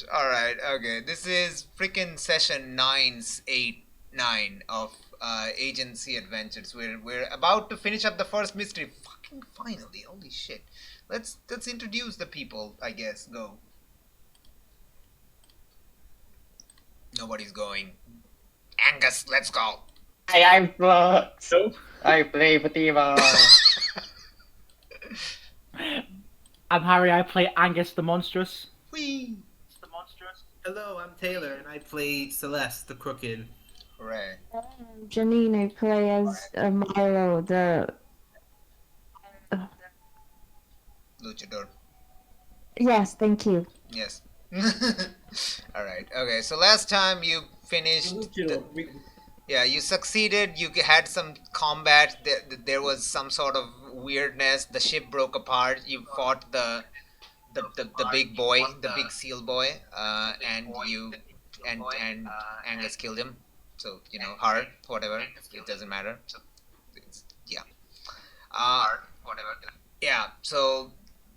gosh. Alright, okay. This is freaking session 989 of Aegean Sea Adventures. We're about to finish up the first mystery. Fucking finally. Holy shit. Let's introduce the people, I guess. Go. Nobody's going. Angus, let's go. I'm Flux. I play Fatima. I'm Harry, I play Angus the Monstrous. Whee! The Monstrous. Hello, I'm Taylor, and I play Celeste, the Crooked. Hooray. Janine, I play as Milo, the... Luchador. Yes, thank you. Yes. Alright, okay. So last time you finished... Yeah, you succeeded. You had some combat. There was some sort of weirdness. The ship broke apart. You fought the big boy, the big seal boy, and Angus killed him. So her, whatever. It doesn't matter. Yeah. Yeah. So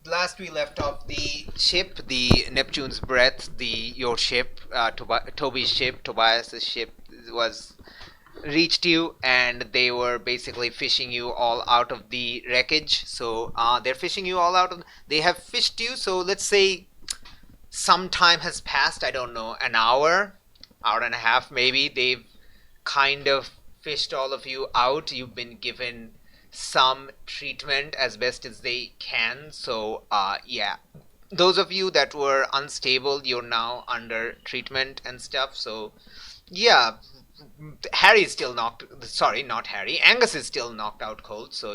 last we left off the ship, the Neptune's Breath, your ship, Toby's ship, Tobias's ship was reached you, and they were basically fishing you all out of the wreckage. So they're fishing you all out of. They have fished you. So let's say some time has passed. I don't know, an hour and a half maybe. They've kind of fished all of you out. You've been given some treatment as best as they can. So yeah, those of you that were unstable, you're now under treatment and stuff. So yeah, Harry's still knocked. Sorry, not Harry. Angus is still knocked out cold. So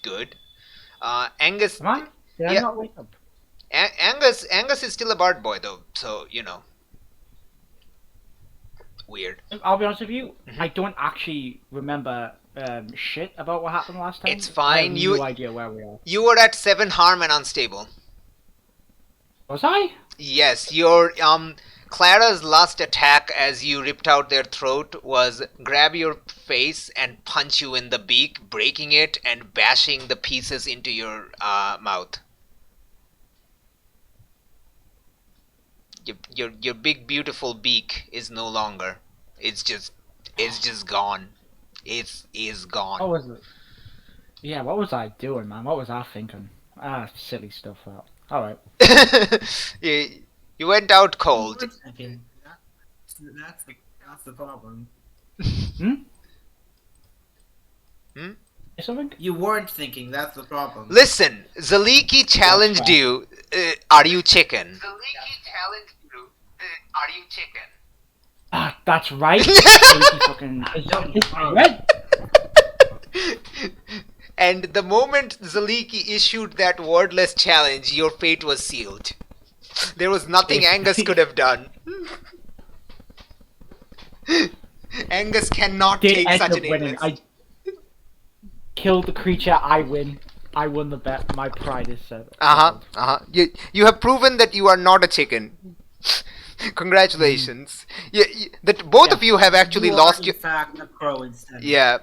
good. Angus. Come on. Did I not wake up? Angus is still a bard boy though. So weird. I'll be honest with you. I don't actually remember shit about what happened last time. It's fine. I have no idea where we are. You were at 7 harm and unstable. Was I? Yes, your Clara's last attack as you ripped out their throat was grab your face and punch you in the beak, breaking it and bashing the pieces into your mouth. Your big beautiful beak is no longer. It's just gone. It is gone. What was it? Yeah, what was I doing, man? What was I thinking? Silly stuff. All right. You went out cold. That's the problem. Something? You weren't thinking. That's the problem. Listen, Zaliki challenged you. Are you chicken? Zaliki challenged you. Are you chicken? That's right. And the moment Zaliki issued that wordless challenge, your fate was sealed. There was nothing Angus could have done. Angus cannot take such an illness. I killed the creature, I win. I won the bet. My pride is set. You have proven that you are not a chicken. Congratulations. Both of you have actually lost your... in fact, a crow instead. Yeah.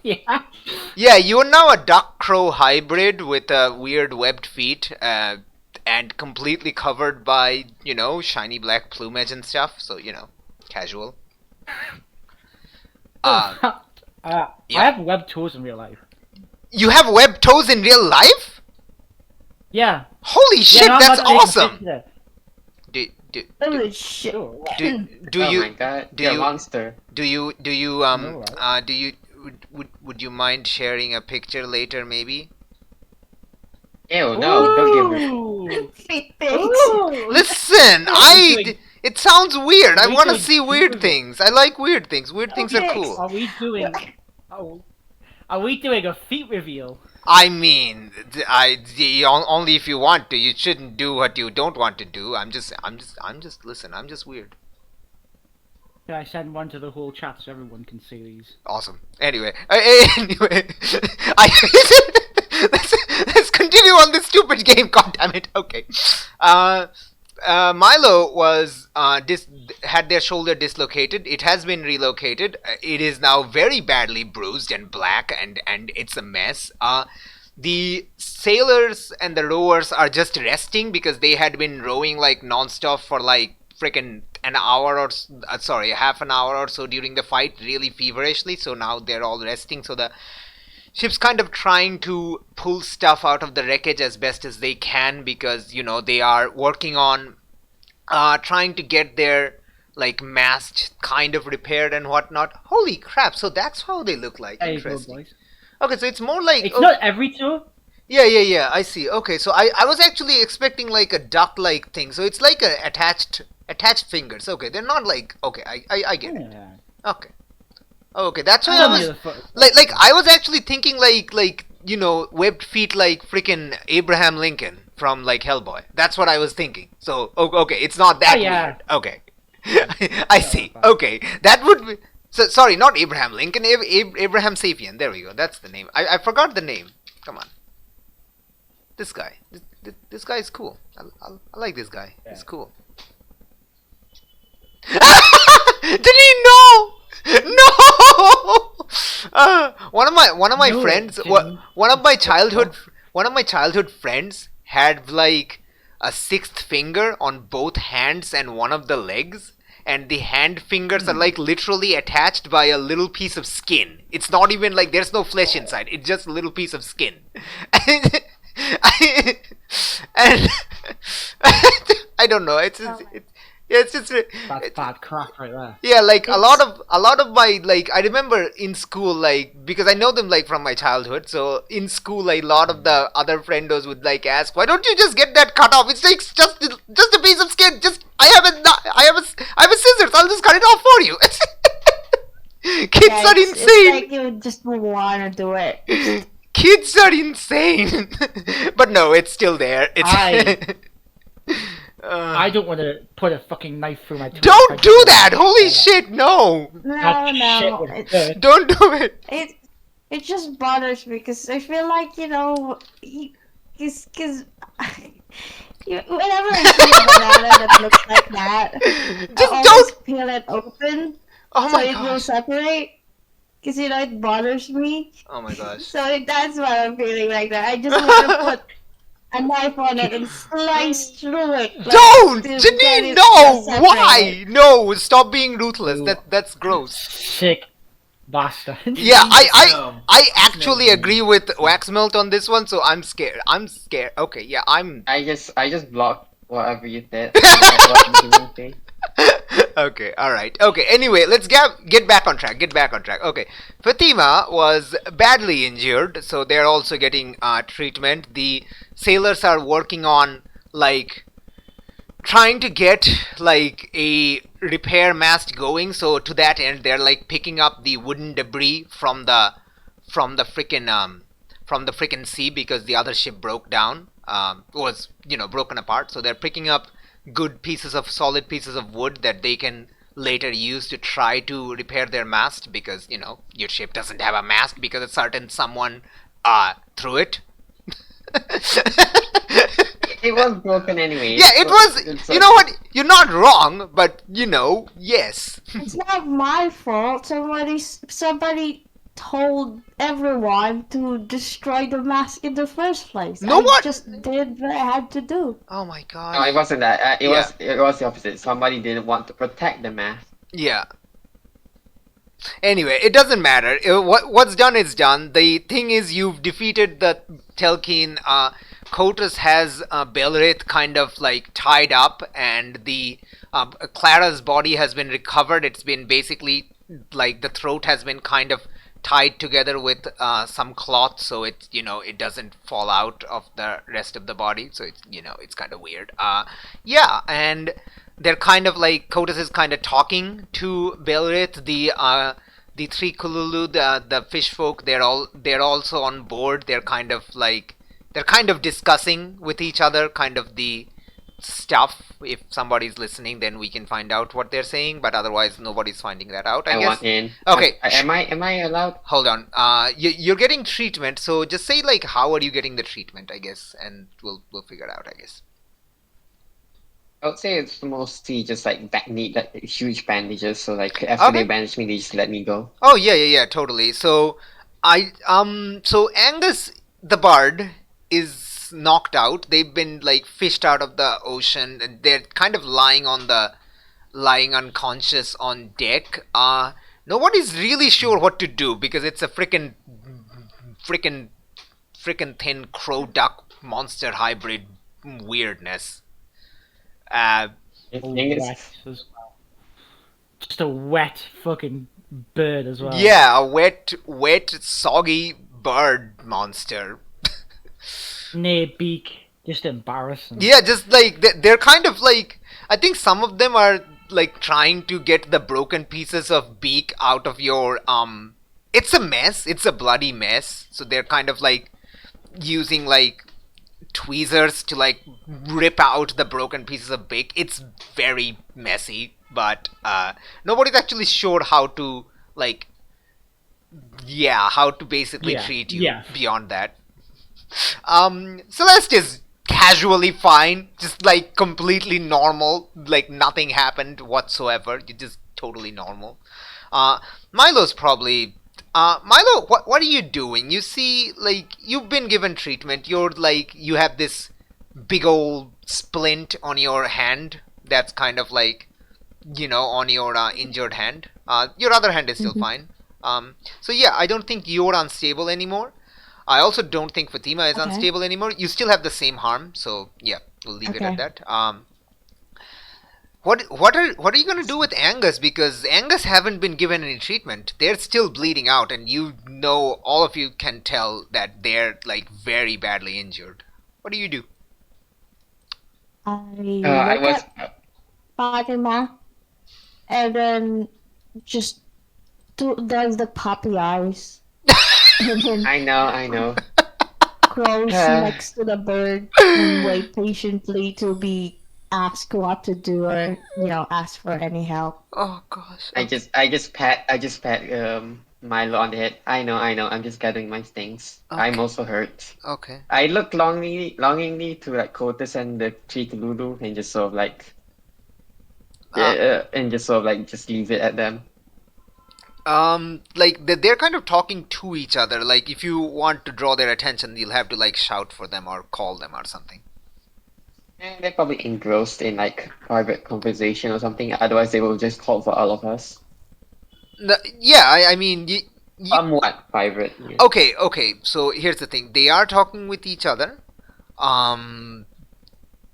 Yeah. Yeah, you are now a duck-crow hybrid with weird webbed feet, and completely covered by, shiny black plumage and stuff. So, casual. I have webbed toes in real life. You have webbed toes in real life? Yeah. Holy shit, no, that's awesome! Holy shit. Oh my god, you're a monster. Would you mind sharing a picture later, maybe? Ew, no, don't give me. Listen, it sounds weird. I want to see weird things. I like weird things. Weird things are cool. Are we doing a feet reveal? I mean, only if you want to. You shouldn't do what you don't want to do. Listen, I'm just weird. Can I send one to the whole chat so everyone can see these? Awesome. Anyway, let's continue on this stupid game. God damn it. Okay. Milo was had their shoulder dislocated. It has been relocated. It is now very badly bruised and black, and it's a mess. the sailors and the rowers are just resting because they had been rowing like non-stop for like freaking an hour or half an hour or so during the fight, really feverishly. So now they're all resting. So the ship's kind of trying to pull stuff out of the wreckage as best as they can because, you know, they are working on trying to get their like mast kind of repaired and whatnot. Holy crap, so that's how they look like. There you go, Interesting. boys. Okay, so it's more like... It's not every two. Yeah, I see. Okay, so I was actually expecting like a duck-like thing. So it's like a attached fingers. Okay, they're not like... Okay, I get it. Yeah. Okay. Okay, that's why I Some was... of the Like I was actually thinking like you know, webbed feet like freaking Abraham Lincoln from like Hellboy. That's what I was thinking. So okay, it's not that weird. Okay. I see. Okay, that would be... So, sorry, not Abraham Lincoln, Abraham Sapien. There we go. That's the name. I forgot the name. Come on. This guy. This guy is cool. I like this guy. Yeah. He's cool. Did he know? No. One of my No, friends. didn't. One of my childhood friends had like a sixth finger on both hands and one of the legs. And the hand fingers are like literally attached by a little piece of skin. It's not even like there's no flesh inside. It's just a little piece of skin. And I don't know. It's just That's bad crap right there. yeah, like a lot of my, like, I remember in school, like, because I know them like from my childhood, so in school like, a lot of the other friendos would like ask, why don't you just get that cut off? It's like just a piece of skin. Just I have a scissors. I'll just cut it off for you. Kids are insane. It's like you just want to do it. Kids are insane. But no, it's still there. It's I don't want to put a fucking knife through my. Don't do that! Holy shit, no! No, Shit no. would It, hurt. Don't do it! it just bothers me because I feel like, you know, because whenever I see a banana that looks like that, Just I always don't- peel it open Oh so my it will gosh. separate. Because, you know, it bothers me. Oh my gosh. So that's why I'm feeling like that. I just want to put a knife on it and slice through it. like, Don't! to get Janine, it no! separated. Why? No, stop being ruthless. That's gross. Sick bastard. Yeah, No. I actually agree with Waxmelt on this one, so I'm scared. Okay, yeah, I'm... I just blocked whatever you said. What you didn't say. Okay, alright. Okay, anyway, let's get back on track. Okay, Fatima was badly injured, so they're also getting treatment. The sailors are working on, like, trying to get, like, a repair mast going, so to that end, they're, like, picking up the wooden debris from the frickin' sea because the other ship broke down, was, you know, broken apart, so they're picking up solid pieces of wood that they can later use to try to repair their mast because, you know, your ship doesn't have a mast because a certain someone threw it. It was broken anyway. Yeah, it was. It's You know what? You're not wrong, but you know, yes. It's not my fault. Somebody told everyone to destroy the mask in the first place. No I one- just did what I had to do. Oh my No, god. it wasn't that. It Yeah. was the opposite. Somebody didn't want to protect the mask. Yeah. Anyway, it doesn't matter. What's done is done. The thing is, you've defeated the Telkhine. Kotus has Belrith kind of like tied up, and the Clara's body has been recovered. It's been basically like the throat has been kind of tied together with some cloth, so it's, you know, it doesn't fall out of the rest of the body. So it's, you know, it's kind of weird. Yeah, and they're kind of like, Kotus is kind of talking to Belrith, the three Kululu, the fish folk. They're also on board. They're kind of discussing with each other kind of the stuff. If somebody's listening, then we can find out what they're saying, but otherwise nobody's finding that out, I I guess. want in. Okay. Am I allowed? Hold on. You're getting treatment, so just say like, how are you getting the treatment, I guess, and we'll figure it out, I guess. I would say it's mostly just like like huge bandages. So like after Okay. they bandage me, they just let me go. Oh yeah, totally. So so Angus the bard is knocked out. They've been like fished out of the ocean. And they're kind of lying unconscious on deck. Nobody's really sure what to do because it's a frickin' thin crow duck monster hybrid weirdness. I think Wet it's as well. Just a wet fucking bird as well. Yeah, a wet, soggy bird monster. Near beak. Just embarrassing. Yeah, just like they're kind of like, I think some of them are like trying to get the broken pieces of beak out of your it's a mess. It's a bloody mess. So they're kind of like using like tweezers to like rip out the broken pieces of beak. It's very messy, but nobody's actually sure how to like how to basically Yeah, treat you yeah. beyond that. Celeste is casually fine, just like completely normal, like nothing happened whatsoever. You're just totally normal. Milo's probably. Milo, what are you doing? You see, like you've been given treatment. You're like you have this big old splint on your hand. That's kind of like, on your injured hand. Your other hand is still fine. So yeah, I don't think you're unstable anymore. I also don't think Fatima is Okay. unstable anymore. You still have the same harm, so yeah, we'll leave it at Okay. that. What are you gonna do with Angus? Because Angus haven't been given any treatment. They're still bleeding out, and all of you can tell that they're like very badly injured. What do you do? I look was at Fatima and then just does the puppy eyes and then I know. crawls next to the bird and wait patiently to be asked what to do or ask for any help. Oh gosh. I just pat Milo on the head. I know. I'm just gathering my things. Okay. I'm also hurt. Okay. I look longingly to like Kotis and the tree to Lulu and just sort of like just leave it at them. Like they're kind of talking to each other. Like if you want to draw their attention, you'll have to like shout for them or call them or something. And they're probably engrossed in like private conversation or something. Otherwise, they will just call for all of us. Yeah, I mean, you Somewhat private. Yeah. okay. So here's the thing: they are talking with each other.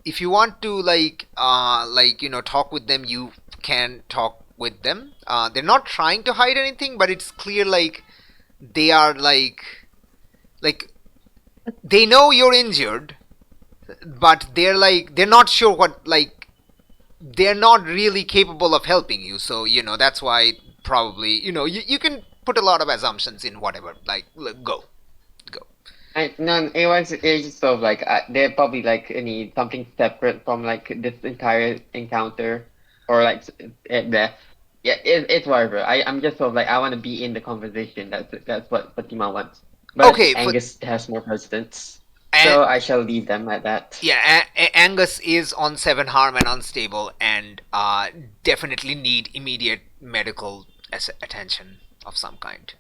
If you want to talk with them, you can talk with them. They're not trying to hide anything, but it's clear like they are like they know you're injured, but they're not sure they're not really capable of helping you. So that's why probably you can put a lot of assumptions in whatever. Like go. No, it's just sort of like they're probably like need something separate from like this entire encounter, or like it's whatever. I'm just sort of like I want to be in the conversation. That's what Fatima wants. But Okay, Angus has more precedence, And- so I shall leave them at that. Yeah, Angus is on 7 harm and unstable, and definitely need immediate medical attention of some kind.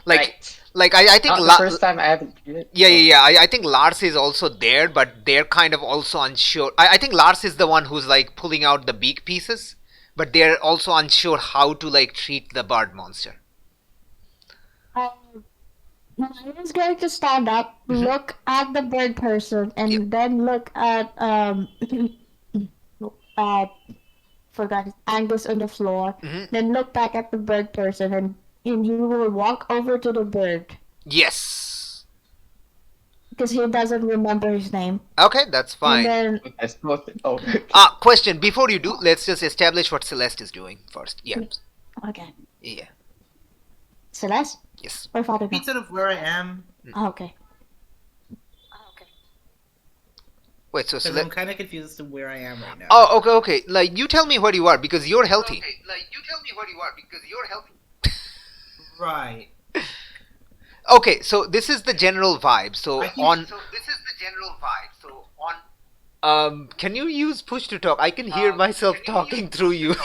Right. I think Not the first time I haven't. yeah. I think Lars is also there, but they're kind of also unsure. I think Lars is the one who's like pulling out the beak pieces, but they're also unsure how to like treat the bird monster. Maya's going to stand up, look at the bird person, and then look at forgot his Angus on the floor. Mhm. Then look back at the bird person, and he will walk over to the bird Yes. because he doesn't remember his name. Okay, that's fine. And then I suppose. Oh. Question before you do, let's just establish what Celeste is doing first. Yeah. okay, Yeah. Celeste Yes. or Fatima. Speak sort of where I am, Oh, okay. Wait, so because Celeste. I'm kind of confused as to where I am right now. Oh, okay. Like, you tell me where you are because you're healthy. Right. Okay, so this is the general vibe. So can you use push to talk? I can hear myself talking through you.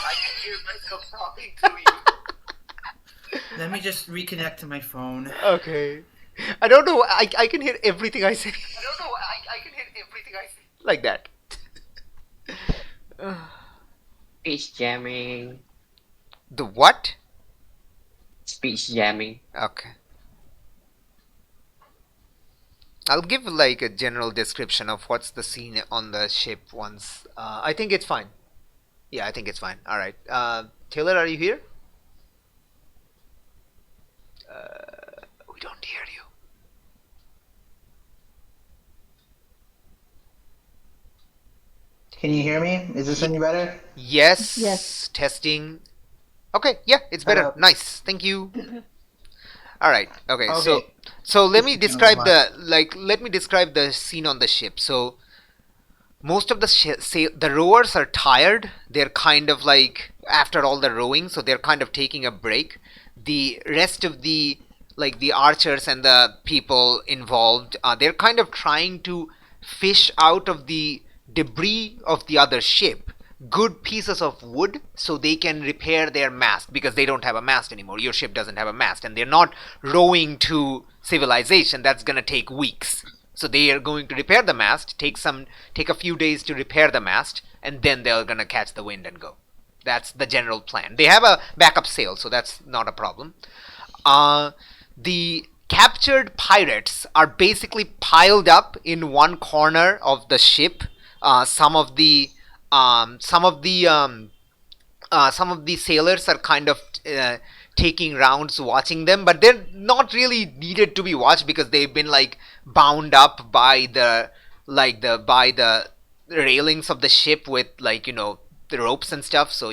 Let me just reconnect to my phone. Okay. I don't know. I can hear everything I say. I don't know. I can hear everything I say. Like that. Speech jamming. The what? Speech jamming. Okay. I'll give like a general description of what's the scene on the ship once. I think it's fine. Yeah, I think it's fine. All right. Taylor, are you here? We don't hear you. Can you hear me? Is this any better? Yes. Yes. Testing. Okay. Yeah, it's better. Hello. Nice. Thank you. All right. Okay. So Okay. let me This is describe gonna let me describe the scene on the ship. So most of the the rowers are tired. They're kind of like after all the rowing, so they're kind of taking a break. The rest of the archers and the people involved, they're kind of trying to fish out of the debris of the other ship good pieces of wood so they can repair their mast, because they don't have a mast anymore. Your ship doesn't have a mast, and they're not rowing to civilization. That's gonna take weeks. So they are going to repair the mast, take a few days to repair the mast, and then they're gonna catch the wind and go. That's the general plan. They have a backup sail, so that's not a problem. The captured pirates are basically piled up in one corner of the ship. Some of the some of the some of the sailors are kind of taking rounds watching them, but they're not really needed to be watched because they've been like bound up by the railings of the ship with the ropes and stuff. So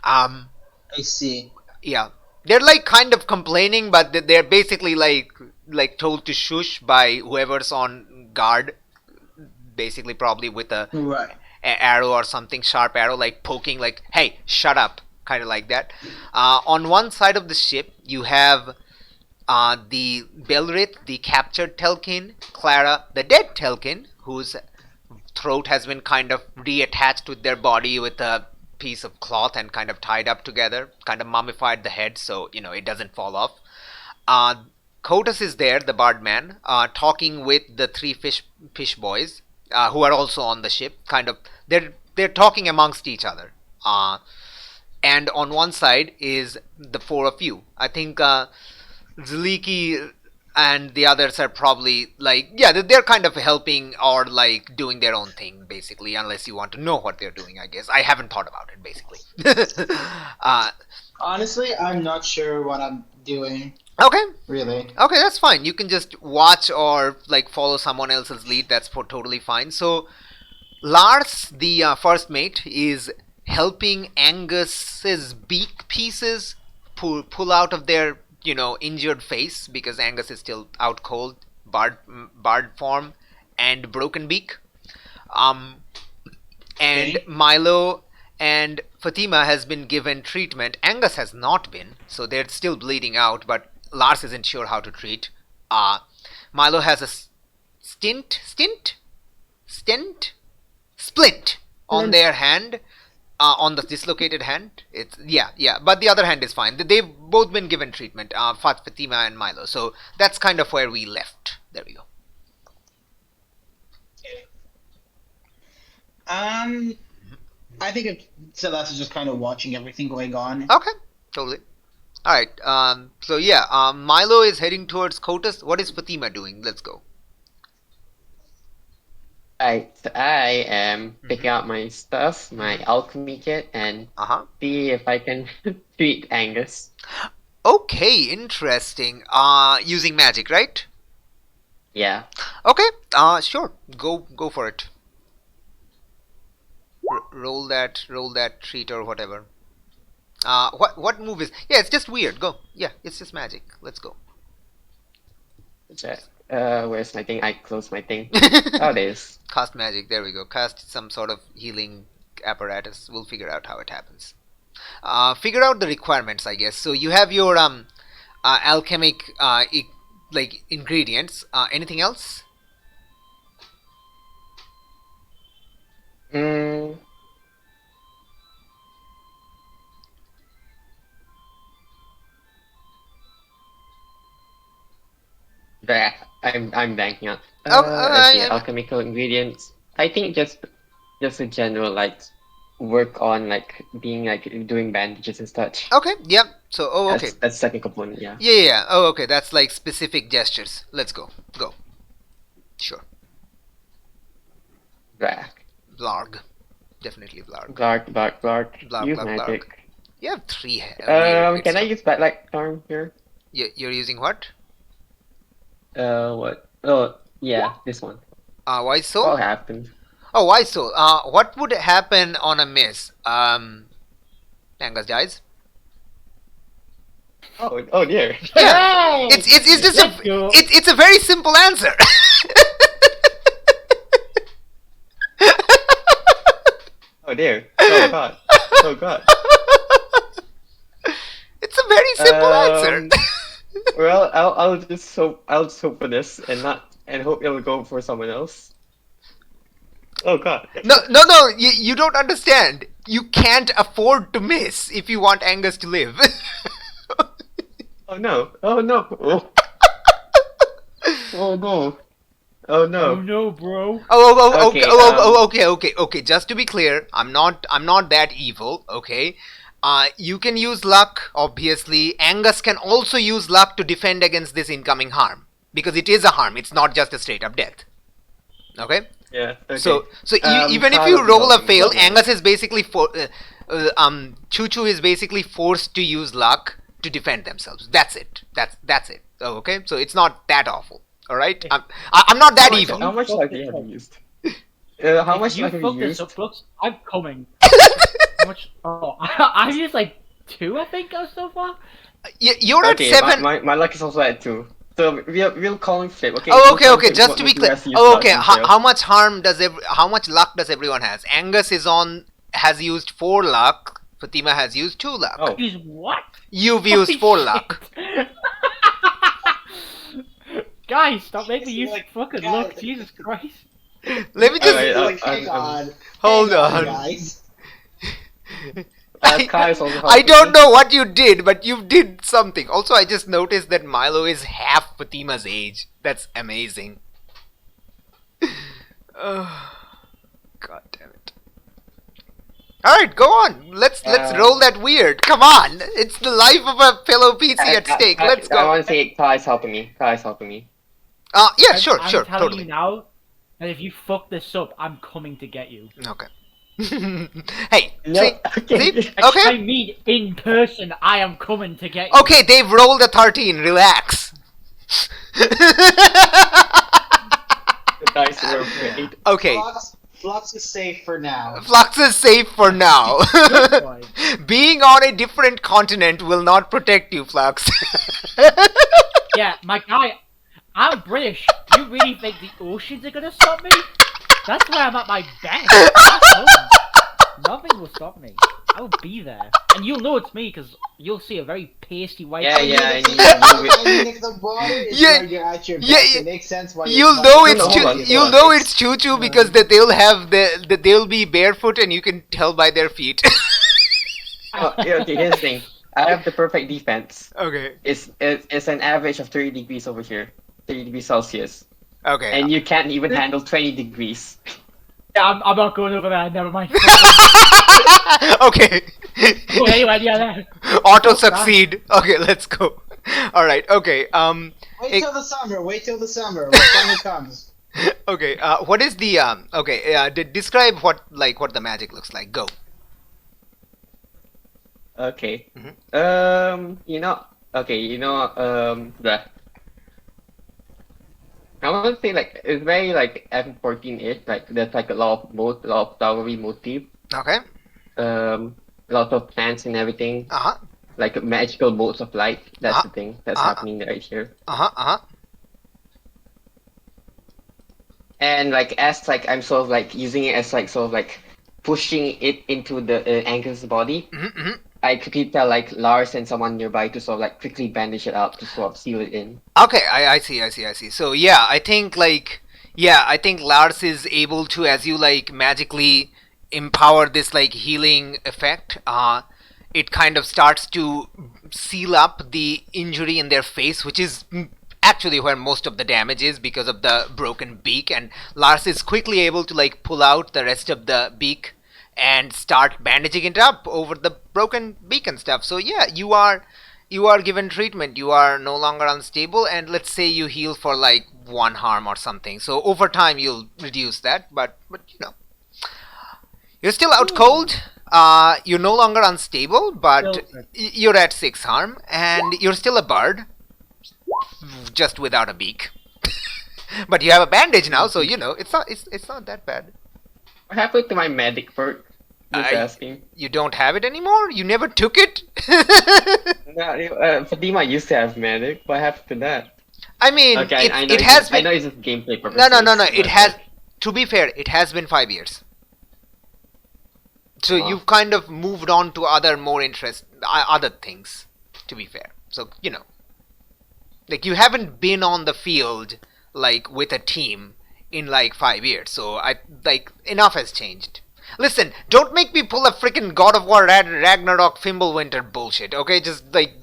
um I see. yeah, they're like kind of complaining, but they're basically like told to shush by whoever's on guard, basically probably with Right. arrow or something, sharp arrow, like poking, like, hey, shut up, kind of like that. On one side of the ship you have the Belrith, the captured Telkhine, Clara, the dead Telkhine, whose throat has been kind of reattached with their body with a piece of cloth and kind of tied up together, kind of mummified the head so it doesn't fall off. uh, Kotus is there, the bardman, talking with the three fish boys, who are also on the ship. Kind of, they're talking amongst each other. And on one side is the four of you. I think Zaliki and the others are probably like, yeah, they're kind of helping or like doing their own thing, basically, unless you want to know what they're doing, I guess. I haven't thought about it, basically. uh, Honestly, I'm not sure what I'm doing. okay. Really. Okay, that's fine. You can just watch or like follow someone else's lead. That's totally fine. So Lars, the first mate, is helping Angus's beak pieces pull out of their injured face, because Angus is still out cold, barred form, and broken beak. Um, and Okay. Milo and Fatima has been given treatment. Angus has not been, so they're still bleeding out, but Lars isn't sure how to treat. Uh, Milo has a splint on their hand, on the dislocated hand. It's yeah, but the other hand is fine. They've both been given treatment, Fatima and Milo. So that's kind of where we left. There we go. I think Celeste is just kind of watching everything going on. Okay, totally. All right. So yeah, Milo is heading towards Kotus. What is Fatima doing? Let's go. So I am picking out my stuff, my alchemy kit, and Uh huh. see if I can treat Angus. Okay, interesting. Using magic, right? Yeah. Okay. Sure. Go for it. Roll that treat or whatever. What move is? Yeah, it's just weird. Go. Yeah, it's just magic. Let's go. Where's my thing? I closed my thing. Oh, it is. Cast magic. There we go. Cast some sort of healing apparatus. We'll figure out how it happens. Figure out the requirements, I guess. So you have your alchemic like ingredients. Anything else? Mm, Bah, I'm blanking out. Oh, Let's see, alchemical ingredients. I think just a general like work on like being like doing bandages and such. okay, yeah. So, oh, okay. That's second component, yeah. Yeah. Oh, okay. That's like specific gestures. Let's go. Go. Sure. Bah. Blarg. Definitely Blarg. Blarg. Blarg, Use blarg, magic. blarg. You have 3. Can I use Batlight Charm here? You're using what? What? Oh, yeah, this one. Why so? What happened? Oh, why so? What would happen on a miss? Angus dies. Oh dear. Yeah. Hey! It's just Let's go. it's a very simple answer. Oh dear. Oh god. Oh god. It's a very simple answer. Well, I'll just hope for this and hope it'll go for someone else. Oh god. No. You don't understand. You can't afford to miss if you want Angus to live. Oh no. Oh no. Oh, oh no. Oh no. Oh no, bro. Okay. Just to be clear, I'm not that evil. Okay. You can use luck, obviously. Angus can also use luck to defend against this incoming harm. Because it is a harm, it's not just a straight up death. Okay? Yeah. Okay. So even if Kyle you roll a will- fail, Angus is basically Choo Choo is basically forced to use luck to defend themselves. That's it. That's it. Oh, okay? So it's not that awful. Alright? I'm not that evil. How much luck have you used? How much If you luck have fuck you this used? up, Brooks, I'm coming. How much? Oh, I've used like 2, I think, so far. You're at Okay, 7. my luck is also at 2. So we'll call him flip. Okay. Oh, we'll okay. call him Just flip to be what clear. the rest use Oh, luck okay. and How fail. much how much luck does everyone has? Angus has used 4 luck. Fatima has used 2 luck. Oh. Use what? You've used 4 luck. Guys, stop making me use Like, fucking guys, luck. Jesus Christ. Let me just Alright, Like, hang on. hold Hang on. guys. Kyle's also I helping don't me. know what you did, but you did something. Also, I just noticed that Milo is half Fatima's age. That's amazing. Oh, God damn it. Alright, go on. Let's roll that weird. Come on. It's the life of a fellow PC at stake. Let's I go. want to say Kyle's helping me. Yeah, sure, I'm sure, telling totally. you now that if you fuck this up, I'm coming to get you. Okay. Hey, No, see, okay. see? Next Okay. time meet in person, I am coming to get you. Okay, they've rolled a 13. Relax. The dice were great. Okay, Flux is safe for now. Flux is safe for now. Good boy. Being on a different continent will not protect you, Flux. Yeah, my guy, I'm British. You really think the oceans are gonna stop me? That's why I'm at my best. Back home. Nothing will stop me. I will be there. And you'll know it's me because you'll see a very pasty white. Yeah, yeah, I and mean, you- if the water is Yeah, where you're at your best, yeah, it makes sense why You'll why know you're it's hold Choo. on, You'll hold know on. it's Choo Choo because they'll have they'll be barefoot and you can tell by their feet. Oh, yeah, okay, here's the thing. I have the perfect defense. Okay. It's an average of 30 degrees over here. 30 degrees Celsius. Okay. And you can't even handle 20 degrees. Yeah, I'm not going over there. Never mind. Okay. Go anyway, yeah, there. Auto succeed. Okay, let's go. All right. Okay. Wait till the summer. Wait till the summer. When summer comes. Okay. What is the Okay. Describe what the magic looks like. Go. Okay. Mhm. Bleh. I want to say like it's very like M14-ish. Like there's like a lot of flowery motif. Okay. Lots of plants and everything. Uh huh. Like magical modes of light. That's the thing that's Uh-huh. happening right here. Uh huh. Uh huh. And like as like I'm sort of like using it as like sort of like pushing it into the Angus' body. Mm-hmm. I quickly tell like Lars and someone nearby to sort of like quickly bandage it up to sort of seal it in. Okay, I see. So yeah, I think Lars is able to, as you like magically empower this like healing effect, it kind of starts to seal up the injury in their face, which is actually where most of the damage is because of the broken beak, and Lars is quickly able to like pull out the rest of the beak and start bandaging it up over the broken beak and stuff. So yeah, you are given treatment. You are no longer unstable, and let's say you heal for like 1 harm or something. So over time you'll reduce that, but you know, you're still out cold. You're no longer unstable, but you're at 6 harm, and you're still a bird, just without a beak. But you have a bandage now, so you know it's not that bad. What happened to my medic perk? Just asking. You don't have it anymore? You never took it? No, Fatima used to have medic. What happened to that? I mean, Okay, I know it has been. I know it's just gameplay purposes. No. It but, has. To be fair, it has been 5 years. So Oh. you've kind of moved on to other other things. To be fair, so you know, like you haven't been on the field like with a team in like 5 years. So I like enough has changed. Listen, don't make me pull a freaking God of War Ragnarok Fimbulwinter bullshit. Okay, just like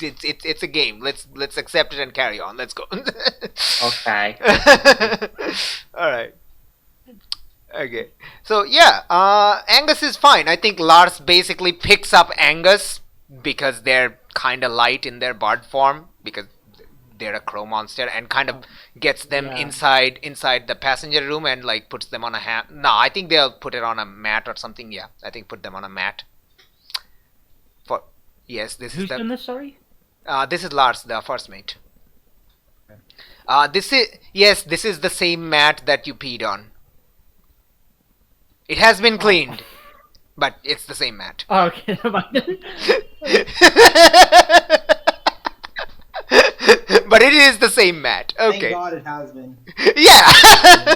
it's a game. Let's accept it and carry on. Let's go. Okay. All right. Okay. So yeah, Angus is fine. I think Lars basically picks up Angus because they're kind of light in their bard form because they're a crow monster, and kind of gets them inside the passenger room and like puts them on a hat. No, I think they'll put it on a mat or something. Yeah, I think put them on a mat. Yes, this Who's is done this? Sorry. this is Lars, the first mate. This is the same mat that you peed on. It has been cleaned, but it's the same mat. Oh, okay. Never mind. But it is the same mat. Okay. Thank God it has been. Yeah.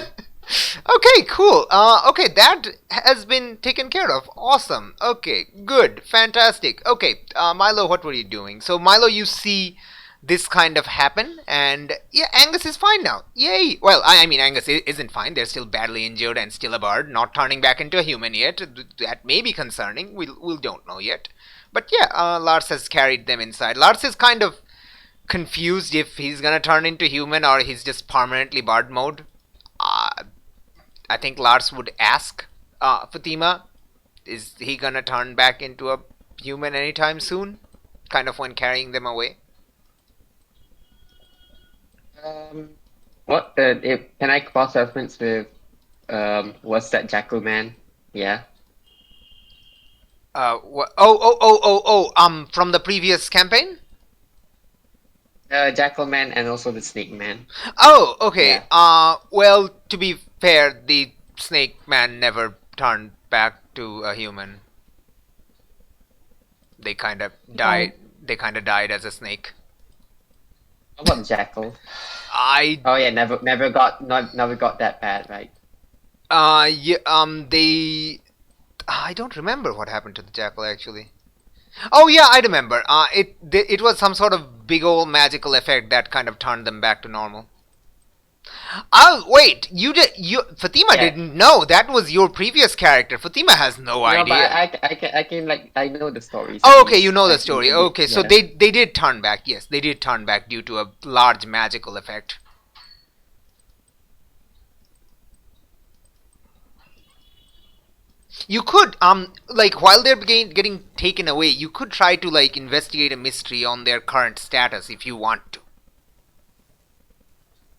Okay, cool. Okay, that has been taken care of. Awesome. Okay, good. Fantastic. Okay, Milo, what were you doing? So, Milo, you see this kind of happen, and yeah, Angus is fine now. Yay! Well, I mean, Angus isn't fine. They're still badly injured and still a bird, not turning back into a human yet. That may be concerning. We don't know yet. But yeah, Lars has carried them inside. Lars is kind of confused if he's gonna turn into human or he's just permanently bird mode. I think Lars would ask Fatima, is he gonna turn back into a human anytime soon? Kind of when carrying them away. What? Can I cross reference with what's that Jackal man? Yeah. From the previous campaign? Jackal man and also the Snake man. Oh, okay. Yeah. Well, to be fair, the snake man never turned back to a human. They kind of died. They kind of died as a snake. How about Jackal? I Oh yeah, never got that bad, right? they. I don't remember what happened to the jackal actually. Oh yeah, I remember. It was some sort of big old magical effect that kind of turned them back to normal. Oh wait, Fatima Yeah. didn't know that was your previous character. Fatima has no No, idea. but I can like I know the stories. Oh, okay, you know the story. Yeah. Okay, so they did turn back. Yes, they did turn back due to a large magical effect. You could like while they're getting taken away, you could try to like investigate a mystery on their current status if you want to.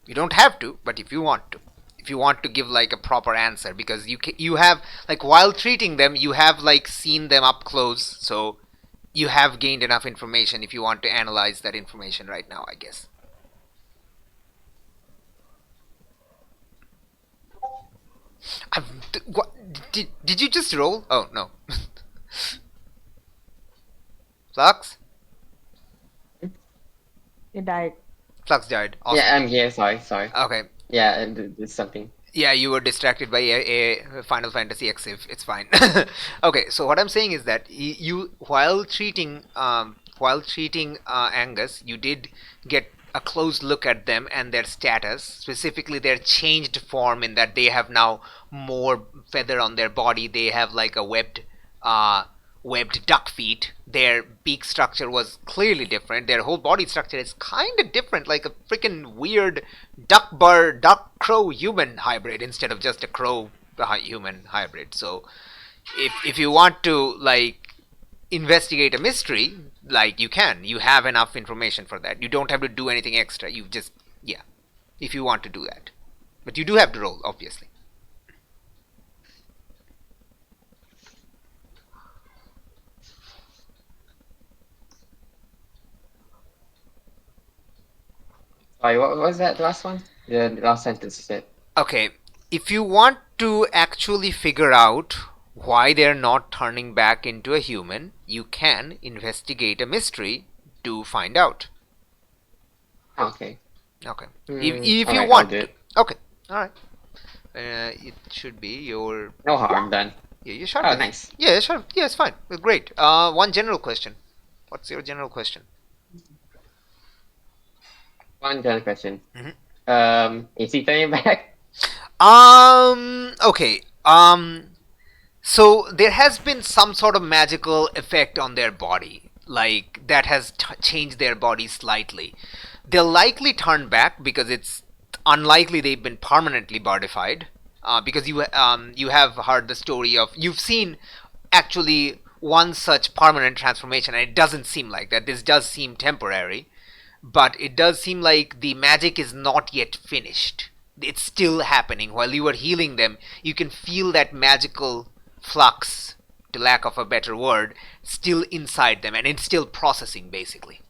You don't have to, but if you want to. If you want to give like a proper answer, because you have like while treating them, you have like seen them up close, so you have gained enough information if you want to analyze that information right now, I guess. What, did you just roll? Oh no. Flux? You died. Flux died. Awesome. Yeah, I'm here. Sorry. Okay. Yeah, and there's something. Yeah, you were distracted by a Final Fantasy Exif. It's fine. Okay, so what I'm saying is that you, while treating Angus, you did get a close look at them and their status, specifically their changed form, in that they have now more feather on their body. They have like a webbed webbed duck feet. Their beak structure was clearly different. Their whole body structure is kind of different, like a freaking weird duck bird, duck crow human hybrid instead of just a crow human hybrid. So if you want to like investigate a mystery, like you can, you have enough information for that. You don't have to do anything extra. You just, yeah, if you want to do that, but you do have to roll, obviously. Sorry, what was that last one? The last sentence you said. Okay, if you want to actually figure out why they're not turning back into a human, you can investigate a mystery to find out. Okay. Okay. Hmm, If you alright, I'll want do to. it. Okay. Alright. It should be your. No harm done. Yeah, your shot. Oh, nice. Yeah, sure. Yeah, it's fine. Great. One general question. What's your general question? One general question. Mhm. Is he turning back? Okay. So there has been some sort of magical effect on their body, like that has changed their body slightly. They'll likely turn back because it's unlikely they've been permanently bardified. Because you have heard the story of, you've seen actually one such permanent transformation, and it doesn't seem like that. This does seem temporary, but it does seem like the magic is not yet finished. It's still happening. While you are healing them, you can feel that magical flux, to lack of a better word, still inside them, and it's still processing, basically.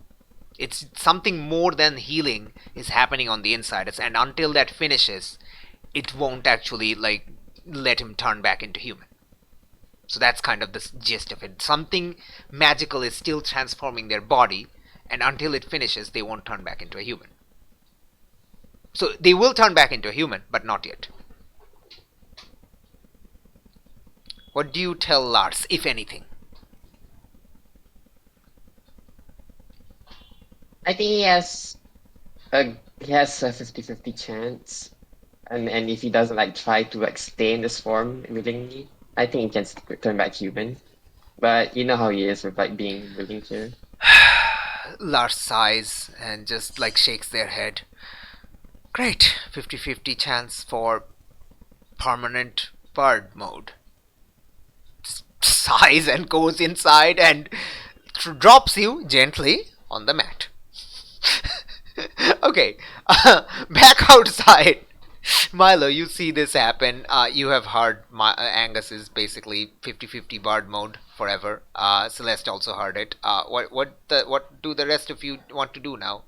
It's something more than healing is happening on the inside, and until that finishes, it won't actually like let him turn back into human. So that's kind of the gist of it. Something magical is still transforming their body, and until it finishes, they won't turn back into a human. So they will turn back into a human, but not yet. What do you tell Lars, if anything? I think he has a 50-50 chance. And if he doesn't like try to like stay in this form willingly, I think he can turn back human. But you know how he is with like being willing to. Lars sighs and just like shakes their head. Great, 50-50 chance for permanent bird mode. Sighs and goes inside and drops you gently on the mat. Okay, back outside. Milo, you see this happen. You have heard Angus is basically 50-50 bard mode forever. Celeste also heard it. What do the rest of you want to do now?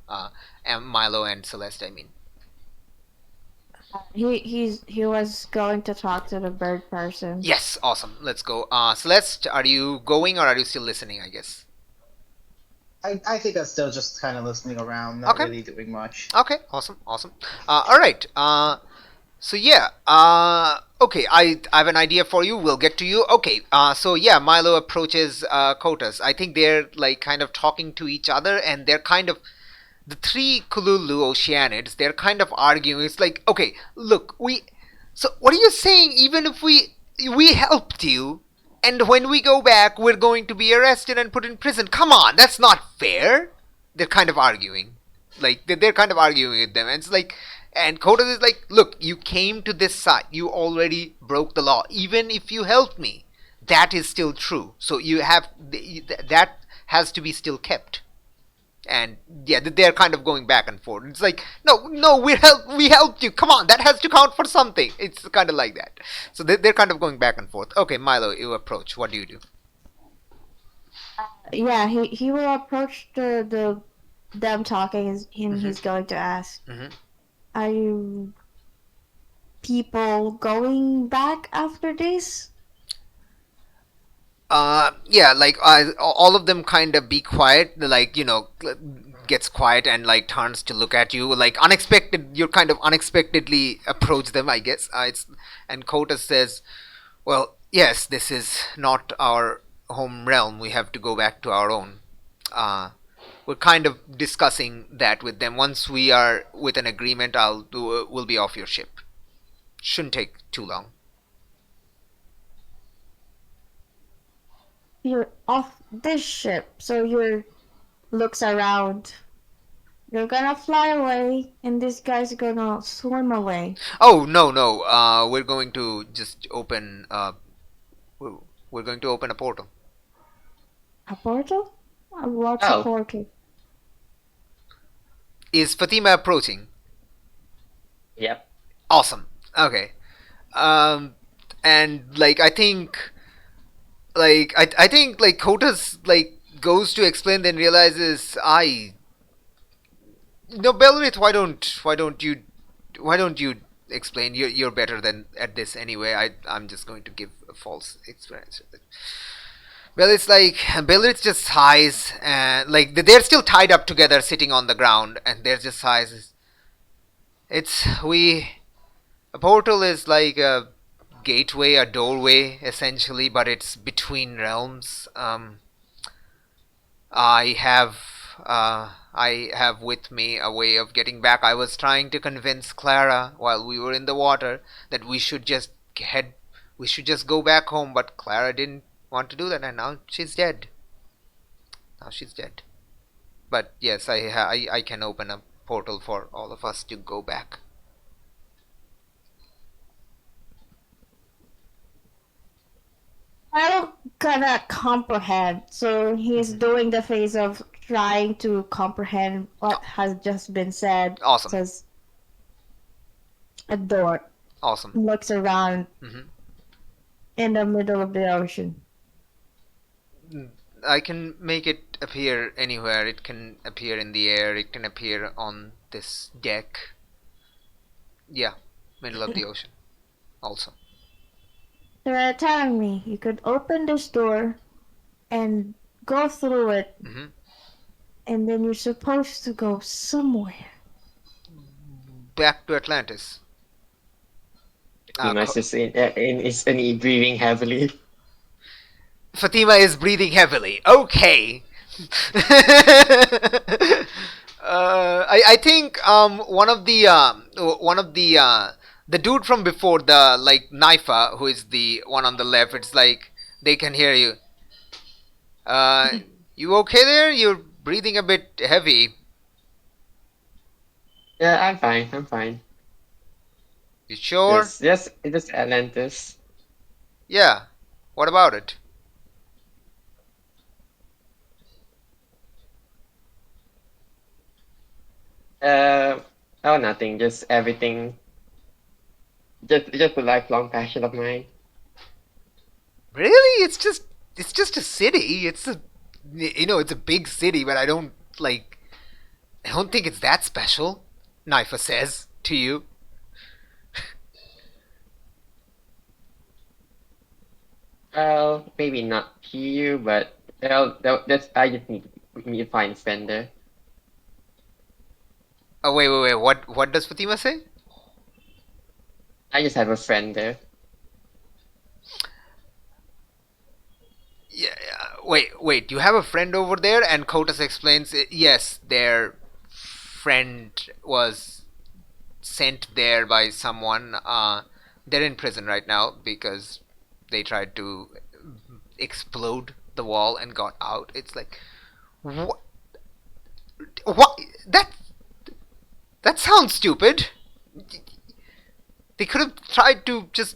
Milo and Celeste, I mean. He was going to talk to the bird person. Yes, awesome. Let's go. Celeste, are you going or are you still listening, I guess? I think I'm still just kind of listening around, not Okay. really doing much. Okay, awesome. All right. So yeah. Okay, I have an idea for you. We'll get to you. Okay. So yeah, Milo approaches Kotas. I think they're like kind of talking to each other, and they're kind of the three Kululu Oceanids. They're kind of arguing. It's like, okay, look, So what are you saying? Even if we helped you, and when we go back, we're going to be arrested and put in prison. Come on, that's not fair. They're kind of arguing. Like, they're kind of arguing with them. And it's like, and Kotas is like, look, you came to this side. You already broke the law. Even if you helped me, that is still true. So you have, that has to be still kept. And yeah, they're kind of going back and forth. It's like, no, we helped you. Come on, that has to count for something. It's kind of like that. So they're kind of going back and forth. Okay, Milo, you approach. What do you do? Yeah, he will approach the them talking, and he's going to ask, Mhm. "Are you people going back after this?" Yeah, like all of them kind of be quiet, like, gets quiet and like turns to look at you, like unexpected. You kind of unexpectedly approach them, I guess. And Kotas says, "Well, yes, this is not our home realm. We have to go back to our own. We're kind of discussing that with them. Once we are with an agreement, we'll be off your ship. Shouldn't take too long." you're off this ship, so you're looks around. You're gonna fly away, and this guy's gonna swim away. Oh, no, no. We're going to just open. We're, we're going to open a portal. A portal? What's a Oh, portal? Is Fatima approaching? yep. Awesome. Okay. Um, and like I think like Kotas like goes to explain, then realizes no, Belrith. Why don't you explain? You're better than at this anyway. I'm just going to give a false experience. Well, it's like Belrith just sighs, and like they're still tied up together, sitting on the ground, and they're just sighs. It's we A portal is like a gateway, a doorway, essentially, but it's between realms. I have I have with me a way of getting back. I was trying to convince Clara while we were in the water that we should just go back home, but Clara didn't want to do that, and now she's dead. Now she's dead. But yes, I can open a portal for all of us to go back. I don't gonna comprehend. So he's doing the phase of trying to comprehend what has just been said. Awesome. Says a door. Awesome. Looks around in the middle of the ocean. I can make it appear anywhere. It can appear in the air. It can appear on this deck. Yeah, middle of the ocean. Also. They're telling me you could open this door and go through it, and then you're supposed to go somewhere. Back to Atlantis. Fatima is breathing heavily. Fatima is breathing heavily. Okay. I think one of the dude from before, the like Naifa, who is the one on the left, it's like they can hear you. You okay there? You're breathing a bit heavy. Yeah, I'm fine. I'm fine. You sure? Just Atlantis. Yeah. What about it? Oh, nothing. Just everything. Just a lifelong passion of mine. Really? It's just a city. It's a big city, but I don't think it's that special. Naifa says to you. Well, maybe not to you, but that's I just need to find a friend there. Oh wait. What does Fatima say? I just have a friend there. Yeah. Wait. You have a friend over there, and Kotas explains. Yes, their friend was sent there by someone. They're in prison right now because they tried to explode the wall and got out. It's like, what? What? That sounds stupid. They could have tried to just,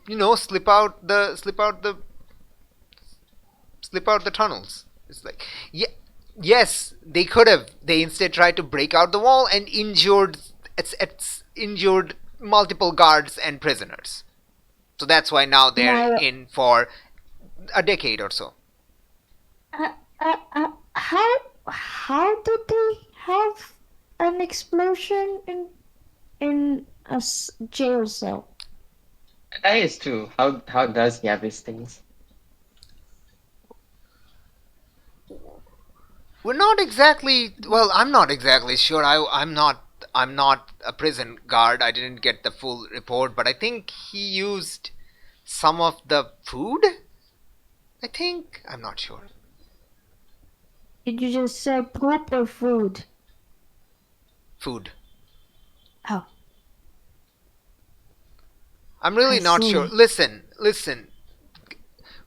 slip out the tunnels. It's like, yeah, yes, they could have. They instead tried to break out the wall and injured multiple guards and prisoners. So that's why now they're in for a decade or so. How did they have an explosion in a jail cell? That is true. How does he have these things? We're not exactly. Well, I'm not exactly sure. I'm not a prison guard. I didn't get the full report, but I think he used some of the food. I think. I'm not sure. Did you just say poop or food? Food. Oh. I'm really I not see. sure. Listen.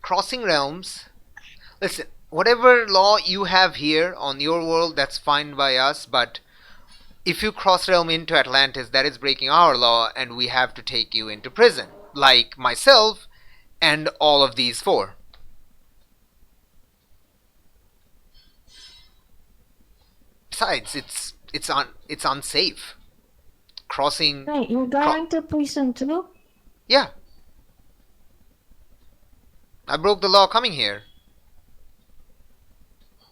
Crossing realms Listen, whatever law you have here on your world, that's fine by us, but if you cross realm into Atlantis, that is breaking our law, and we have to take you into prison, like myself and all of these four. Besides, it's unsafe. Crossing. Wait, you're going to prison too? Yeah. I broke the law coming here.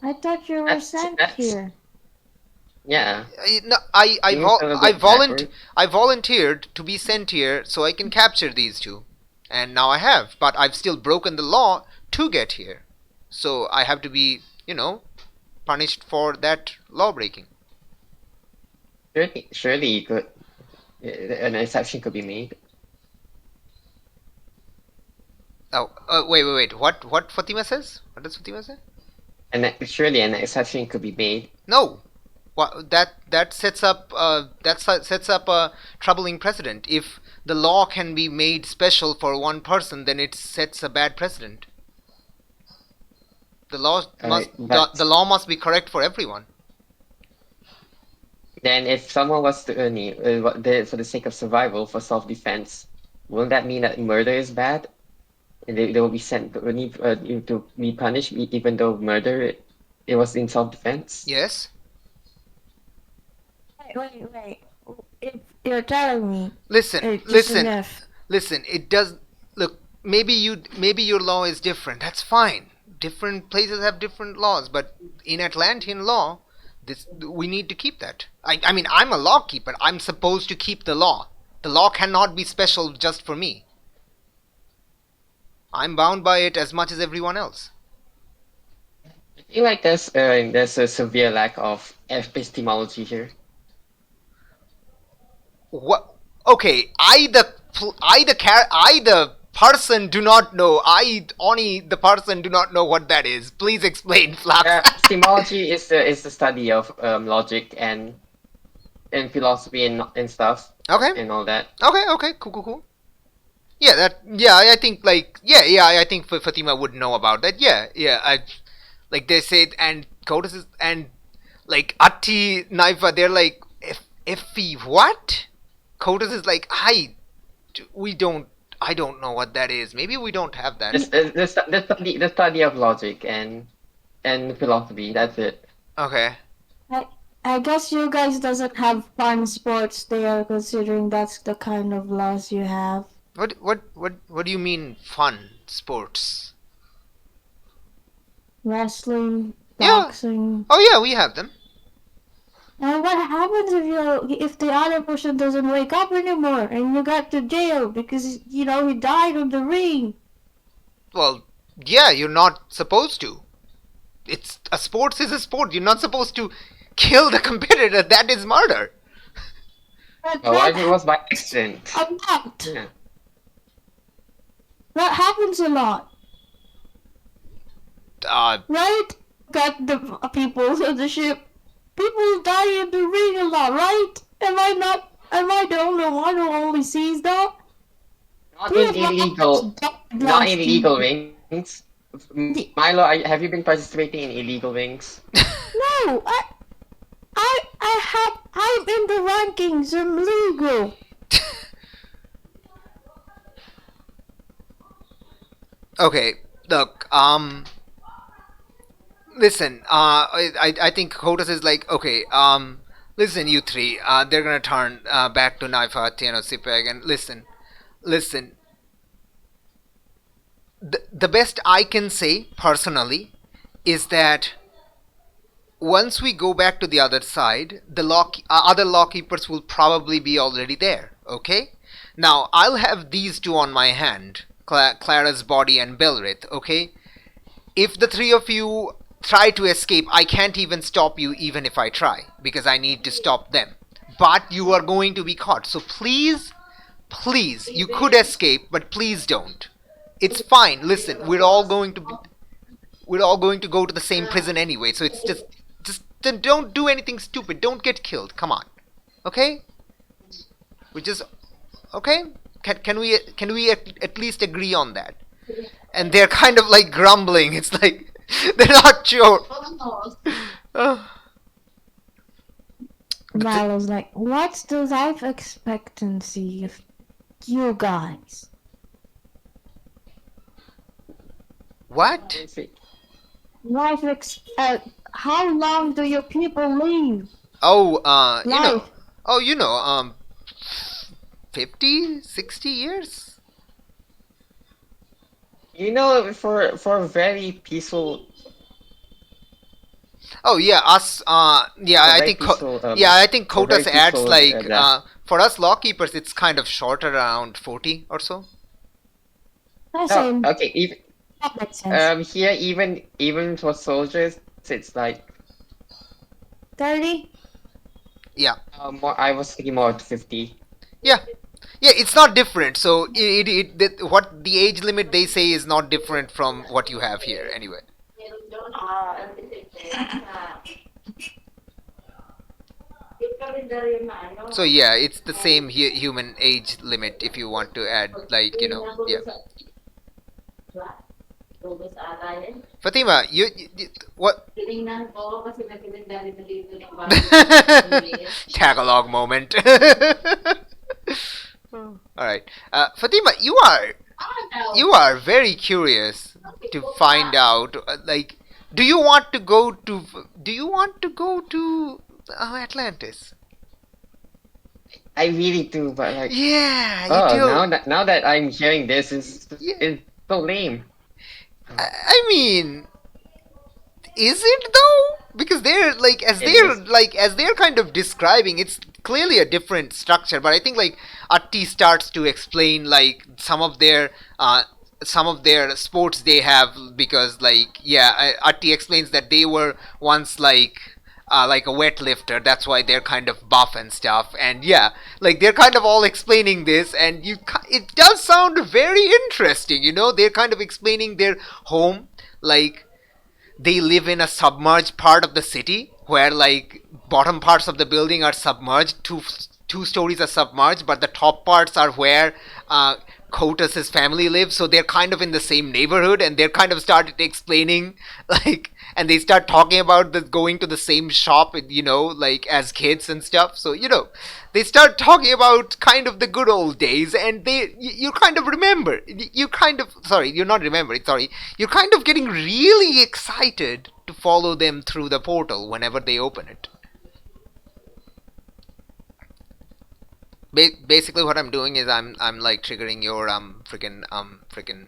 I thought you were That's- sent that's- here. Yeah. No, Seems a little bit backward. I volunteered to be sent here so I can capture these two, and now I have. But I've still broken the law to get here, so I have to be, punished for that law breaking. Surely you could, an exception could be made. Oh, wait. What Fatima says? What does Fatima say? And surely an exception could be made. No. That sets up a troubling precedent. If the law can be made special for one person, then it sets a bad precedent. The law must be correct for everyone. Then if someone was to for the sake of survival, for self-defense, won't that mean that murder is bad? And they will be to be punished even though murder it was in self-defense? Yes. Wait. If you're telling me, Listen. It does look. Maybe your law is different. That's fine. Different places have different laws, but in Atlantean law, we need to keep that. I mean, I'm a law keeper. I'm supposed to keep the law. The law cannot be special just for me. I'm bound by it as much as everyone else. I feel like there's a severe lack of epistemology here. What? Okay, I the person do not know. Oni the person do not know what that is. Please explain, Flaps. Epistemology is the study of logic and philosophy and stuff. Okay. And all that. Okay, cool. I think I think Fatima would know about that. Like they said, and Kotis is, and like Atti Naifa, they're like, Effie, what? Kotis is like, I don't know what that is. Maybe we don't have that. The study of logic and philosophy. That's it. Okay. I guess you guys doesn't have fun sports there, considering that's the kind of laws you have. What do you mean fun sports? Wrestling, Yeah. boxing. Oh yeah, we have them. And what happens if the other person doesn't wake up anymore and you got to jail because he died on the ring? Well, yeah, you're not supposed to. Sports is a sport. You're not supposed to kill the competitor. That is murder. But It was by accident. I'm not. Yeah. That happens a lot, right? Got the people on the ship. People die in the ring a lot, right? Am I the only one who only sees that? Not in illegal rings. Milo, have you been participating in illegal rings? No, I'm in the rankings. I'm legal. Okay, look, listen, I think Kotis is like, okay, listen, you three, they're gonna turn back to Naifa, Tiano, Sipeg, and listen, the best I can say, personally, is that once we go back to the other side, the other lawkeepers will probably be already there, okay? Now, I'll have these two on my hand, Clara's body and Belrith, okay? If the three of you try to escape, I can't even stop you even if I try, because I need to stop them. But you are going to be caught, so please, you could escape, but please don't. It's fine, listen, we're all going to go to the same prison anyway, so it's just don't do anything stupid, don't get killed, come on. Okay? Okay? Can we at least agree on that? And they're kind of like grumbling. It's like, They're not sure. Uh, Milo's like, what's the life expectancy of you guys? what? How long do your people live? Oh, Life. Oh, 50, 60 years? For very peaceful, Oh yeah, us. Yeah, for I very think. peaceful, I think for very Kotas adds peaceful like. death. For us lawkeepers, it's kind of short, around 40 or so. The Oh, same. okay. Even That makes sense. here, even for soldiers, it's like 30? Yeah, more. I was thinking more 50. yeah, yeah. It's not different. So what the age limit they say is not different from what you have here anyway. So yeah, it's the same human age limit if you want to add like yeah. Fatima, what? Tagalog moment. All right, Fatima, you are very curious to find out. Like, do you want to go to Atlantis? I really do, but like, Yeah, you oh, do. now that I'm hearing this, Yeah, is so lame. I mean, is it though? Because they're like It is. as they're kind of describing, it's clearly a different structure. But I think like Atti starts to explain like some of their sports they have, because like yeah, Atti explains that they were once like a weightlifter. That's why they're kind of buff and stuff. And yeah, like they're kind of all explaining this, and it does sound very interesting. They're kind of explaining their home, like they live in a submerged part of the city where like bottom parts of the building are submerged, two stories are submerged, but the top parts are where Kotas's family lives. So they're kind of in the same neighborhood, and they're kind of started explaining like, and they start talking about the going to the same shop, like as kids and stuff. So they start talking about kind of the good old days, and you kind of remember, you kind of, sorry, you're not remembering, sorry, you're kind of getting really excited to follow them through the portal whenever they open it. Basically what I'm doing is I'm like triggering your freaking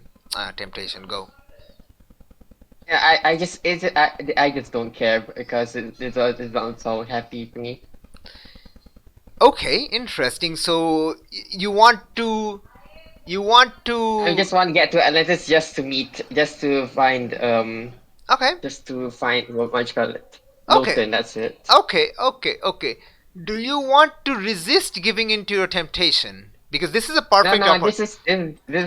temptation. Go. Yeah, I just don't care because it sounds so happy for me. Okay, interesting. So you want to I just want to get to Atlantis just to meet, okay. just to find what you call it, Okay. Lawton. That's it. Okay. Do you want to resist giving into your temptation? Because this is a No, perfect no, opportunity. this is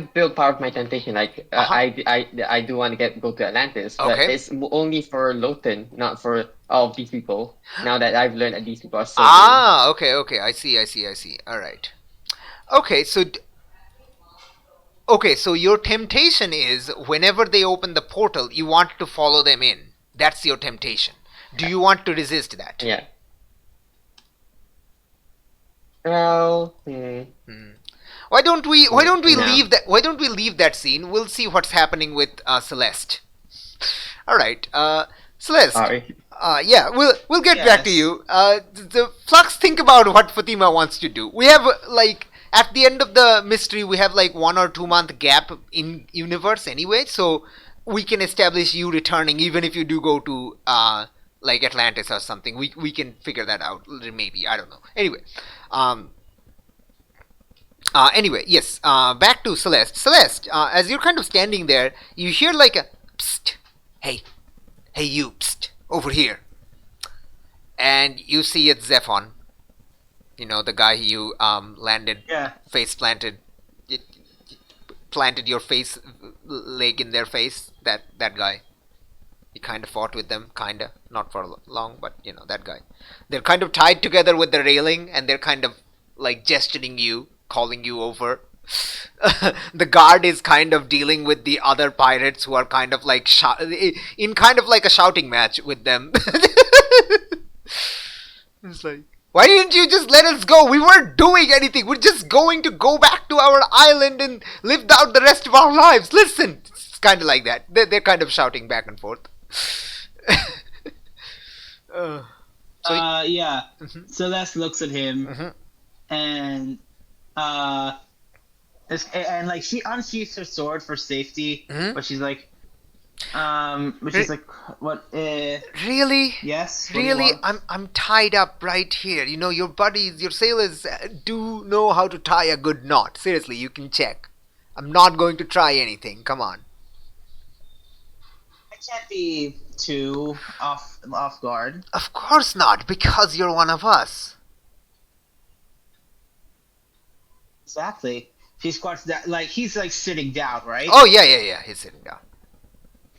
still part of my temptation. Like, Uh-huh. I do want to go to Atlantis, but Okay. it's only for Lawton, not for all of these people. Now that I've learned that these people are so doomed. Ah, okay. I see. All right. Okay, so your temptation is whenever they open the portal, you want to follow them in. That's your temptation. Do you want to resist that? Yeah. Well, Hmm. Why don't we no. leave that scene? We'll see what's happening with Celeste. All right, Celeste. Sorry. Yeah, we'll get back to Yes. you. The Flux, think about what Fatima wants to do. We have like at the end of the mystery, we have like 1 or 2 month gap in universe anyway, so we can establish you returning even if you do go to like Atlantis or something. We can figure that out maybe. I don't know. Um, anyway, yes. Back to Celeste. Celeste, as you're kind of standing there, you hear like a psst. Hey, you, psst, over here. And you see it's Zephon. The guy you landed, Yeah. face planted, planted your face leg in their face. That guy. You kind of fought with them, kinda, not for long, but that guy. They're kind of tied together with the railing, and they're kind of like gesturing you, calling you over. The guard is kind of dealing with the other pirates who are kind of like in kind of like a shouting match with them. It's like, why didn't you just let us go? We weren't doing anything. We're just going to go back to our island and live out the rest of our lives. Listen, it's kind of like that. They're kind of shouting back and forth. Yeah. Mhm. Celeste looks at him Mhm. and like she unsheaths her sword for safety, Mhm. but she's like, but she's like, what? Really? Yes. What do you Really, want? I'm tied up right here. You know, your buddies, your sailors do know how to tie a good knot. Seriously, you can check. I'm not going to try anything. Come on. I can't be too off guard. Of course not, because you're one of us. Exactly. She squats down, like he's like sitting down, right? Oh yeah. He's sitting down.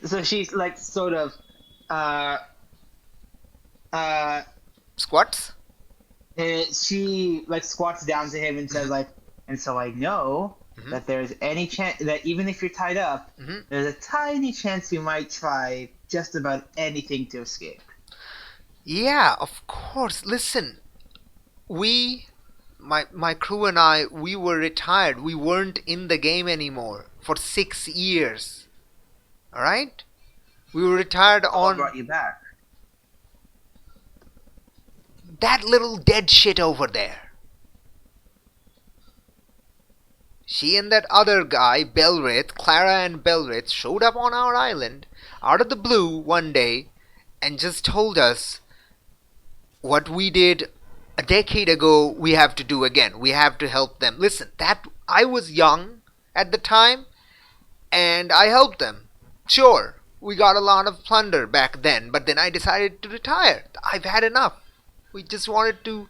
So she's like sort of, uh, uh, Squats. she like squats down to him and says like, and so I know Mhm. that there's any chance that even if you're tied up, Mhm. there's a tiny chance you might try just about anything to escape. Yeah, of course. Listen, my crew and I, we were retired. We weren't in the game anymore for 6 years. All right. We were retired What on brought you back? that little dead shit over there. She and that other guy, Belrith, Clara and Belrith, showed up on our island out of the blue one day and just told us what we did a decade ago we have to do again. We have to help them. Listen, that I was young at the time and I helped them. Sure, we got a lot of plunder back then, but then I decided to retire. I've had enough. We just wanted to,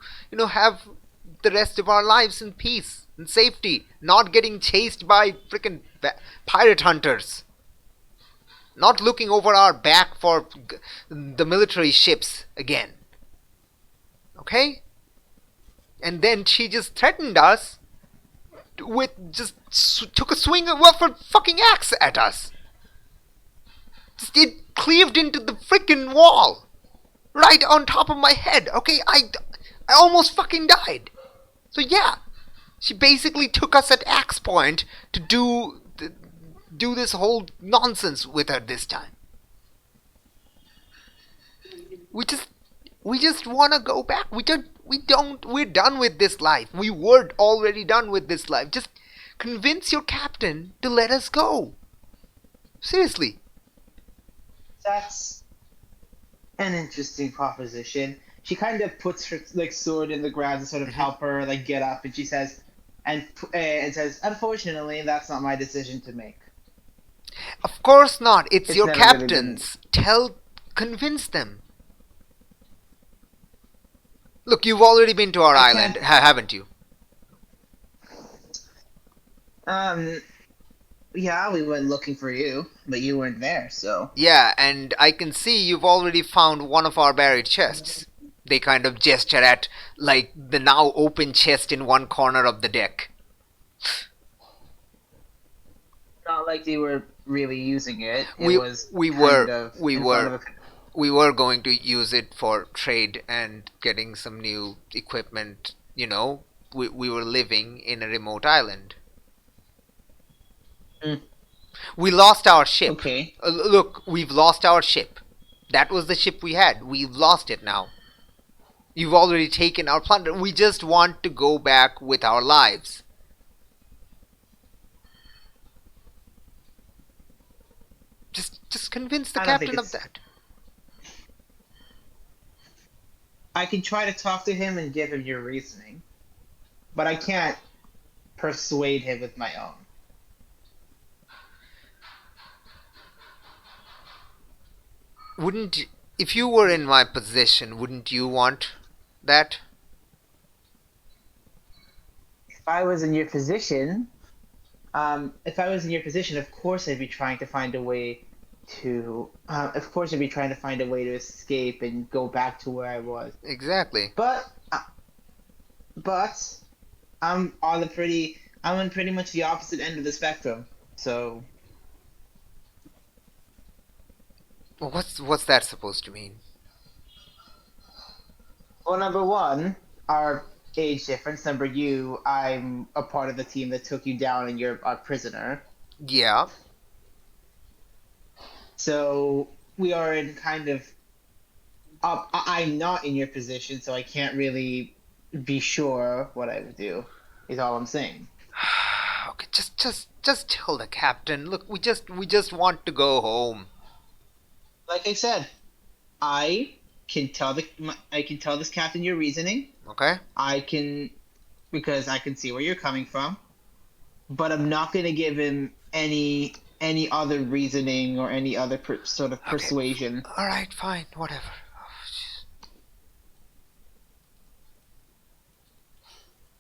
have the rest of our lives in peace and safety, not getting chased by freaking pirate hunters, not looking over our back for the military ships again. Okay? And then she just threatened us with just took a swing of a fucking axe at us. It cleaved into the freaking wall right on top of my head. Okay, I almost fucking died. So yeah, she basically took us at axe point to do this whole nonsense with her this time. We just want to go back. We're done with this life. We were already done with this life. Just convince your captain to let us go. Seriously. That's an interesting proposition. She kind of puts her like sword in the ground to sort of help her like get up, and she says, and says, unfortunately, that's not my decision to make. Of course not. It's your never really been. captain's. Convince them. Look, you've already been to our I island, can't- haven't you? Yeah, we went looking for you, but you weren't there, so. Yeah, and I can see you've already found one of our buried chests. They kind of gesture at, like, the now open chest in one corner of the deck. Not like they were really using it. It We was we kind were of we in were front of we were going to use it for trade and getting some new equipment. We were living in a remote island. Mm. We lost our ship. Okay. Look, we've lost our ship. That was the ship we had. We've lost it now. You've already taken our plunder. We just want to go back with our lives. Just convince the I don't think captain of it's- that. I can try to talk to him and give him your reasoning, but I can't persuade him with my own. If you were in my position, wouldn't you want that? If I was in your position, of course I'd be trying to find a way to. Of course, I'd be trying to find a way to escape and go back to where I was. Exactly. But I'm on a pretty I'm on pretty much the opposite end of the spectrum. So, Well, what's that supposed to mean? well, number one, our age difference. Number two, I'm a part of the team that took you down, and you're a prisoner. Yeah. So we are in kind of. I'm not in your position, so I can't really be sure what I would do. Is all I'm saying. Okay, just tell the captain. Look, we just want to go home. Like I said, I I can tell this captain your reasoning. Okay. I can because I can see where you're coming from, but I'm not going to give him any other reasoning or any other sort of Okay. persuasion. All right, fine, whatever.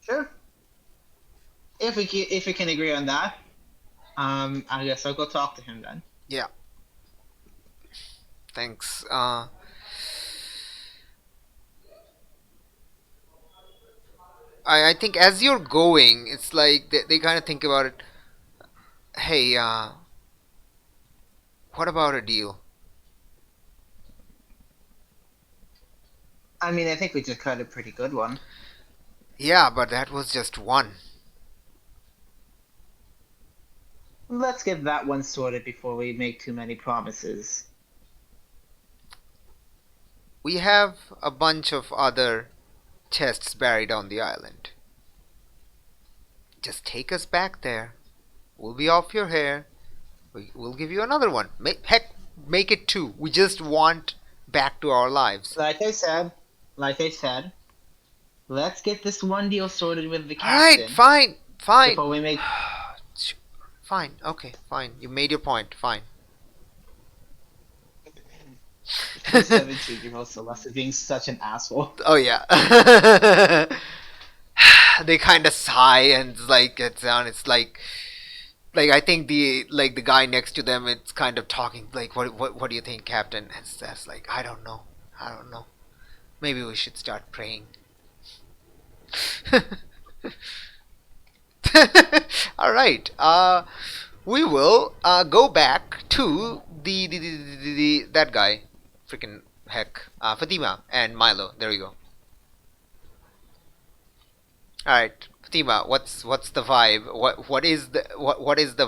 Sure. If we can agree on that, I guess I'll go talk to him then. Yeah. Thanks. I think as you're going, it's like they kind of think about it. Hey, what about a deal? I mean, I think we just cut a pretty good one. Yeah, but that was just one. Let's get that one sorted before we make too many promises. We have a bunch of other chests buried on the island. Just take us back there. We'll be off your hair. We'll give you another one. Heck, make it two. We just want back to our lives. Like I said, let's get this one deal sorted with the All right, captain fine. before we make. Fine, okay, fine. You made your point. Fine. 17-year-old Celeste being such an asshole. Oh yeah. They kind of sigh and like it's down. It's like I think the guy next to them it's kind of talking like what do you think, Captain? And Steph's like I don't know. Maybe we should start praying. All right. We will go back to the that guy, freaking heck, Fatima and Milo. There we go. All right, Fatima. What's the vibe? What is the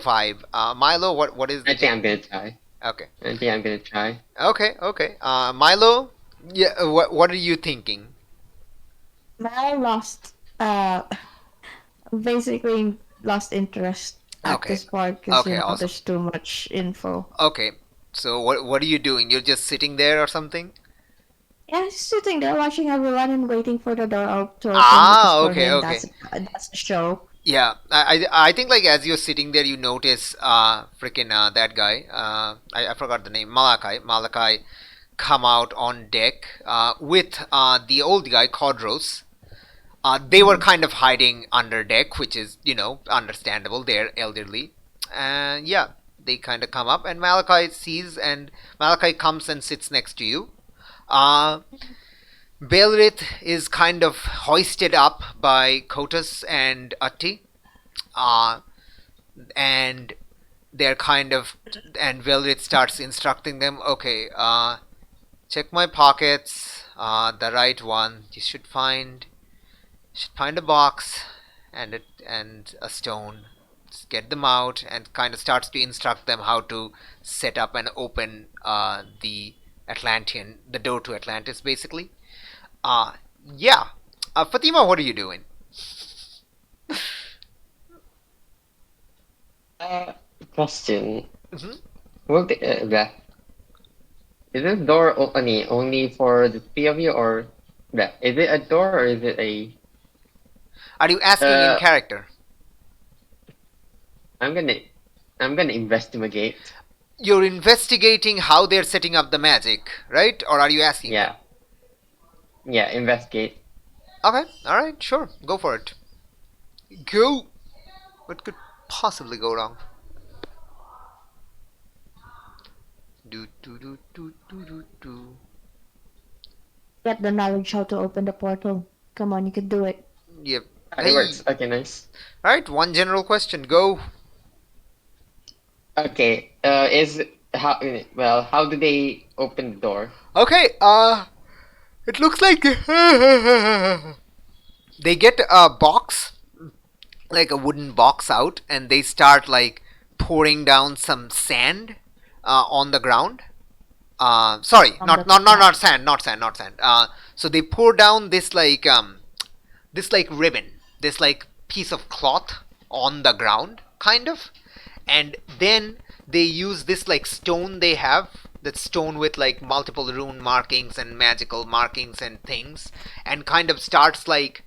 vibe? Milo. What is the? I think I'm gonna try. Okay. I think I'm gonna try. Okay. Milo. Yeah. What are you thinking? I lost, basically lost interest at Okay. this part because Okay. Awesome. there's too much info. Okay. So what are you doing? You're just sitting there or something? Yeah, just sitting there watching everyone and waiting for the door to open Ah, because for okay, him okay. that's the show. Yeah, I think like as you're sitting there, you notice freaking that guy. I forgot the name. Malachi come out on deck with the old guy Codros. They were kind of hiding under deck, which is understandable. They're elderly, and yeah, they kind of come up, and Malachi sees, and Malachi comes and sits next to you. Uh, Belrith is kind of hoisted up by Kotus and Atti, uh, and they're kind of, and Belrith starts instructing them. Okay, check my pockets. The right one. You should find a box and a stone. Just get them out and kind of starts to instruct them how to set up and open the door to Atlantis, basically. Uh, yeah. Fatima, what are you doing? Uh, Question. Mhm. Will is this door only for the three of you, or is it a door or is it a? Are you asking in Uh, character? I'm gonna I'm gonna investigate. You're investigating how they're setting up the magic, right? Or are you asking them? Yeah, investigate. Okay, alright, sure. Go for it. Go! What could possibly go wrong? Do do do do do do do. Get the knowledge how to open the portal. Come on, you can do it. Yep. It works. Okay, nice. Alright, one general question. Go. Okay. How do they open the door? Okay, it looks like they get a box, like a wooden box out, and they start like pouring down some sand on the ground. Sorry, On not the not not not sand, not sand, not sand. So they pour down this like ribbon, this like piece of cloth on the ground, kind of, and then they use this like stone they have, that stone with like multiple rune markings and magical markings and things, and kind of starts like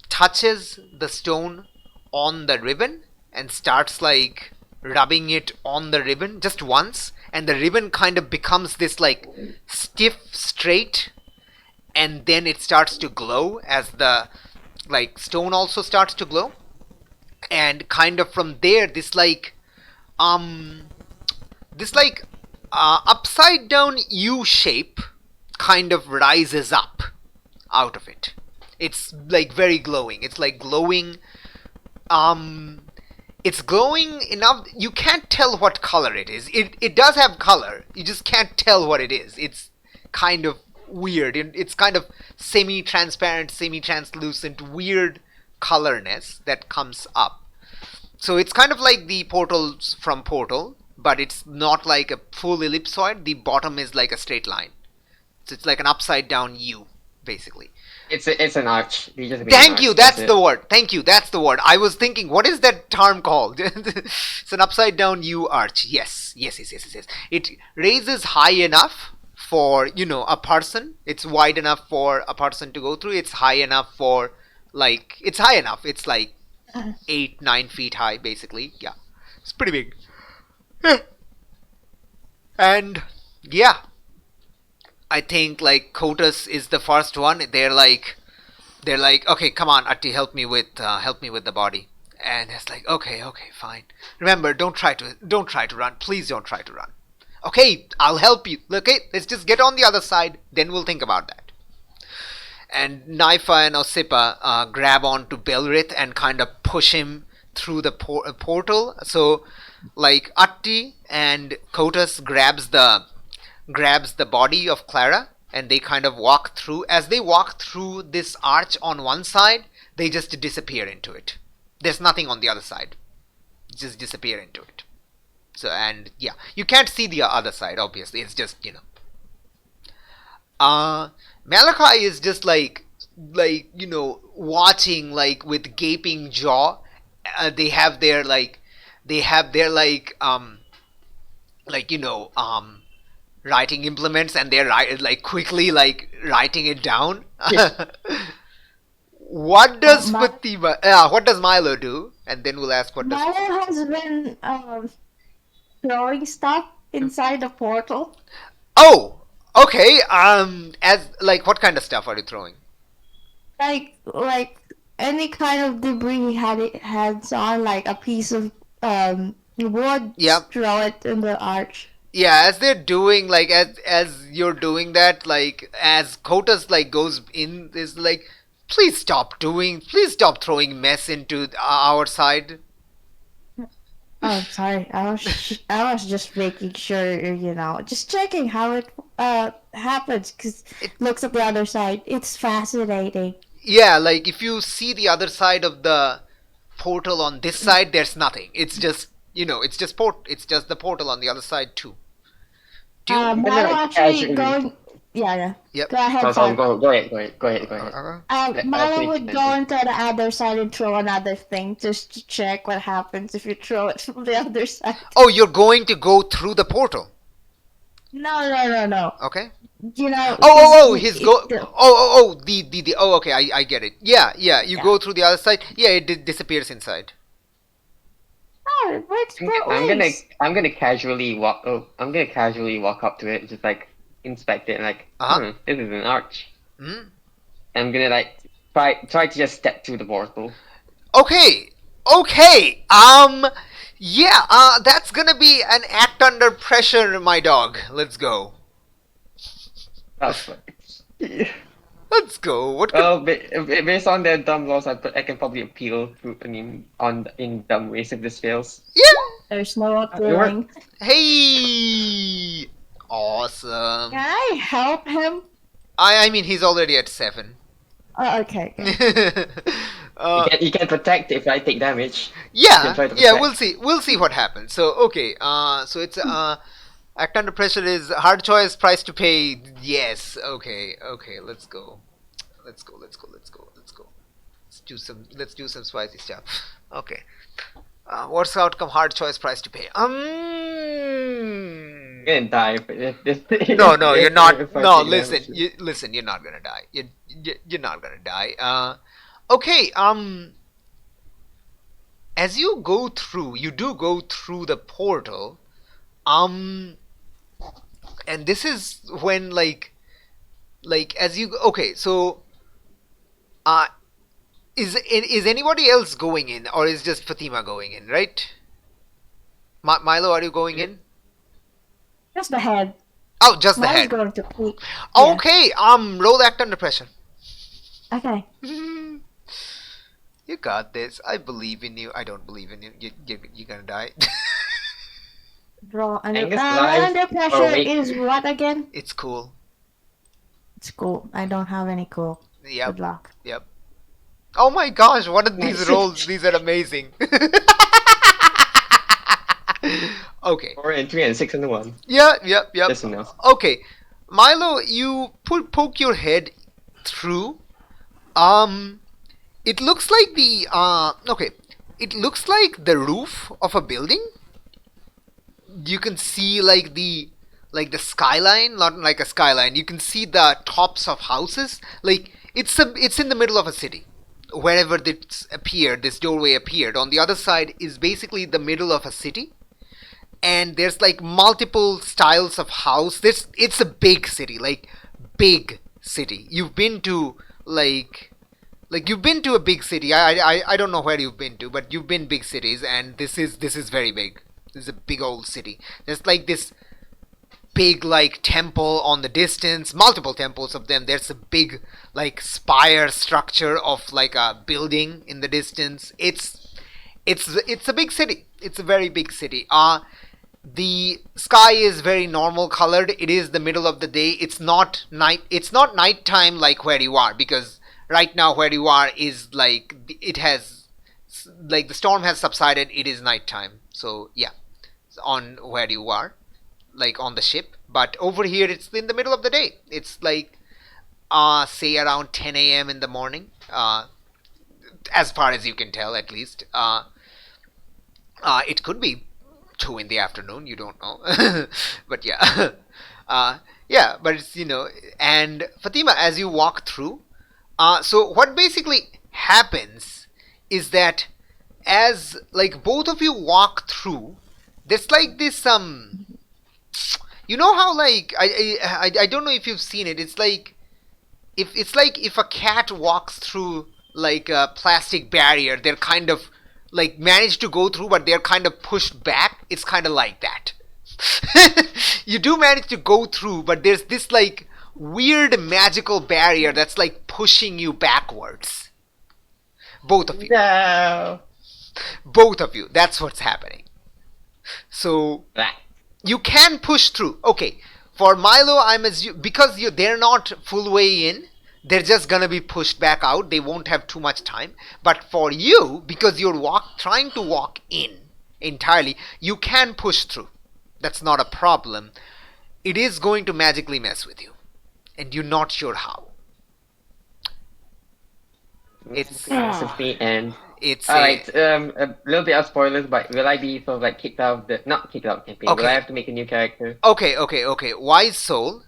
touches the stone on the ribbon and starts like rubbing it on the ribbon just once, and the ribbon kind of becomes this like stiff straight, and then it starts to glow as the like stone also starts to glow, and kind of from there um this like upside down U shape kind of rises up out of it. It's like very glowing. It's like glowing. It's glowing enough. You can't tell what color it is. It does have color. You just can't tell what it is. It's kind of weird. It's kind of semi-transparent, semi-translucent, weird colorness that comes up. So it's kind of like the portals from Portal, but it's not like a full ellipsoid. The bottom is like a straight line. So it's like an upside down U, basically. It's an arch. They just made an Thank arch, you, that's it. the word. Thank you, that's the word. I was thinking, what is that term called? It's an upside down U arch. Yes. It raises high enough for, a person. It's wide enough for a person to go through. It's high enough for, like, it's high enough. It's like 8-9 feet high, basically. Yeah, it's pretty big. And yeah, I think like Kotus is the first one. They're like, okay, come on, Atti, help me with the body. And it's like, okay, fine. Remember, don't try to run. Please don't try to run. Okay, I'll help you. Okay, let's just get on the other side. Then we'll think about that. And Naifa and Osipa grab onto Belrith and kind of push him through the portal. So, like, Atti and Kotus grabs the body of Clara, and they kind of walk through. As they walk through this arch on one side, they just disappear into it. There's nothing on the other side. Just disappear into it. So, and yeah, you can't see the other side, obviously. It's just, Malachi is just like watching like with gaping jaw. They have their writing implements, and they're like quickly like writing it down. Yeah. What does Fatima? What does Milo do? And then we'll ask what does. Milo has been throwing stuff inside the portal. Oh, okay. As like, what kind of stuff are you throwing? Like any kind of debris he had hands on, like a piece of wood. Yep. Throw it in the arch. Yeah, as they're doing, like, as you're doing that, like, as Kotas like goes in, is like, please stop throwing mess into our side. Oh, sorry. I was just making sure, just checking how it happens, because it looks at the other side. It's fascinating. Yeah, like if you see the other side of the portal on this side, there's nothing. It's just it's just the portal on the other side too. Milo actually going. Yeah. Yep. Go ahead. Go ahead. Milo would go into the other side and throw another thing just to check what happens if you throw it from the other side. Oh, you're going to go through the portal? No. Okay. Okay, I get it. Yeah. You go through the other side. Yeah, it disappears inside. Oh, it works both ways. I'm gonna casually walk up to it, just like inspect it, and like, this is an arch. Mm-hmm. I'm gonna like try to just step through the portal. Okay. Yeah. That's gonna be an act under pressure, my dog. Let's go. That's fine. Let's go. What could... Well, based on their dumb laws, I can probably appeal through. I mean, in dumb ways if this fails. Yeah. There's no It worked. appealing. Hey. Awesome. Can I help him? I mean, he's already at 7. Oh, okay. Okay. You can protect if I take damage. Yeah, can try to yeah, protect. we'll see. We'll see what happens. So okay, so it's act under pressure is hard choice, price to pay. Yes. Okay. Okay. Let's go. Let's go. Let's go. Let's go. Let's go. Let's do some spicy stuff. Okay. What's the outcome? Hard choice, price to pay. You're gonna die. No, no, you're not. if I No, take listen, damage. listen. You're not gonna die. You're not gonna die. Okay. As you go through, you do go through the portal. And this is when as you okay. So, is anybody else going in, or is just Fatima going in? Right? Milo, are you going in? Just the head. Oh, just the Mine's head. going to peek. Yeah. Okay. Roll act under pressure. Okay. You got this. I believe in you. I don't believe in you. You're gonna die. Draw under, Angus live under or pressure wait. is what again? It's cool. It's cool. I don't have any cool. Yep. Good luck. Yep. Oh my gosh! What are these Nice. rolls? These are amazing. Okay. 4 and 3 and 6 and 1. Yep. Just enough. Okay, Milo, you poke your head through. It looks like the okay. It looks like the roof of a building. You can see the skyline, not like a skyline. You can see the tops of houses. Like it's in the middle of a city. Wherever this doorway appeared, on the other side is basically the middle of a city. And there's like multiple styles of house. It's a big city, big city. You've been to you've been to a big city. I don't know where you've been to, but you've been big cities, and this is very big. This is a big old city. There's this big temple on the distance, multiple temples of them. There's a big spire structure of a building in the distance. It's a big city. It's a very big city. The sky is very normal colored. It is the middle of the day. It's not nighttime like where you are, because right now where you are is it has the storm has subsided. It is nighttime. So yeah, on where you are, on the ship. But over here it's in the middle of the day. It's say around 10 a.m. in the morning, as far as you can tell, at least. It could be 2 in the afternoon, you don't know. But yeah. Yeah, but it's, and Fatima, as you walk through, so what basically happens is that as both of you walk through, there's this you know how I don't know if you've seen it. It's if a cat walks through a plastic barrier, they're kind of manage to go through, but they're kind of pushed back. It's kind of like that. You do manage to go through, but there's this weird magical barrier that's pushing you backwards. Both of you. No. Both of you. That's what's happening. So Blah. you can push through. Okay. For Milo, because they're not full way in, they're just gonna be pushed back out. They won't have too much time. But for you, because you're trying to walk in entirely, you can push through. That's not a problem. It is going to magically mess with you, and you're not sure how. It's and it's alright. A little bit of spoilers, but will I be sort of kicked out of the not kicked out of the campaign? Okay. Will I have to make a new character? Okay. Wise soul.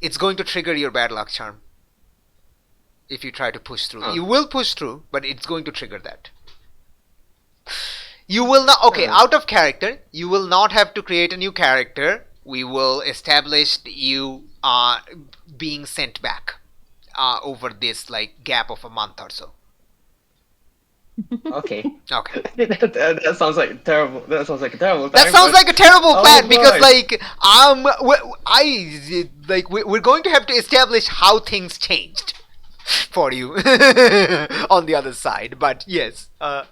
It's going to trigger your bad luck charm if you try to push through. Oh. You will push through, but it's going to trigger that. You will not. Okay, out of character, you will not have to create a new character. We will establish you being sent back over this gap of a month or so. Okay. Okay. That sounds like terrible. That sounds like a terrible That time, sounds but- like a terrible Oh, plan because, boy. like, we're going to have to establish how things changed for you on the other side. But yes, All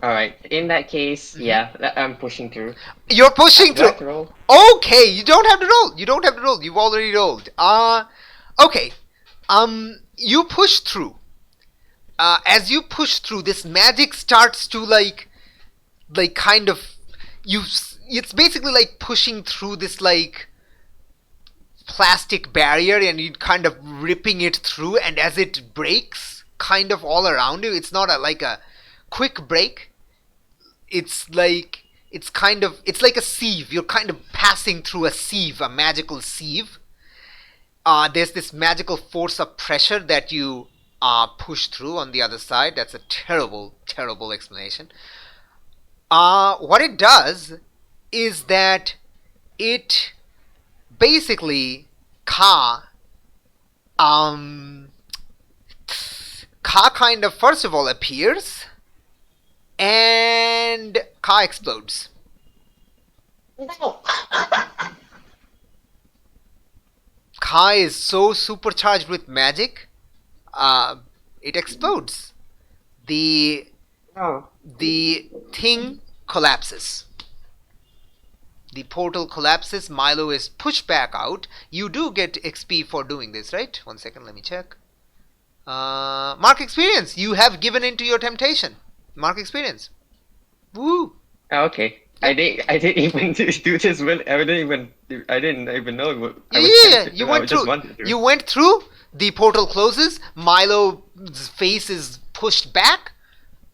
right. In that case, yeah, I'm pushing through. you're pushing Do I have through. to roll? Okay, you don't have to roll. You don't have to roll. You've already rolled. Okay. You push through. As you push through, this magic starts to like kind of it's basically like pushing through this like plastic barrier and you kind of ripping it through, and as it breaks kind of all around you, it's not like a quick break. It's like it's like a sieve. You're kind of passing through a sieve, a magical sieve. There's this magical force of pressure that you push through on the other side. That's a terrible, terrible explanation. What it does is that it basically um, Ka kind of first of all appears, and Ka explodes. No. Ka is so supercharged with magic, it explodes. The No. thing collapses. The portal collapses. Milo is pushed back out. You do get XP for doing this, right? 1 second, let me check. Mark experience. You have given in to your temptation. Mark experience. Woo! Okay. I didn't even do this. I didn't even know. I was Yeah. tempted You to. I went just through. wanted to. You went through. The portal closes. Milo's face is pushed back.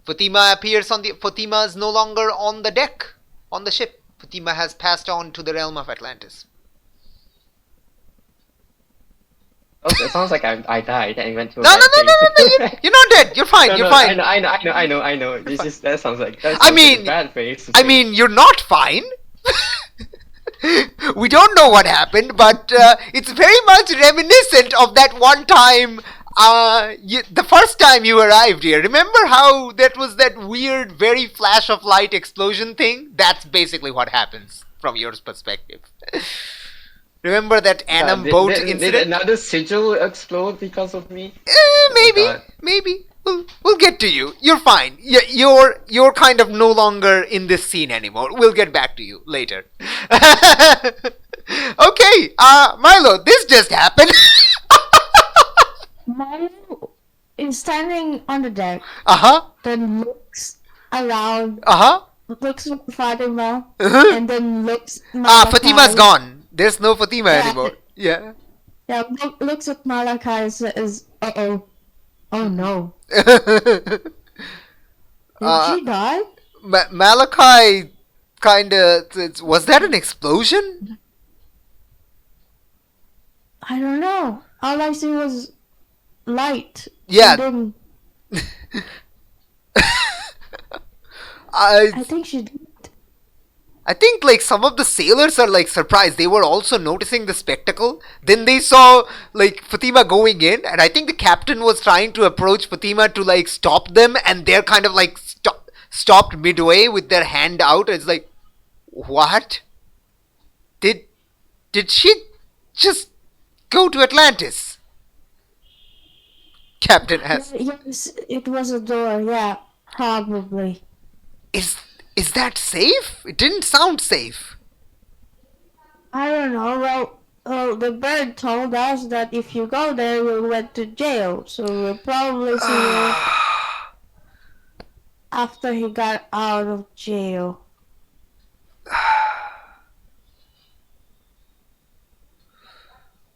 Fatima appears on the. Fatima is no longer on the deck, on the ship. Fatima has passed on to the realm of Atlantis. Oh, it sounds like I died and went to a No, bad no, no, no, no, place. no, you're not dead. You're fine. No, You're no, fine. I know. It's fine. just that sounds like I mean- a bad face. I mean, you're not fine. We don't know what happened, but it's very much reminiscent of that one time. The first time you arrived here. Remember how that was that weird, very flash of light explosion thing? That's basically what happens from your perspective. Remember that Annam boat Did incident? another sigil explode because of me? Maybe, God. maybe. We'll get to you. You're fine. You're kind of no longer in this scene anymore. We'll get back to you later. Okay, Milo, this just happened. Milo is standing on the deck, Uh-huh. then looks around, Uh-huh. looks at Fatima, Uh-huh. and then looks Fatima's gone. There's no Fatima Yeah. anymore. Yeah. Yeah, looks at Malachi and says, "Uh-oh. Oh no. Did she die?" Malachi kinda... Was that an explosion? I don't know. All I see was light. Yeah. And then I I think she did. I think like some of the sailors are like surprised. They were also noticing the spectacle. Then they saw like Fatima going in, and I think the captain was trying to approach Fatima to like stop them, and they're kind of like stopped midway with their hand out. It's like, what? Did she just go to Atlantis? Captain has. Yes, it was a door. Yeah, probably. Is that safe? It didn't sound safe. I don't know. Well, the bird told us that if you go there, you went to jail. So we'll probably see you after he got out of jail.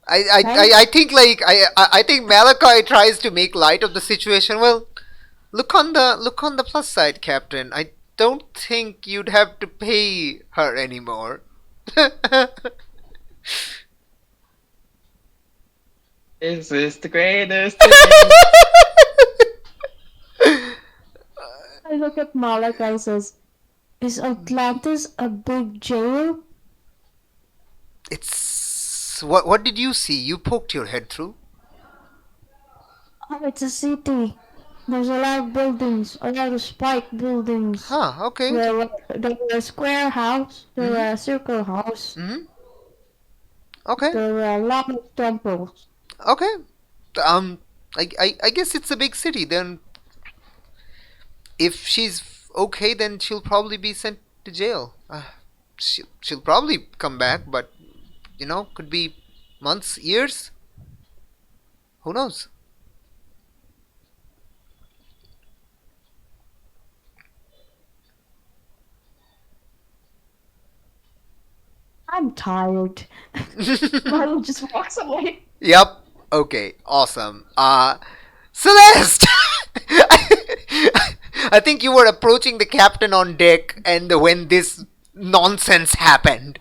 I think like I think Malachi tries to make light of the situation. Well, look on the plus side, Captain. I don't think you'd have to pay her anymore. Is this the greatest? I look at Malachi and says, "Is Atlantis a big jail?" It's what did you see? You poked your head through. Oh, it's a city. There's a lot of buildings, a lot of spike buildings. Huh, okay. There were a square house, there Mm-hmm. were a circle house, Mm-hmm. Okay. there were a lot of temples. Okay. Um, I guess it's a big city. Then, if she's okay, then she'll probably be sent to jail. She'll probably come back, but could be months, years. Who knows? I'm tired. Marlon just walks away. Yep. Okay. Awesome. Celeste. I think you were approaching the captain on deck, and when this nonsense happened,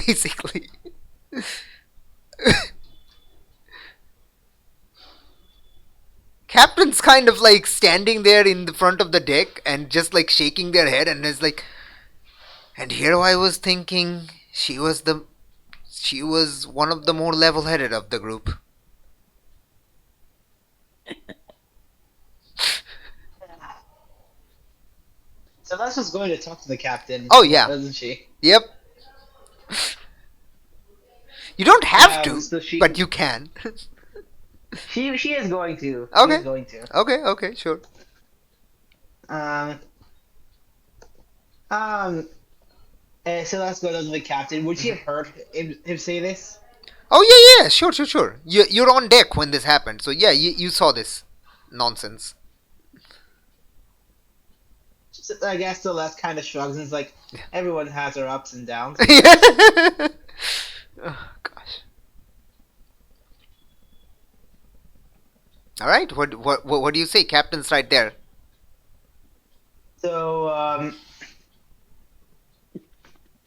basically. Captain's kind of like standing there in the front of the deck and just like shaking their head, and is like, and here I was thinking she was one of the more level-headed of the group. Celeste was going to talk to the captain. Oh yeah. Wasn't she? Yep. You don't have to, So but you can. she is going to. Okay. She is going to. Okay, sure. Celeste goes to the captain. Would she have heard him say this? Oh yeah, sure. You're on deck when this happened, so yeah, you saw this nonsense. I guess Celeste kind of shrugs and is like, everyone has their ups and downs. Oh gosh. All right, what do you say? Captain's right there. So,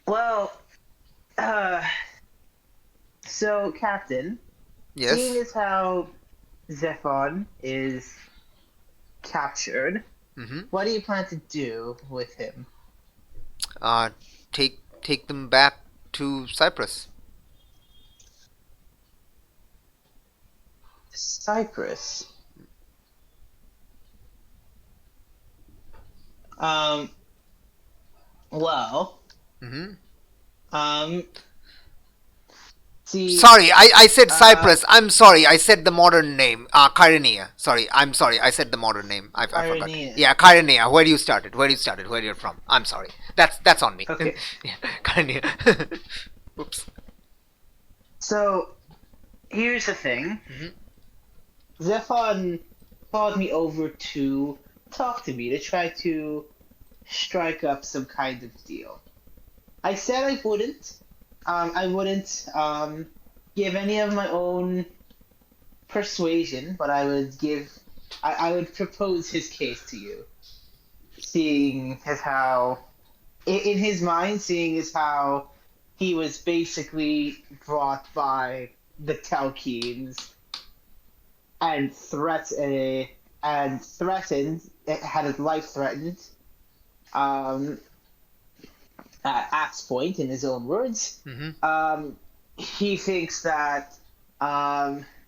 well, so Captain, seeing Yes. as how Zephon is captured, Mm-hmm. what do you plan to do with him? Take them back to Cyprus. Cyprus. Um. Well. Mm-hmm. See. Sorry, I said Cyprus. I'm sorry, I said the modern name. Kyrenia. Sorry, I'm sorry, I said the modern name. I forgot. Kyrenia. Yeah, Kyrenia. Where you started? Where you're from? I'm sorry. That's on me. Okay. Yeah, Kyrenia. Oops. So, here's the thing. Mhm. Zephon called me over to talk to me to try to strike up some kind of deal. I said I wouldn't. I wouldn't give any of my own persuasion, but I would give. I would propose his case to you, seeing as how, in his mind, seeing as how he was basically brought by the Telkhines and threatened, had his life threatened. At Axe Point, in his own words, Mm-hmm. he thinks that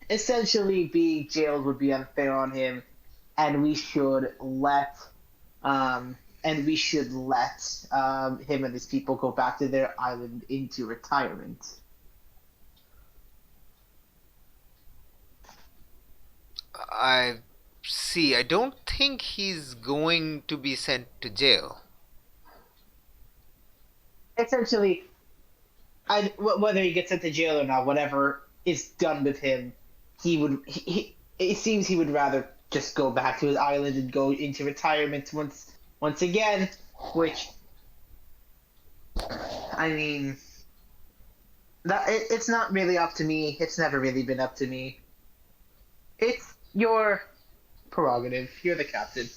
essentially being jailed would be unfair on him, and we should let him and his people go back to their island into retirement. I see. I don't think he's going to be sent to jail. Essentially, whether he gets sent to jail or not, whatever is done with him, it seems he would rather just go back to his island and go into retirement once again, which, I mean, it's not really up to me. It's never really been up to me. It's your prerogative. You're the captain.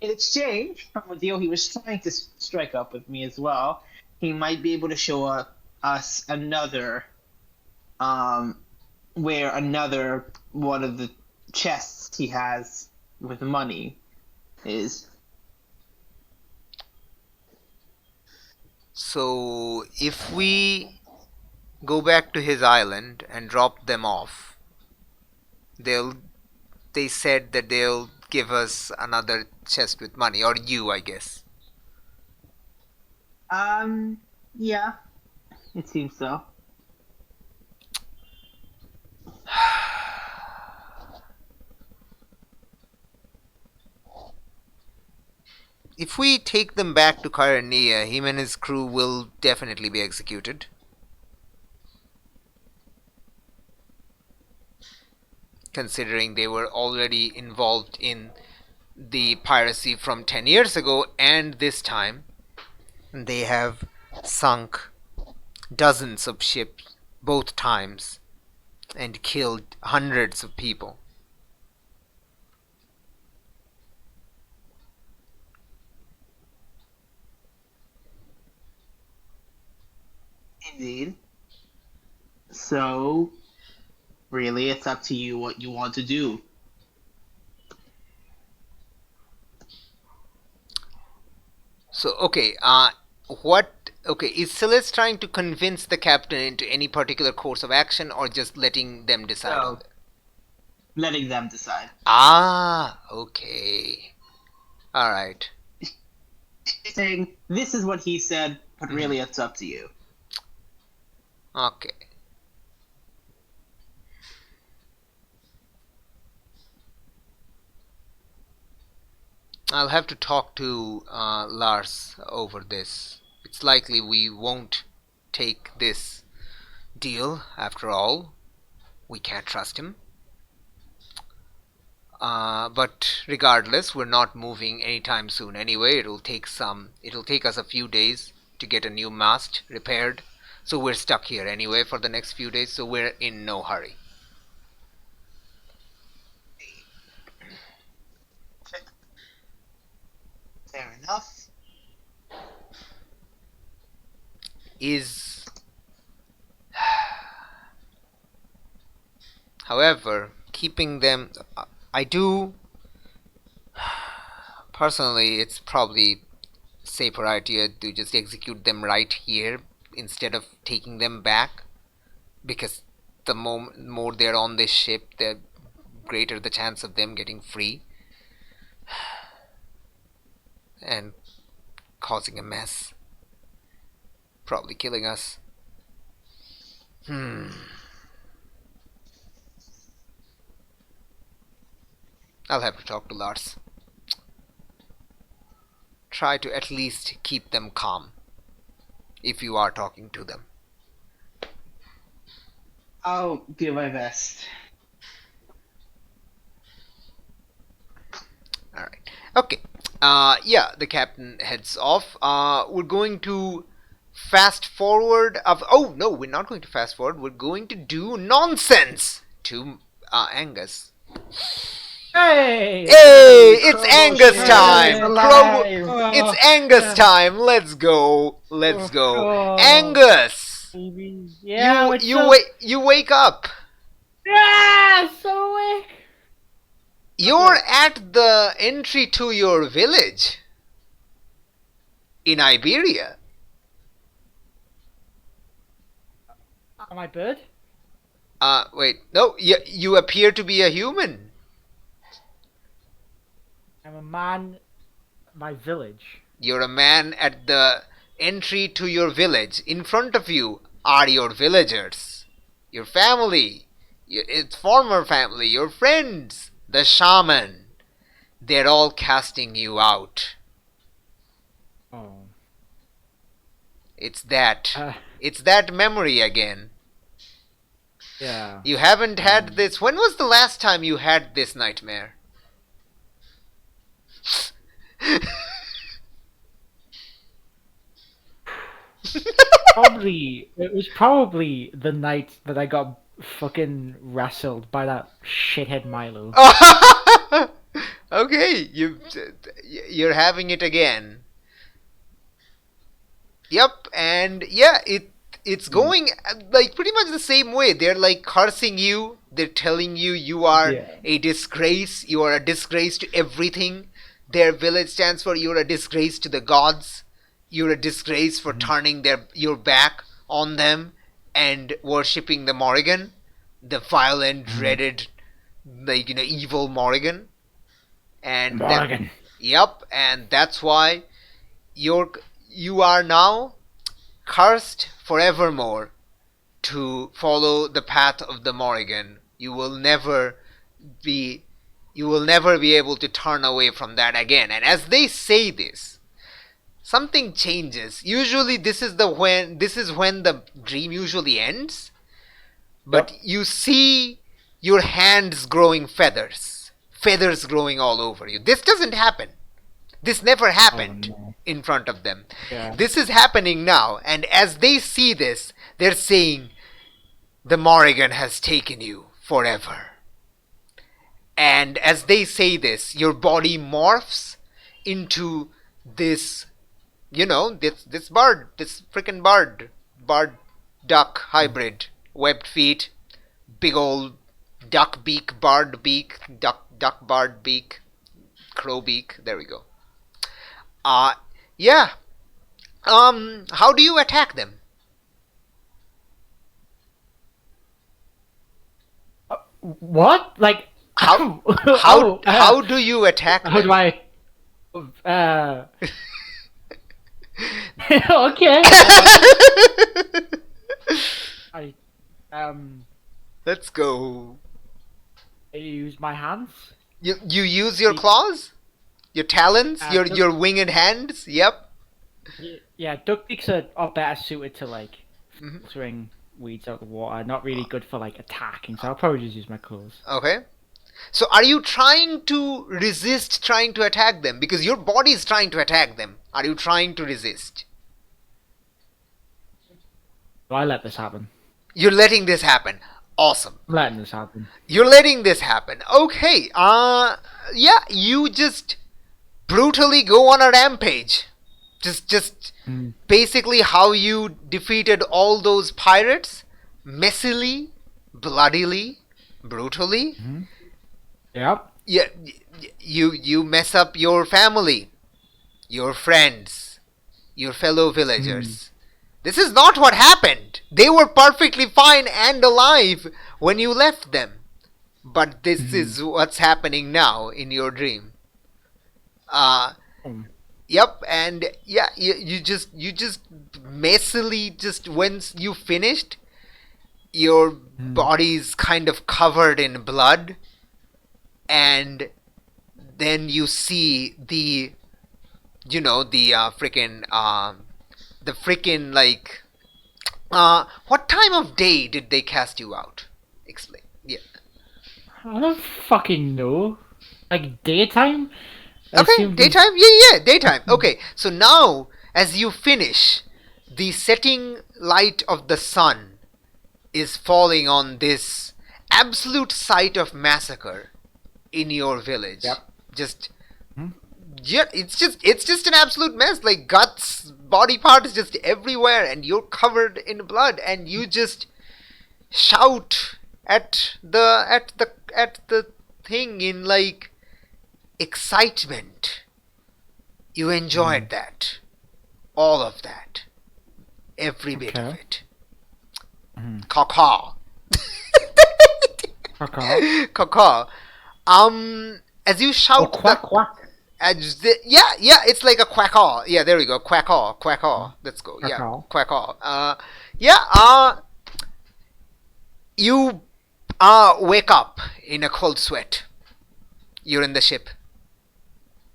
In exchange from a deal he was trying to strike up with me as well, he might be able to show us another, where another one of the chests he has with money is. So if we go back to his island and drop them off. They said that they'll give us another chest with money, or you, I guess. Yeah, it seems so. If we take them back to Kyrenia, him and his crew will definitely be executed. Considering they were already involved in the piracy from 10 years ago, and this time they have sunk dozens of ships both times and killed hundreds of people. Indeed. So, really, it's up to you what you want to do. So, okay, is Celeste trying to convince the captain into any particular course of action, or just letting them decide on it? Letting them decide. Ah, okay. Alright. Saying, this is what he said, but really it's up to you. Okay. I'll have to talk to Lars over this. It's likely we won't take this deal after all. We can't trust him. But regardless, we're not moving anytime soon anyway. It'll take us a few days to get a new mast repaired. So we're stuck here anyway for the next few days, so we're in no hurry. Fair enough. However, keeping them, I do personally, it's probably safer idea to just execute them right here instead of taking them back, because the more they're on this ship, the greater the chance of them getting free and causing a mess, probably killing us. I'll have to talk to Lars. Try to at least keep them calm, if you are talking to them. I'll do my best. Alright. Okay. Yeah, the captain heads off. We're going to fast forward oh no, we're not going to fast forward. We're going to do nonsense to Angus. Hey! Hey, it's Krobo Angus shit. time. Alive. It's Angus time. Let's go. Let's go. Oh. Angus, Yeah, you wake up. Yeah, so awake. You're at the entry to your village in Iberia. Am I bird? Wait, no, you appear to be a human. I'm a man. My village. You're a man at the entry to your village. In front of you are your villagers, your family, its former family, your friends, the shaman. They're all casting you out. Oh. It's that memory again. Yeah. You haven't had this. When was the last time you had this nightmare? It was probably the night that I got fucking wrestled by that shithead Milo. Okay, you're having it again. Yep, and yeah, it's going like pretty much the same way. They're like cursing you. They're telling you you are a disgrace. You are a disgrace to everything. Their village stands for you're a disgrace to the gods. You're a disgrace for turning your back on them. and worshipping the Morrigan, the violent, dreaded, like, evil Morrigan. And Morrigan. yep, and that's why you are now cursed forevermore to follow the path of the Morrigan. You will never be able to turn away from that again. And as they say this, something changes. Usually this is when the dream usually ends. But you see your hands growing feathers growing all over you. This doesn't happen. This never happened in front of them. Yeah. This is happening now, and as they see this, they're saying, the Morrigan has taken you forever. And as they say this, your body morphs into this, this bird, this freaking bird duck hybrid, webbed feet, big old duck beak, bird beak, duck bird beak, crow beak. There we go. Yeah. How do you attack them? What? Like How do you attack them? How do I? Okay. Let's go. I use my hands. You use your claws, your talons, your Duck- winged hands. Yep. Yeah, duck beaks are better suited to like Mhm. throwing weeds out of the water. Not really good for like attacking, so I'll probably just use my claws. Okay. So are you trying to resist trying to attack them? Because your body is trying to attack them. Are you trying to resist? So I let this happen. You're letting this happen. Awesome. I'm letting this happen. You're letting this happen. Okay. Yeah, you just brutally go on a rampage. Just basically how you defeated all those pirates, messily, bloodily, brutally. Yep. Yeah, you mess up your family, your friends, your fellow villagers. This is not what happened. They were perfectly fine and alive when you left them. But this is what's happening now in your dream. Yep, and yeah, you just messily, just once you finished, your body's kind of covered in blood, and then you see the freaking like, what time of day did they cast you out? Explain. Yeah. I don't fucking know. Like daytime? I Okay, assume these- daytime? Yeah, daytime. Okay, so now, as you finish, the setting light of the sun is falling on this absolute site of massacre in your village. Yep. Yeah, it's just an absolute mess. Like, guts, body parts just everywhere, and you're covered in blood, and you just shout at the thing in like excitement. You enjoyed that, all of that, every bit of Okay. it. Caw-caw. Okay. Caw-caw. As you shout, Oh, quack quack. yeah, it's like a quack-caw. Yeah, there we go. Quack-caw, quack-caw. Let's go. Yeah, Quack-caw. quack-caw. You wake up in a cold sweat. You're in the ship.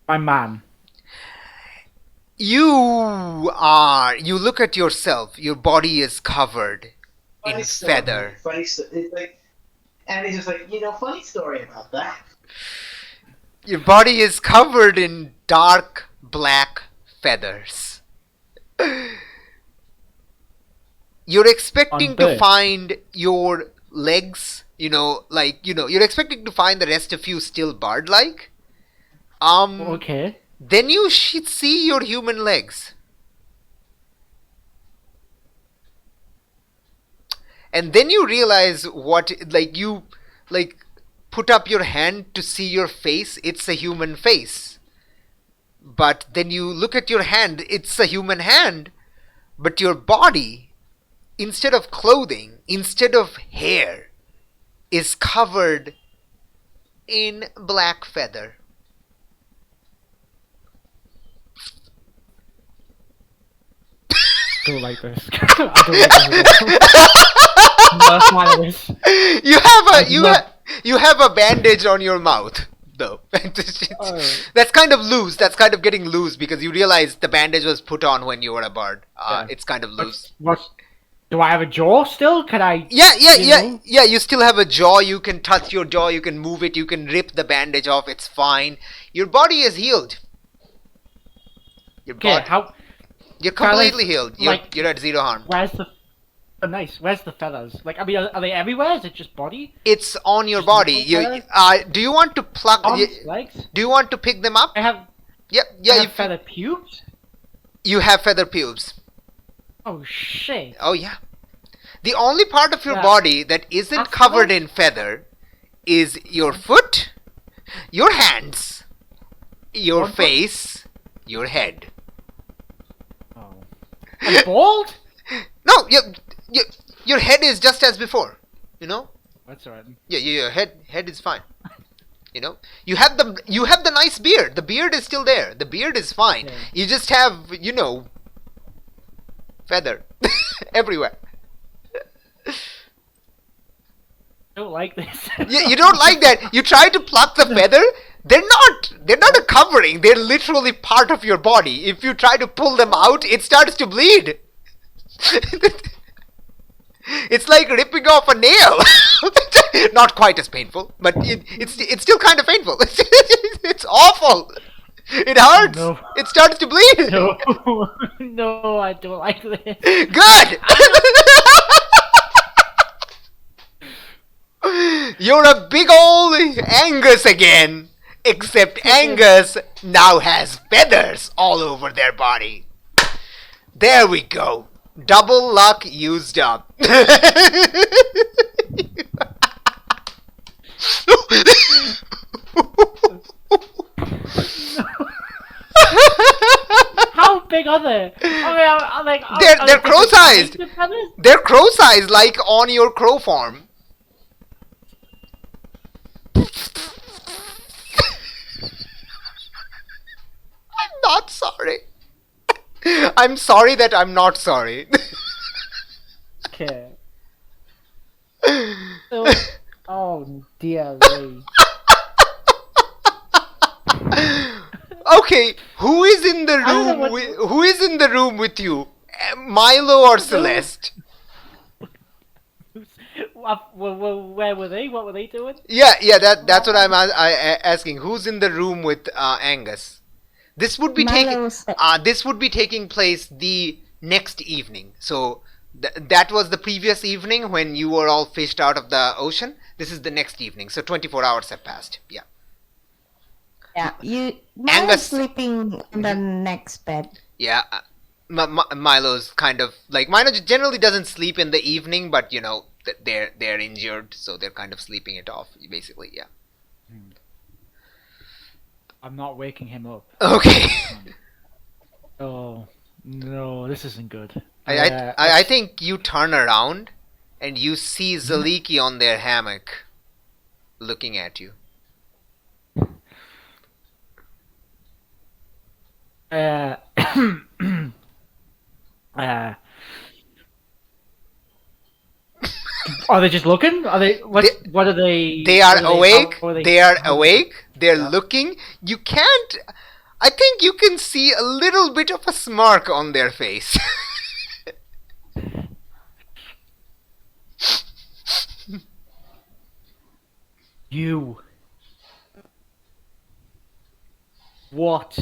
My man. You look at yourself. Your body is covered in feather. Funny it's like, and he's just like, funny story about that. Your body is covered in dark black feathers. You're expecting to Undead. find your legs, you're expecting to find the rest of you still bird-like. Okay. Then you should see your human legs. And then you realize you put up your hand to see your face, it's a human face. But then you look at your hand, it's a human hand, but your body instead of clothing, instead of hair, is covered in black feather. I don't like this. I don't like this. Not a fan of this. You have a bandage on your mouth, though. That's kind of loose. That's kind of getting loose because you realize the bandage was put on when you were a bard. Yeah. It's kind of loose. Do I have a jaw still? Can I? Yeah. know? You still have a jaw. You can touch your jaw. You can move it. You can rip the bandage off. It's fine. Your body is healed. Your Okay, body. how? You're Can I, completely healed. You're at 0 harm. Where's the? Oh, nice. Where's the feathers? Like, I mean, are they everywhere? Is it just body? It's on your Just body. little You feathers? do you want to pluck? Arms, legs? Do you want to pick them up? I have. Yep. I Yeah. have feather pubes. You have feather pubes. Oh shit. Oh yeah. The only part of your Yeah. body that isn't That's covered good. in feather is your foot, your hands, your One foot? face, your head. Oh. I'm bald. No, your head is just as before. You know? That's alright. Yeah, your head is fine. You know? You have the nice beard. The beard is still there. The beard is fine. Yeah. You just have, feather everywhere. I don't like this. You don't like that. You try to pluck the feather. They're not a covering. They're literally part of your body. If you try to pull them out, it starts to bleed. It's like ripping off a nail. Not quite as painful, but it's still kind of painful. It's awful. It hurts. No. It starts to bleed. No, no, I don't like this. Good. You're a big old Angus again. Except Angus now has feathers all over their body. There we go. Double luck used up. How big are they? Are they They're different crow-sized. shapes of feathers? They're crow-sized, like on your crow farm. I'm not sorry. I'm sorry that I'm not sorry. Okay. So, oh dear me. Okay, who is in the I don't know room? what- Who is in the room with you? Milo or Celeste? Where were they? What were they doing? Yeah. That's what I'm asking. Who's in the room with Angus? This would be Milo's- taking place the next evening. So that was the previous evening when you were all fished out of the ocean. This is the next evening. So 24 hours have passed. Yeah. Yeah, Milo's Angus- sleeping in the next bed. Yeah. Milo's kind of like Milo generally doesn't sleep in the evening, but they're injured, so they're kind of sleeping it off basically. Yeah. I'm not waking him up. Okay. Oh no, this isn't good. I think you turn around and you see Zaliki on their hammock looking at you. Are they just looking? Are they? What are they? They are what awake. how are They are awake. They're looking. You can't. I think you can see a little bit of a smirk on their face. You. What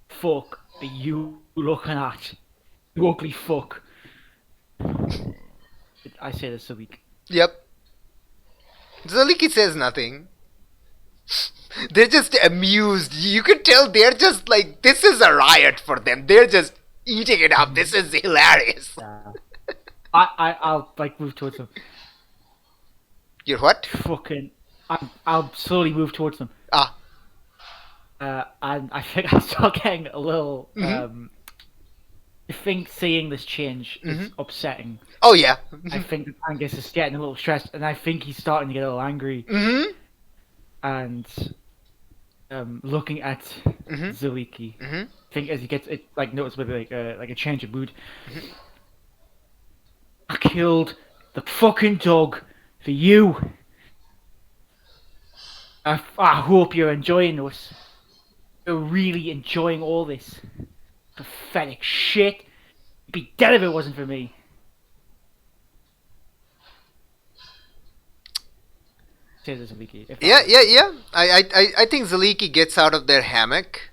fuck are you looking at? You ugly fuck. I say this a week. Yep. Zaliki says nothing. They're just amused. You can tell they're just like, this is a riot for them. They're just eating it up. This is hilarious. I'll like move towards them. You're what? Fucking. I'll slowly move towards them. Ah. And I think I start getting a little I think seeing this change is upsetting. Oh yeah. I think that Angus is getting a little stressed, and I think he's starting to get a little angry. And looking at Zaliki, I think as he gets it, like notice with like a change of mood. I killed the fucking dog for you. I hope you're enjoying this. You're really enjoying all this pathetic shit. You'd be dead if it wasn't for me. Says Zaliki. Yeah. I think Zaliki gets out of their hammock,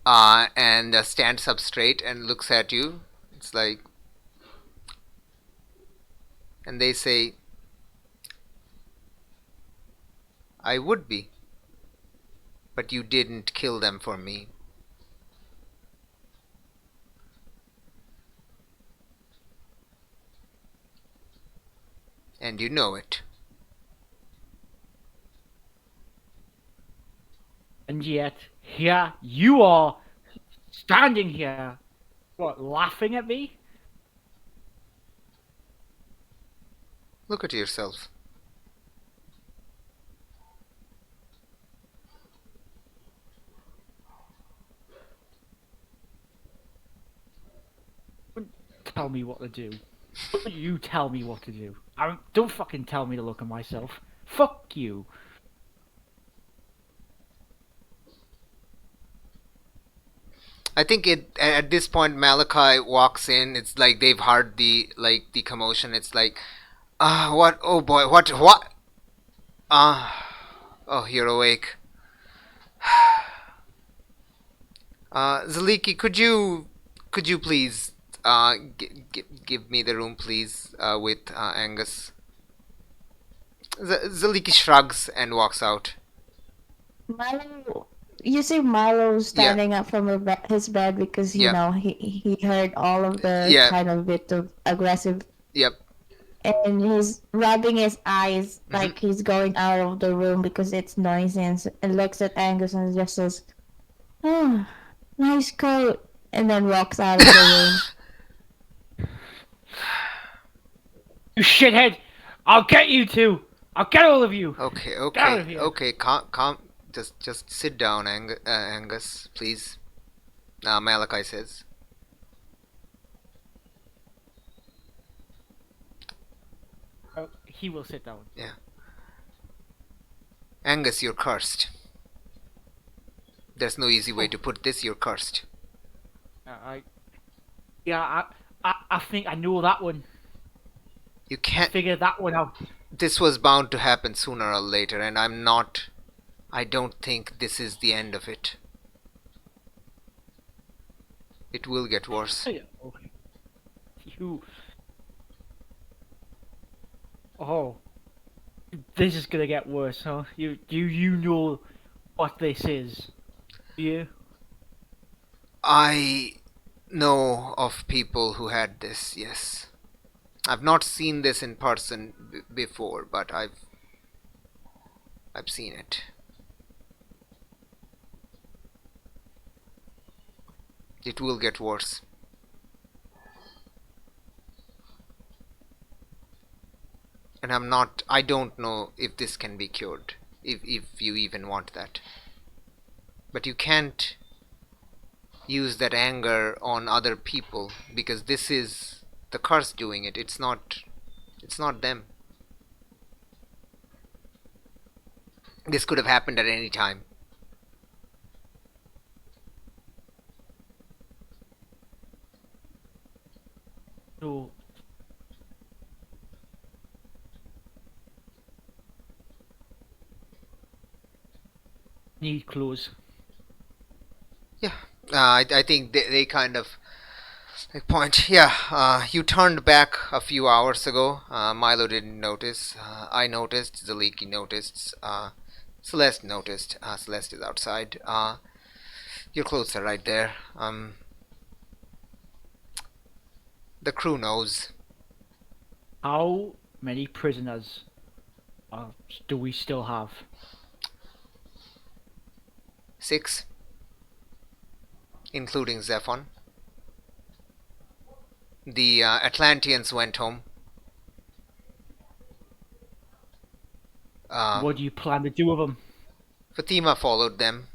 and stands up straight and looks at you. It's like, and they say, I would be, but you didn't kill them for me. And you know it. And yet, here you are, standing here, what, laughing at me? Look at yourself. Don't tell me what to do. Don't you tell me what to do. Don't fucking tell me to look at myself. Fuck you. I think at this point Malachi walks in. It's like they've heard the commotion. It's like, what? Oh boy, what? Oh, you're awake. Zaliki, could you please give me the room, please, with Angus. Zaliki shrugs and walks out. Milo, you see Milo standing up from his bed because you know he heard all of the kind of bit of aggressive. Yep. And he's rubbing his eyes like he's going out of the room because it's noisy, and looks at Angus and just says, "Oh, nice coat," and then walks out of the room. You shithead! I'll get you two! I'll get all of you! Okay, calm. Just sit down, Angus, please. Malachi says. Oh, he will sit down. Yeah. Angus, you're cursed. There's no easy way to put this. You're cursed. I think I know that one. You can't figure that one out. This was bound to happen sooner or later, and I don't think this is the end of it. It will get worse. This is gonna get worse, huh? You know what this is, do you? I know of people who had this, yes. I've not seen this in person before, but I've seen it. It will get worse. And I don't know if this can be cured, if you even want that. But you can't use that anger on other people, because this is the curse doing it. It's not them. This could have happened at any time. So need clothes. Yeah, I think they kind of point. Yeah, you turned back a few hours ago. Milo didn't notice. I noticed. Zaliki noticed. Celeste noticed. Celeste is outside. Your clothes are right there. The crew knows. How many prisoners do we still have? 6, including Zephon. The Atlanteans went home. What do you plan to do with them? Fatima followed them.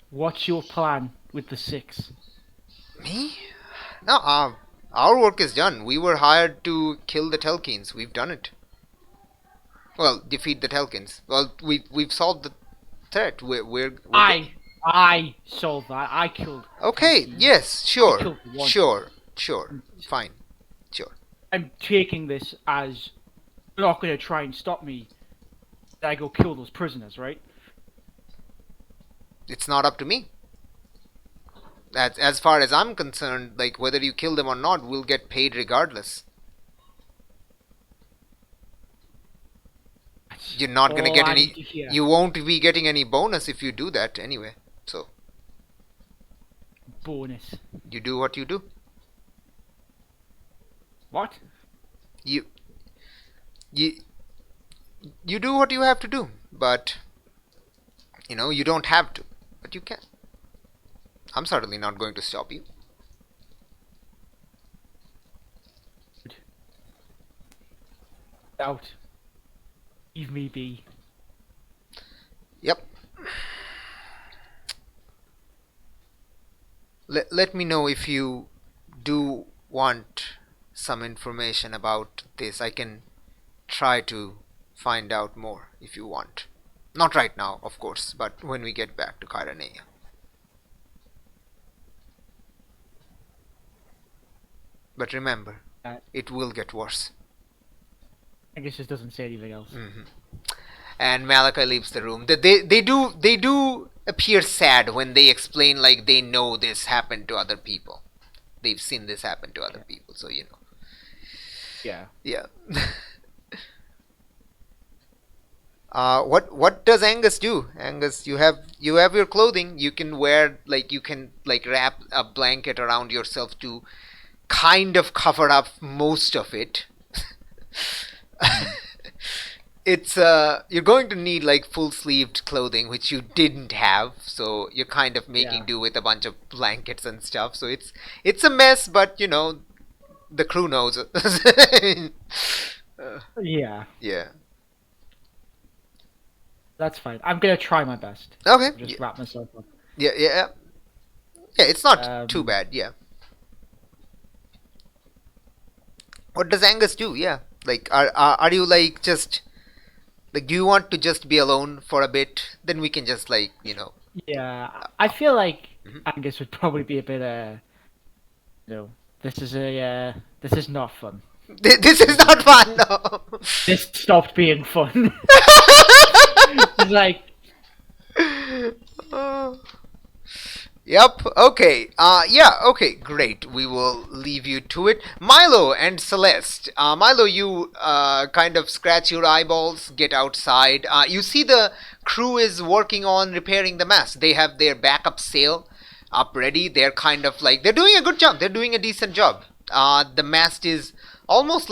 What's your plan with the 6? Me? No, our work is done. We were hired to kill the Telkhines. We've done it. Well, defeat the Telkhines. Well, we've solved the threat. We're I solved that. I killed. Okay. Telkhines. Yes. I Sure. killed one. Sure. Fine. Sure. I'm taking this as you're not going to try and stop me. That I go kill those prisoners, right? It's not up to me. As far as I'm concerned, like whether you kill them or not, we'll get paid regardless. You're not gonna All get I any. need to hear. You won't be getting any bonus if you do that anyway. So Bonus. you do what you do. What? You you do what you have to do, but you don't have to, but you can. I'm certainly not going to stop you. Out. Leave me be. Yep. Let me know if you do want some information about this. I can try to find out more if you want. Not right now, of course, but when we get back to Kyranea. But remember, it will get worse. I guess this doesn't say anything else. And Malachi leaves the room. They do appear sad when they explain like they know this happened to other people. They've seen this happen to other people, so Yeah. Yeah. What does Angus do? Angus, you have your clothing. You can wear you can wrap a blanket around yourself to kind of cover up most of it. It's you're going to need full sleeved clothing, which you didn't have, so you're kind of making do with a bunch of blankets and stuff. So it's a mess, but the crew knows. Yeah. Yeah. That's fine. I'm gonna try my best. Okay. Just wrap myself up. Yeah. It's not too bad. Yeah. What does Angus do? Yeah. Are you just do you want to just be alone for a bit? Then we can just Yeah, I feel like Mhm. Angus would probably be a bit this is not fun. This is not fun. No. This stopped being fun. It's like, Oh. Yep. Okay. Yeah. Okay. Great. We will leave you to it. Milo and Celeste. Milo, you kind of scratch your eyeballs. Get outside. You see the crew is working on repairing the mast. They have their backup sail up ready. They're kind of they're doing a good job. They're doing a decent job. The mast is almost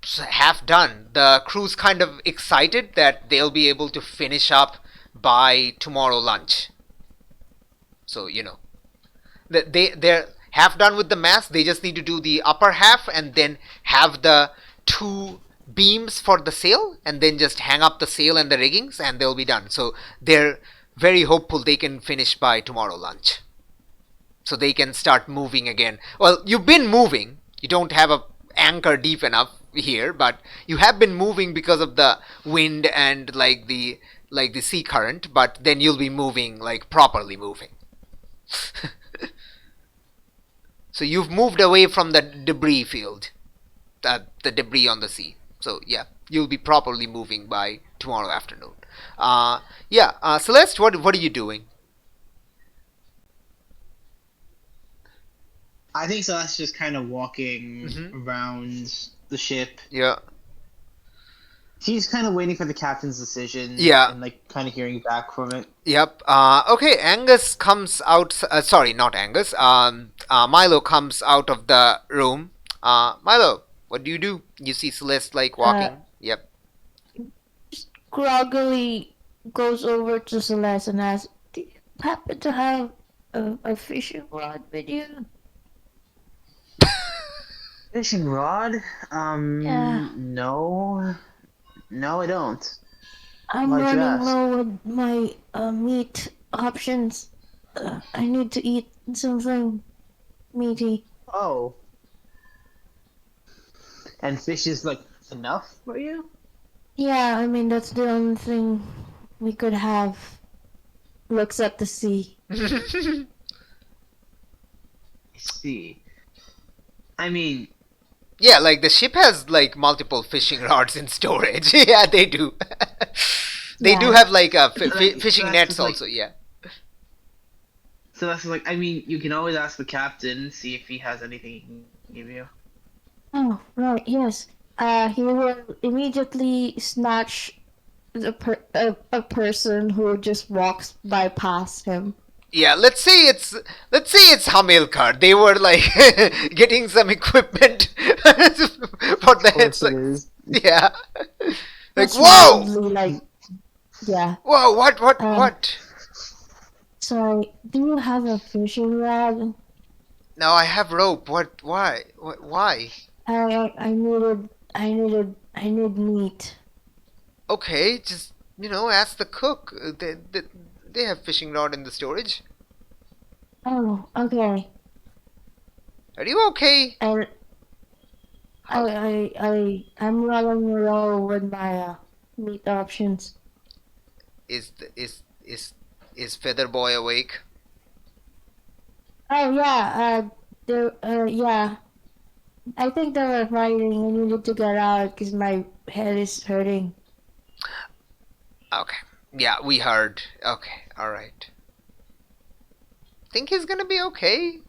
half done. The crew's kind of excited that they'll be able to finish up by tomorrow lunch. So they're half done with the mast. They just need to do the upper half and then have the 2 beams for the sail, and then just hang up the sail and the riggings, and they'll be done. So they're very hopeful they can finish by tomorrow lunch, so they can start moving again. Well, you've been moving. You don't have a anchor deep enough here, but you have been moving because of the wind and the sea current. But then you'll be moving properly moving. So you've moved away from the debris field, the debris on the sea. So yeah, you'll be properly moving by tomorrow afternoon. Celeste, what are you doing? I think Celeste's just kind of walking Mhm. around the ship. Yeah. She's kind of waiting for the captain's decision. Yeah. And kind of hearing back from it. Yep. Okay. Angus comes out. Sorry, not Angus. Milo comes out of the room. Milo, what do? You see Celeste walking. Yep. Groggily goes over to Celeste and asks, happen to have a fishing rod with you? Fishing rod? Yeah, No. No, I don't. I'm Why'd you running ask? low with my meat options. I need to eat something meaty. Oh. And fish is like enough for you? Yeah, I mean that's the only thing we could have. Looks at the sea. I see. I mean, Yeah, like the ship has like multiple fishing rods in storage. Yeah, they do. They do Yeah. have like like, fishing that's nets just, like, also. Yeah. so that's like, I mean, you can always ask the captain, see if he has anything he can give you. Oh, right, yes. He will immediately snatch a person who just walks by past him. Yeah, let's say it's Hamilcar. They were like getting some equipment for the Of course heads. it Like, is. yeah, like Just whoa, wildly, like, yeah. whoa, what, Um, what? sorry, do you have a fishing rod? Now I have rope. What? Why? What, why? I need meat. Okay, just ask the cook. They have fishing rod in the storage. Oh, okay. Are you okay? And How I'm running low with my meat options. is the, is Feather Boy awake? Oh yeah, yeah. I think they were fighting. I needed to get out because my head is hurting. Okay. Yeah, we heard. Okay, all right. Think he's gonna be okay?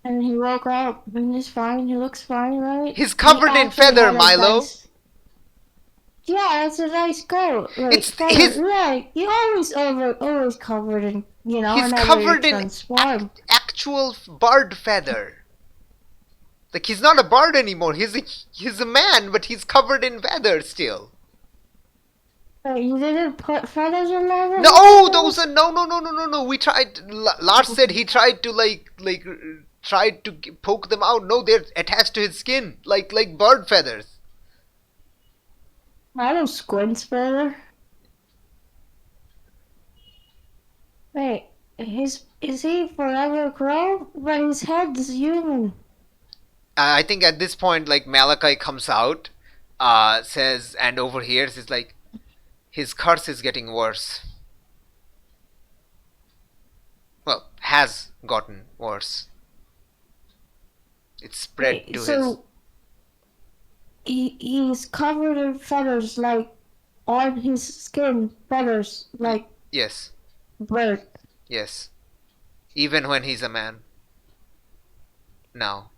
And he woke up and he's fine. He looks fine, right? He's He covered in actually feather, had a Milo. nice. Yeah, it's a nice coat. Like It's feather. his. Right. You always covered in, He's whenever you covered in transform. actual bird feather. Like he's not a bird anymore. He's a man, but he's covered in feather still. Wait, you didn't put feathers in there? No, those are no. We tried. Lars said he tried to tried to poke them out. No, they're attached to his skin, like bird feathers. I don't squint feather. Wait, is he forever crow? But his head is human. I think at this point, like Malachi comes out, says and overhears is like, his curse is getting worse. Well, has gotten worse. It's spread Wait, to his. so he's covered in feathers, like on his skin, feathers, like Yes, bird. yes. Even when he's a man. Now.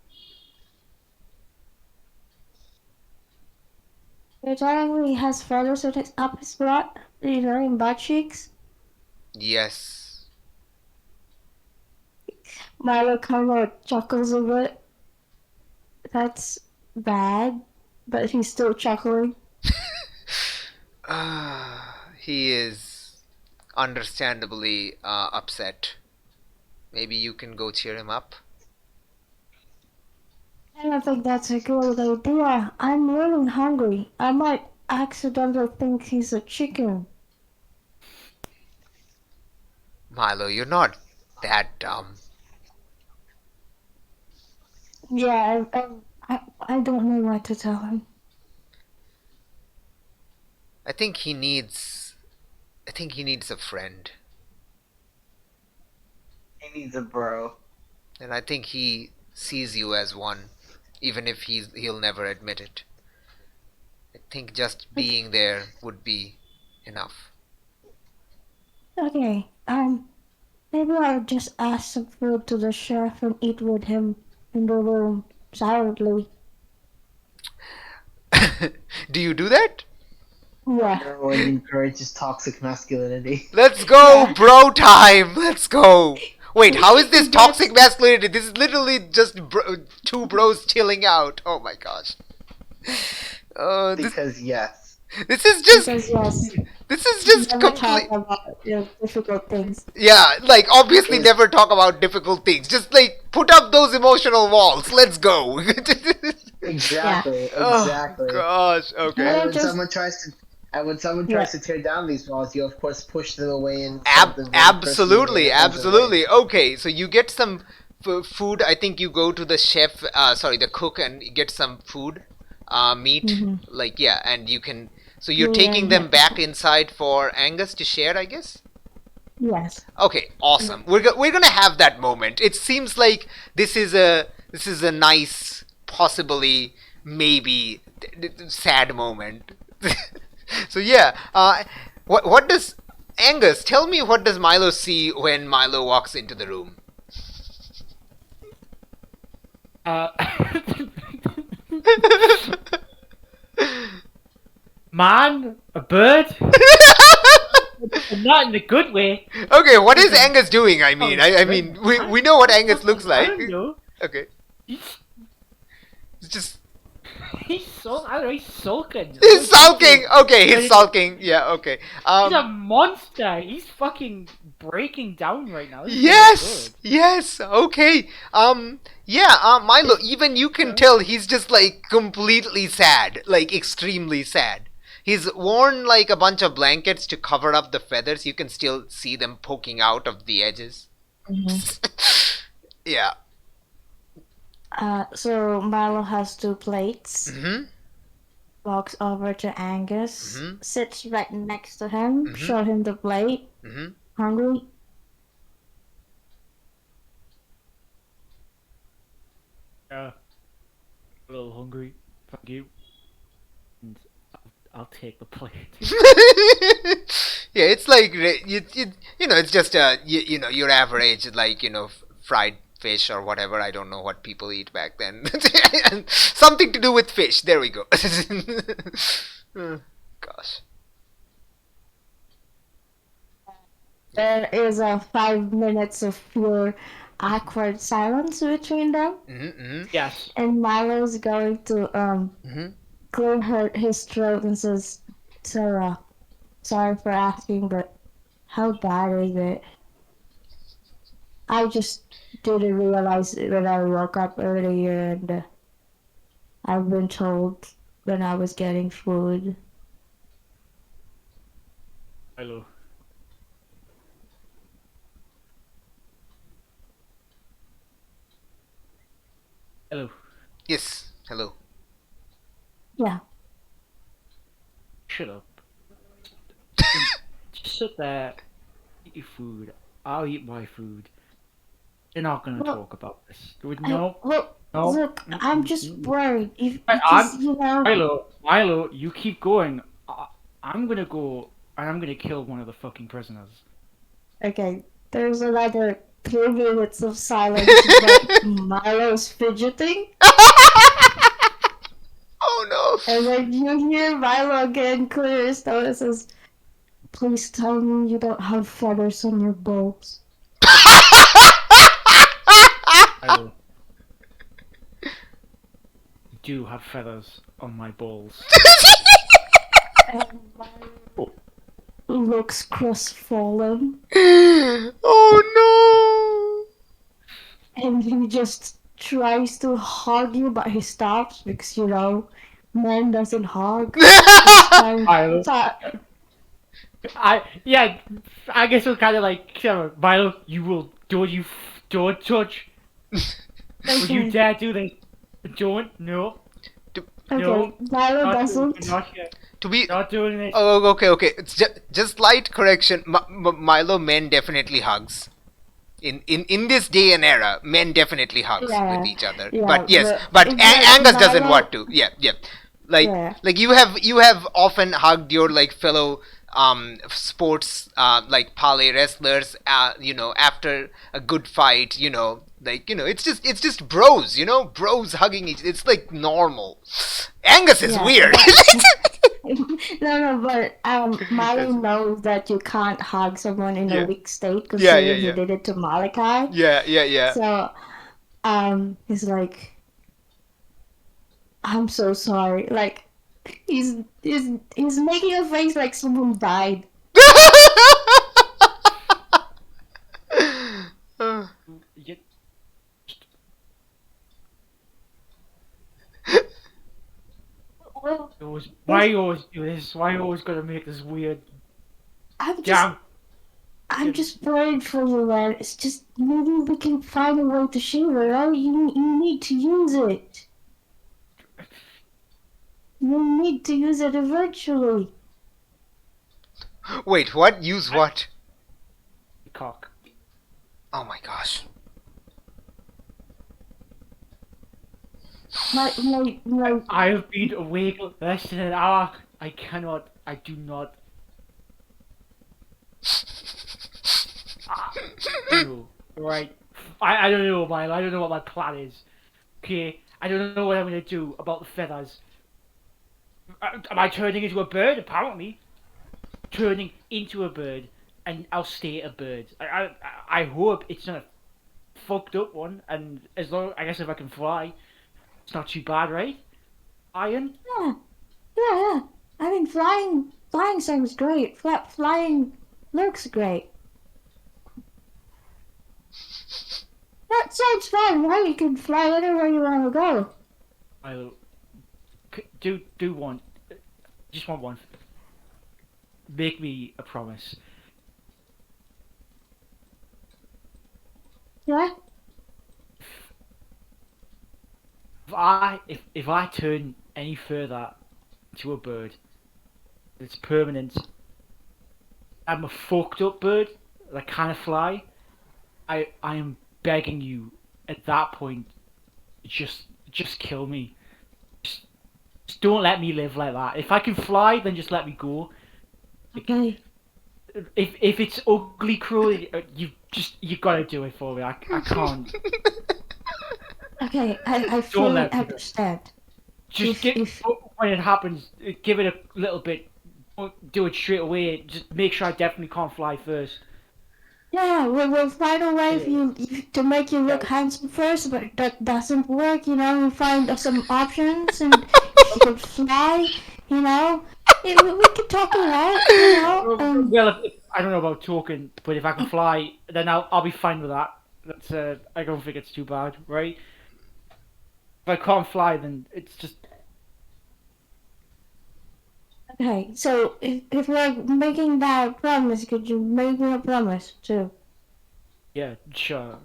You're telling me he has feathers on his up his butt, in butt cheeks? Yes. Milo kind of chuckles a bit. That's bad, but he's still chuckling. He is understandably upset. Maybe you can go cheer him up. I don't think that's a good idea. I'm really hungry. I might accidentally think he's a chicken. Milo, you're not that dumb. Yeah, I don't know what to tell him. I think he needs a friend. He needs a bro. And I think he sees you as one, even if he'll never admit it. I think just being there would be enough. Okay, maybe I'll just ask some food to the chef and eat with him in the room, silently. Do you do that? Yeah. No, it encourages toxic masculinity. Let's go, Yeah. bro time. Let's go. Wait, how is this Yes. toxic masculinity? This is literally just two bros chilling out. Oh my gosh. This Because yes. is just Because yes. This is just Never talk complete. about difficult things. Yeah, like obviously Is- never talk about difficult things. Just like put up those emotional walls. Let's go. Exactly, Oh exactly. gosh. Okay. Yeah, And when just- someone tries to, and when someone tries to tear down these walls, you of course push them away and Absolutely, absolutely. Okay, so you get some food. I think you go to the chef, sorry, the cook, and get some food, meat. Mhm. Like yeah, and you can. So you're Yeah, taking them yeah. back inside for Angus to share, I guess. Yes. Okay, awesome. We're gonna have that moment. It seems like this is a nice, possibly maybe sad moment. So yeah, what does Angus tell me? What does Milo see when Milo walks into the room? Man, a bird, and not in a good way. Okay, what is Angus doing? I mean, I Oh, mean, we know what Angus looks I like. don't know. Okay, He's it's just I don't know. He's sulking. he's sulking. Okay, he's sulking. Yeah, okay. He's a monster. He's fucking breaking down right now. This is Yes, good. yes, okay. Yeah, Milo, even you can tell he's just like completely sad, like extremely sad. He's worn like a bunch of blankets to cover up the feathers. You can still see them poking out of the edges. Yeah. So Milo has 2 plates. Mhm. Walks over to Angus, Mhm. sits right next to him, Mhm. show him the plate. Mhm. Hungry? A little hungry. Thank you. And I'll take the plate. Yeah, it's like you know, it's just you know, your average like fried fish or whatever. I don't know what people eat back then. Something to do with fish. There we go. Gosh. There is a 5 minutes of pure awkward silence between them, Mm-hmm, Yes. and Milo's going to mm-hmm. clear his throat and says, "Sarah, sorry for asking, but how bad is it? I just didn't realize it when I woke up earlier, and I've been told when I was getting food." Hello. Hello. Yes. Hello. Yeah. Shut up. Just sit there. Eat your food. I'll eat my food. You're not gonna Well, talk about this. No. Well, No. look, I'm just worried. If I- because you know. Milo, you keep going. I'm gonna go and I'm gonna kill one of the fucking prisoners. Okay, there's another 3 minutes of silence, but Milo's fidgeting, Oh no. and then you hear Milo again clear his throat and says, "Please tell me you don't have feathers on your balls." Milo. I do have feathers on my balls. And Milo looks crestfallen, Oh and he just tries to hug you, but he stops because, you know, man doesn't hug. no. Milo. Ti- I guess it's kind of like Milo. You will don't touch. Will you Okay, dare do this? Don't. No. okay, Milo Not doesn't. not yet. To be Not doing this. Oh, okay, okay. It's just light correction. Milo, men definitely hugs. In this day and era, men definitely hugs Yeah, with each other. yeah, But yes, but but it's like Angus doesn't Milo- want to. Yeah, yeah. Like Yeah. like you have often hugged your like fellow sports like Pale wrestlers. After a good fight, it's just bros. Bros hugging each. It's like normal. Angus is Yeah, weird. No, but Milo knows that you can't hug someone in Yeah. a weak state, Yeah, considering yeah. he did it to Malachi. Yeah. So, he's like, "I'm so sorry. Like, He's making a face like someone died. You- Well, Why you always do this? Why you always gotta make this weird? I'm just Damn. I'm just worried for you, man. It's just maybe we can find a way to shield it, right? You need to use it. You need to use it eventually. Wait, what? Use what? Cock. Oh my gosh. My I've been awake less than an hour. I cannot. I do not. No. Right. I don't know, man. I don't know what my plan is. Okay. I don't know what I'm gonna do about the feathers. Am I turning into a bird? Apparently. Turning into a bird, and I'll stay a bird. I hope it's not a fucked up one, and as long I guess if I can fly, it's not too bad, right? Iron. yeah. I mean, flying sounds great. Flying looks great. That sounds fun, right? You can fly anywhere you want to go. I'll do one. Just want one. Make me a promise. Yeah? If I turn any further to a bird, it's permanent. I'm a fucked up bird that can't fly. I am begging you at that point, just kill me. Just don't let me live like that. If I can fly, then just let me go. Okay. If it's ugly crow, you gotta do it for me. I can't. Okay, I Don't fully let me go. understand. Just If- when it happens, give it a little bit. Don't do it straight away. Just make sure I definitely can't fly first. Yeah, we'll find a way for you to make you look Yeah. handsome first, but that doesn't work, you know. We find some options, and if you could fly, you know, we could talk it out, you know. Well, if, I don't know about talking, but if I can fly, then I'll be fine with that. That's I don't think it's too bad, right? If I can't fly, then it's just Okay, so if we're making that promise, could you make me a promise too? yeah, sure.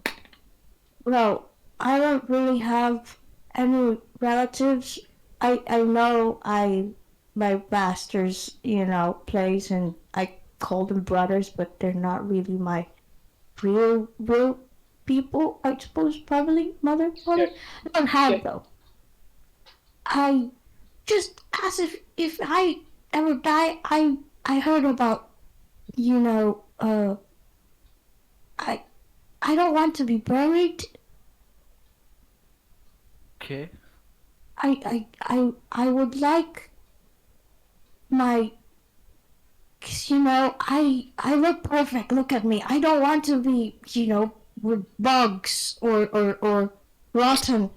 Well, I don't really have any relatives. I know my master's, you know, place, and I call them brothers, but they're not really my real people. I suppose probably mother, father. I don't have Yeah. though. I just as if I ever die, I heard about, you know, I I don't want to be buried. Okay. I would like my, 'cause, you know, I look perfect. Look at me. I don't want to be, you know, with bugs or rotten.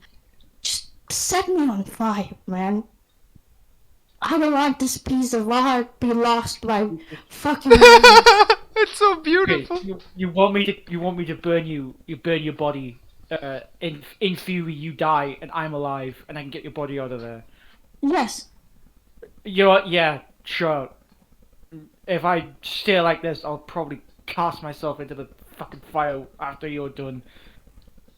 Just set me on fire, man. I don't want this piece of art be lost by fucking rain. It's so Okay. beautiful. You want me to burn you? You burn your body. In theory, you die, and I'm alive, and I can get your body out of there. Yes. Yeah, sure. If I stay like this, I'll probably cast myself into the fucking fire after you're done.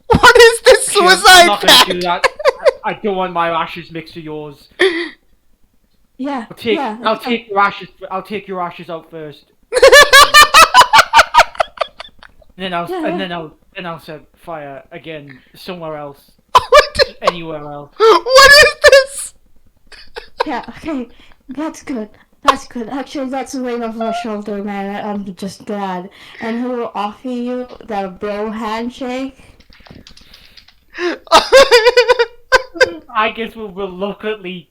What is this Sure, I'm suicide not gonna do pact? that. I don't want my ashes mixed with yours. Yeah. I'll take yeah. I'll take your ashes. I'll take your ashes out first. And then I'll set fire again somewhere else, What? anywhere else. What is this? Yeah. Okay. That's good. That's good. Actually, that's a weight off my shoulder, man. I'm just glad. And he will offer you the bro handshake. I guess we'll luckily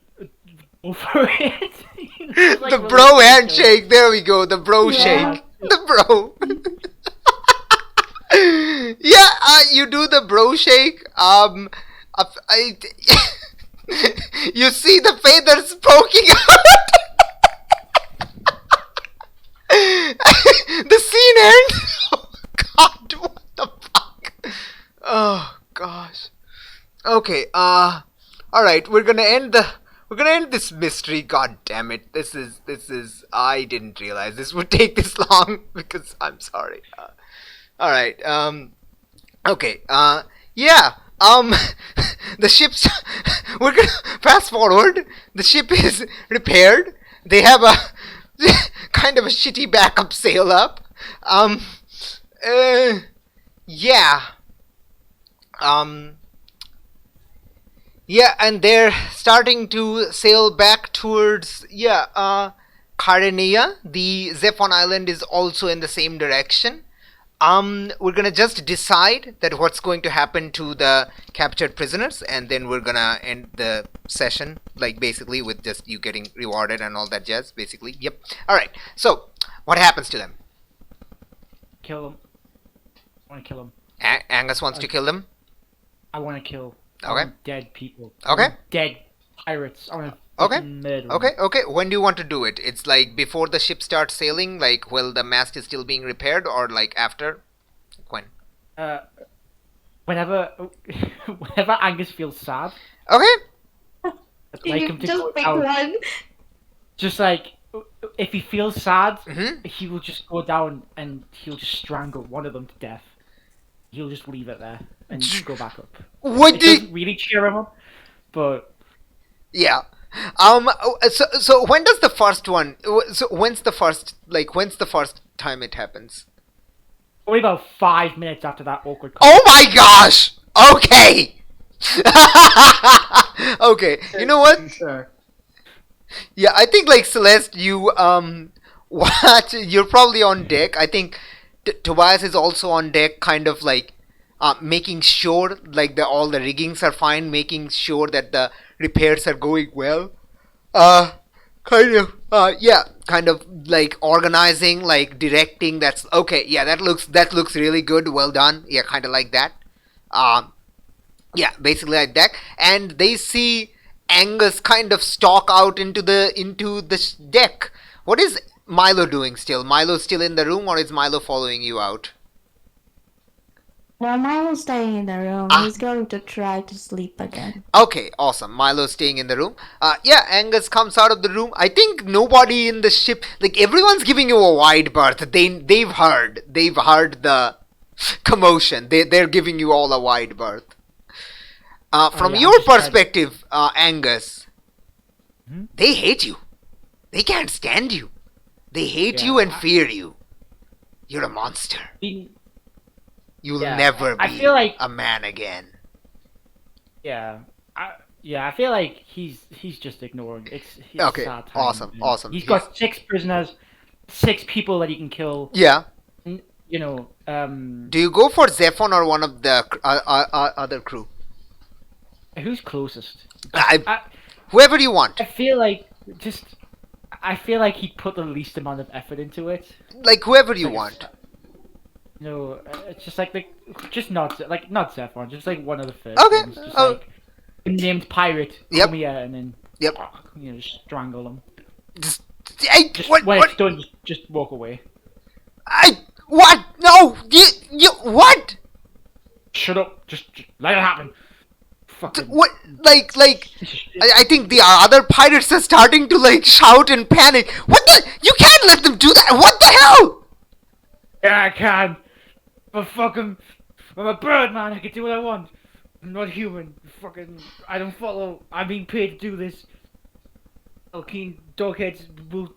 go for it. It's like The we're bro lucky, handshake. There we go. The bro Yeah. shake. The bro. Yeah, you do the bro shake. I You see the feathers poking out. The scene ends. Oh God, what the fuck? Oh gosh. Okay. All right. We're gonna end this mystery. God damn it. This is. I didn't realize this would take this long because I'm sorry. All right. Okay. Yeah. The ship's. We're gonna fast forward. The ship is repaired. They have a kind of a shitty backup sail up. Yeah. Yeah, and they're starting to sail back towards Carenia. The Zephon Island is also in the same direction. We're gonna just decide that what's going to happen to the captured prisoners, and then we're gonna end the session, like basically with just you getting rewarded and all that jazz. Basically, yep. All right. So, what happens to them? Kill them. I want to kill them. Angus wants to kill them. I want to kill. I Okay. want dead people. Okay. I want dead pirates. I want to Okay. murder them. Okay. When do you want to do it? It's like before the ship starts sailing, like while the mast is still being repaired, or like after? When? Whenever Angus feels sad, Okay. I'd like him to Just go pick down. one. Just like if he feels sad, Mhm. he will just go down and he'll just strangle one of them to death. He'll just leave it there and go back up. What It do? doesn't really cheer him up, but Yeah. So when does the first one? So when's the first? Like when's the first time it happens? only about 5 minutes after that awkward. Oh my gosh! Okay. Okay. You know what? Sure. Yeah, I think like Celeste, you what? You're probably on deck. I think Tobias is also on deck, kind of like making sure like all the riggings are fine, making sure that the repairs are going well. Kind of like organizing, like directing. That's okay. Yeah, that looks really good. Well done. Yeah, kind of like that. Yeah, basically like that. And they see Angus kind of stalk out into the deck. What is Milo doing still? Milo's still in the room, or is Milo following you out? No, Milo's staying in the room. Ah. He's going to try to sleep again. Okay, awesome. Milo's staying in the room. Yeah, Angus comes out of the room. I think nobody in the ship, like everyone's giving you a wide berth. They've heard the commotion. They're giving you all a wide berth. From yeah, your I'm just trying- perspective, Angus, Hmm? they hate you. They can't stand you. They hate Yeah, you and fear you. You're a monster. You'll Yeah, never I be feel like- a man again. I feel like he's just ignoring. It's Okay, sad times, awesome, man. awesome. He's got 6 prisoners, 6 people that he can kill. Yeah. You know, Do you go for Zephon or one of the other crew? who's closest? Whoever you want. I feel like he put the least amount of effort into it. Like whoever you Like, want. No, it's just like not Zephon, just like one of the first Okay, ones. Just oh. like a named pirate, Yep. come here, and then Yep. just strangle him. Just, hey, Just what? when What? it's done, just walk away. What? No! You what? Shut up! Just let it happen. Fucking. What? Like, piece of shit. I think the other pirates are starting to like shout in panic. What the? You can't let them do that. What the hell? Yeah, I can. But fucking, I'm a bird, man. I can do what I want. I'm not human. Fucking, I don't follow. I'm being paid to do this. Telkhines dogheads will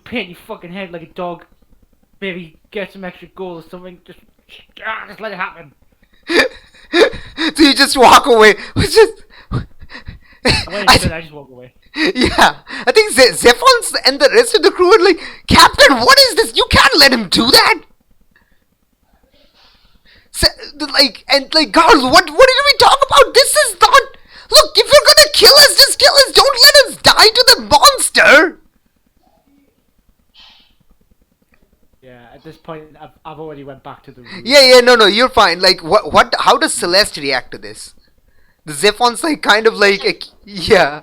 paint your fucking head like a dog. Maybe get some extra gold or something. Just let it happen. So you just walk away. It's just. When it's done, I just walk away. Yeah, I think Zephons and the rest of the crew are like, Captain, what is this? You can't let him do that. Girls, what did we talk about? This is not. Look, if you're gonna kill us, just kill us. Don't let us die to the monster. Yeah, at this point, I've already went back to the room. Yeah, no, you're fine. Like, what? How does Celeste react to this? The Zephon's like kind of like yeah.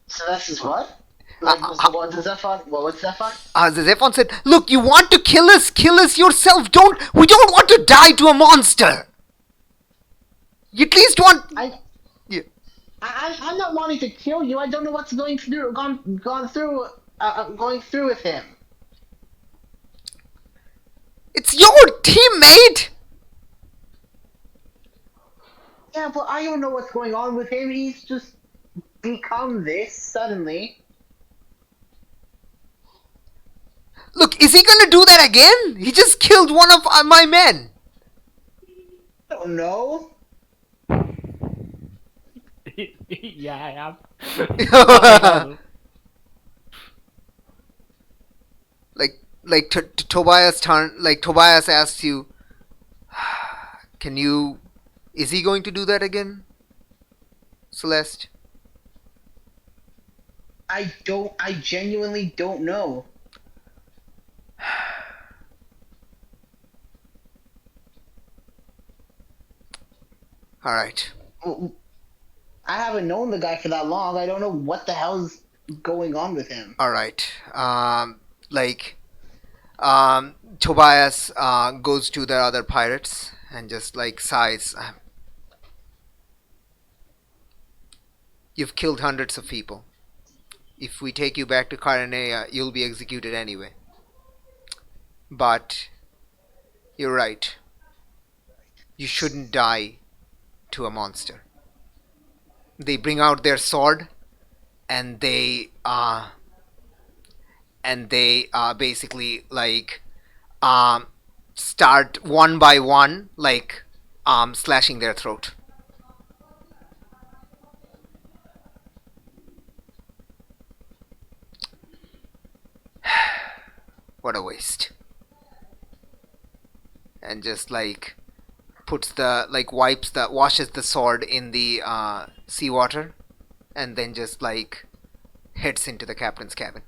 So this is what? Like, so what does Zephon? What's Zephon? The Zephon said, "Look, you want to kill us? Kill us yourself. We don't want to die to a monster. You at least want." Yeah. I'm not wanting to kill you. I don't know what's going through with him. It's your teammate. Yeah, but I don't know what's going on with him. He's just become this suddenly. Look, is he gonna do that again? He just killed one of my men. I don't know. Yeah, I am. Tobias Tobias asks you, is he going to do that again, Celeste? I genuinely don't know. Alright. I haven't known the guy for that long. I don't know what the hell's going on with him. Alright. Tobias goes to the other pirates and just like sighs. You've killed hundreds of people. If we take you back to Karanea, you'll be executed anyway. But you're right. You shouldn't die to a monster. They bring out their sword and they basically like start one by one like slashing their throat. What a waste. And just like washes the sword in the seawater and then just like heads into the captain's cabin.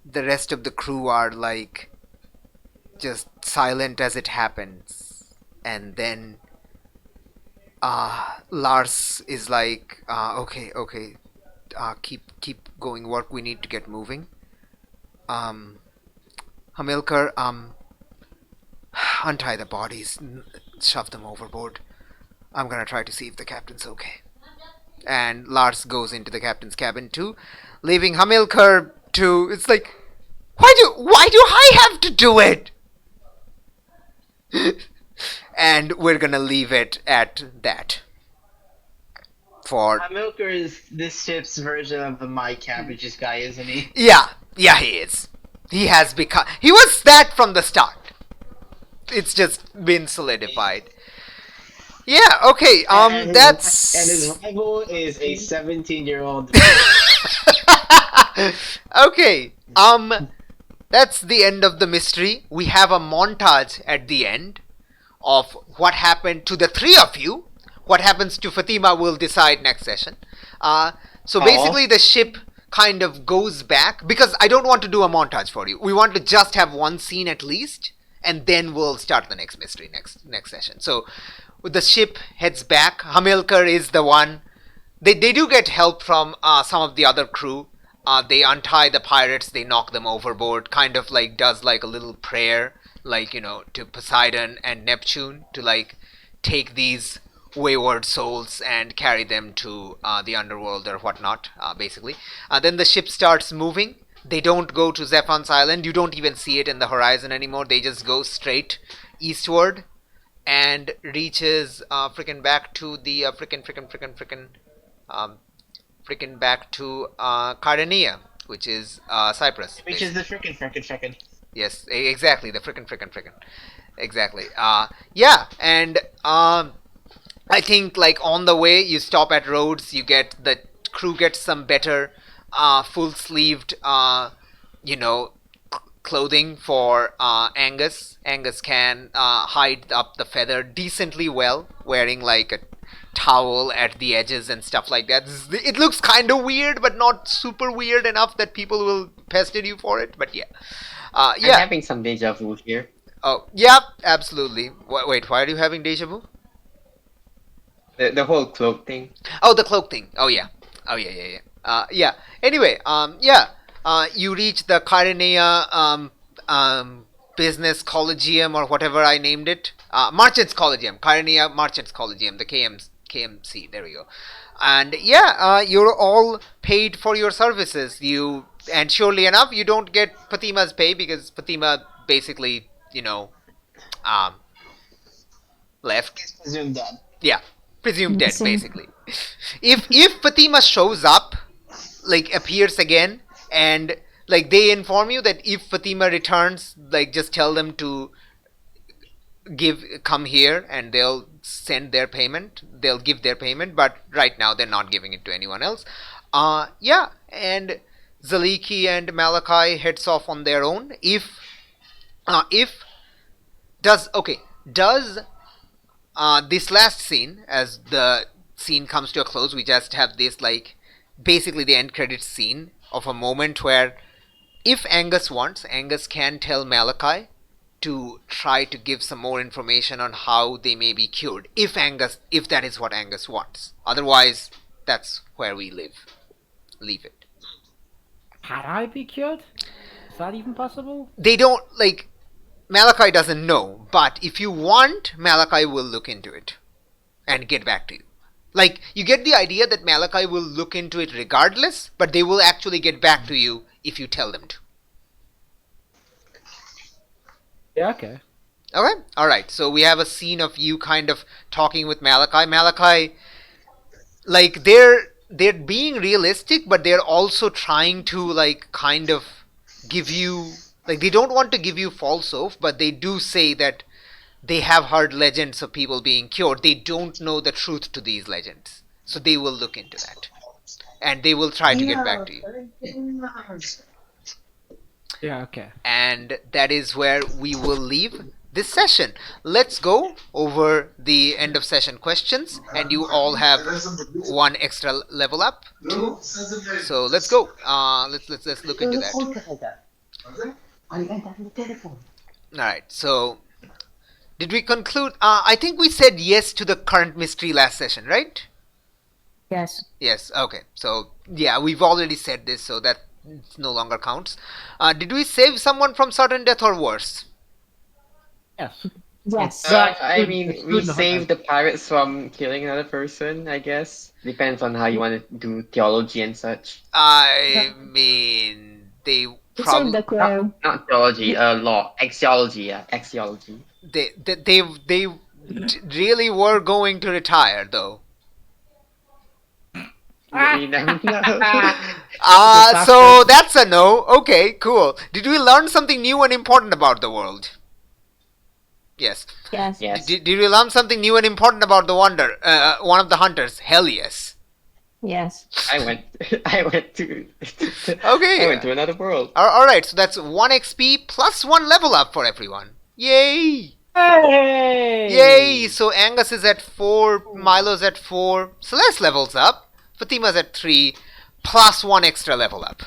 The rest of the crew are like just silent as it happens, and then Lars is like, okay, keep going, work, we need to get moving. Hamilcar, untie the bodies, shove them overboard. I'm gonna try to see if the captain's okay. And Lars goes into the captain's cabin too, leaving Hamilcar to. It's like, why do I have to do it? And we're gonna leave it at that. For Hamilcar is this ship's version of the My Cabbages guy, isn't he? yeah, he is. He has become. He was that from the start. It's just been solidified. Yeah. Okay. And That's. his rival is a 17-year-old. Okay. That's the end of the mystery. We have a montage at the end of what happened to the three of you. What happens to Fatima will decide next session. So basically the ship kind of goes back, because I don't want to do a montage for you. We want to just have one scene at least, and then we'll start the next mystery next session. So the ship heads back. Hamilcar is the one. They do get help from some of the other crew. They untie the pirates, they knock them overboard, kind of like does like a little prayer, like, to Poseidon and Neptune to like take these wayward souls and carry them to the underworld or whatnot, basically. Then the ship starts moving. They don't go to Zephon's island. You don't even see it in the horizon anymore. They just go straight eastward and reaches back to the back to Cardenea, which is Cyprus. Which is the frickin'. Yes, exactly, the frickin'. Exactly. Yeah, and I think like on the way you stop at Rhodes, the crew gets some better full-sleeved clothing for Angus. Angus can hide up the feather decently well, wearing like a towel at the edges and stuff like that. It looks kind of weird, but not super weird enough that people will pester you for it. But yeah, I'm having some deja vu here. Oh, yeah, absolutely. Wait, why are you having deja vu? The whole cloak thing. Oh, the cloak thing. Oh yeah. Oh yeah, yeah, yeah. Yeah. Anyway, yeah. You reach the Carinea business collegium or whatever I named it. Merchants Collegium, Carinea Merchants Collegium, the KMC. There we go. And yeah, you're all paid for your services. And surely enough, you don't get Fatima's pay because Fatima basically, um, left. Presume dead. Yeah, presumed dead Missing. basically. If Fatima shows up, like appears again, and like they inform you that if Fatima returns, like just tell them to come here and they'll send their payment. They'll give their payment, but right now they're not giving it to anyone else. Yeah, and Zaliki and Malachi heads off on their own. If does this last scene, as the scene comes to a close, we just have this like basically the end credits scene of a moment where if Angus wants, Angus can tell Malachi to try to give some more information on how they may be cured. If that is what Angus wants. Otherwise, that's where we leave it. Can I be cured? Is that even possible? They don't like. Malachi doesn't know, but if you want, Malachi will look into it and get back to you. Like, you get the idea that Malachi will look into it regardless, but they will actually get back to you if you tell them to. Yeah, okay. Okay? Alright, so we have a scene of you kind of talking with Malachi. Malachi, like, they're being realistic, but they're also trying to, like, kind of give you... Like, they don't want to give you false hope, but they do say that they have heard legends of people being cured. They don't know the truth to these legends. So they will look into that. And they will try to get back to you. Yeah, okay. And that is where we will leave this session. Let's go over the end of session questions. And you all have one extra level up. Two. So let's go. Let's look into that. Alright, so did we conclude? I think we said yes to the current mystery last session, right? Yes. Yes, okay. So, yeah, we've already said this, so that no longer counts. Did we save someone from sudden death or worse? Yes. Yes. I mean, we saved the pirates from killing another person, I guess. Depends on how you want to do theology and such. I mean, they We saved probably... the crew. Not theology, law. Axiology, yeah. Axiology. They really were going to retire, though. You never know. So that's a no. Okay, cool. Did we learn something new and important about the world? Yes. Yes. Yes. Did we learn something new and important about the one of the hunters? Hell yes. Yes. I went to Okay. I went to another world. Alright, so that's 1 XP plus 1 level up for everyone. Yay! Hey! Yay! So Angus is at 4, Milo's at 4, Celeste levels up, Fatima's at 3, plus 1 extra level up.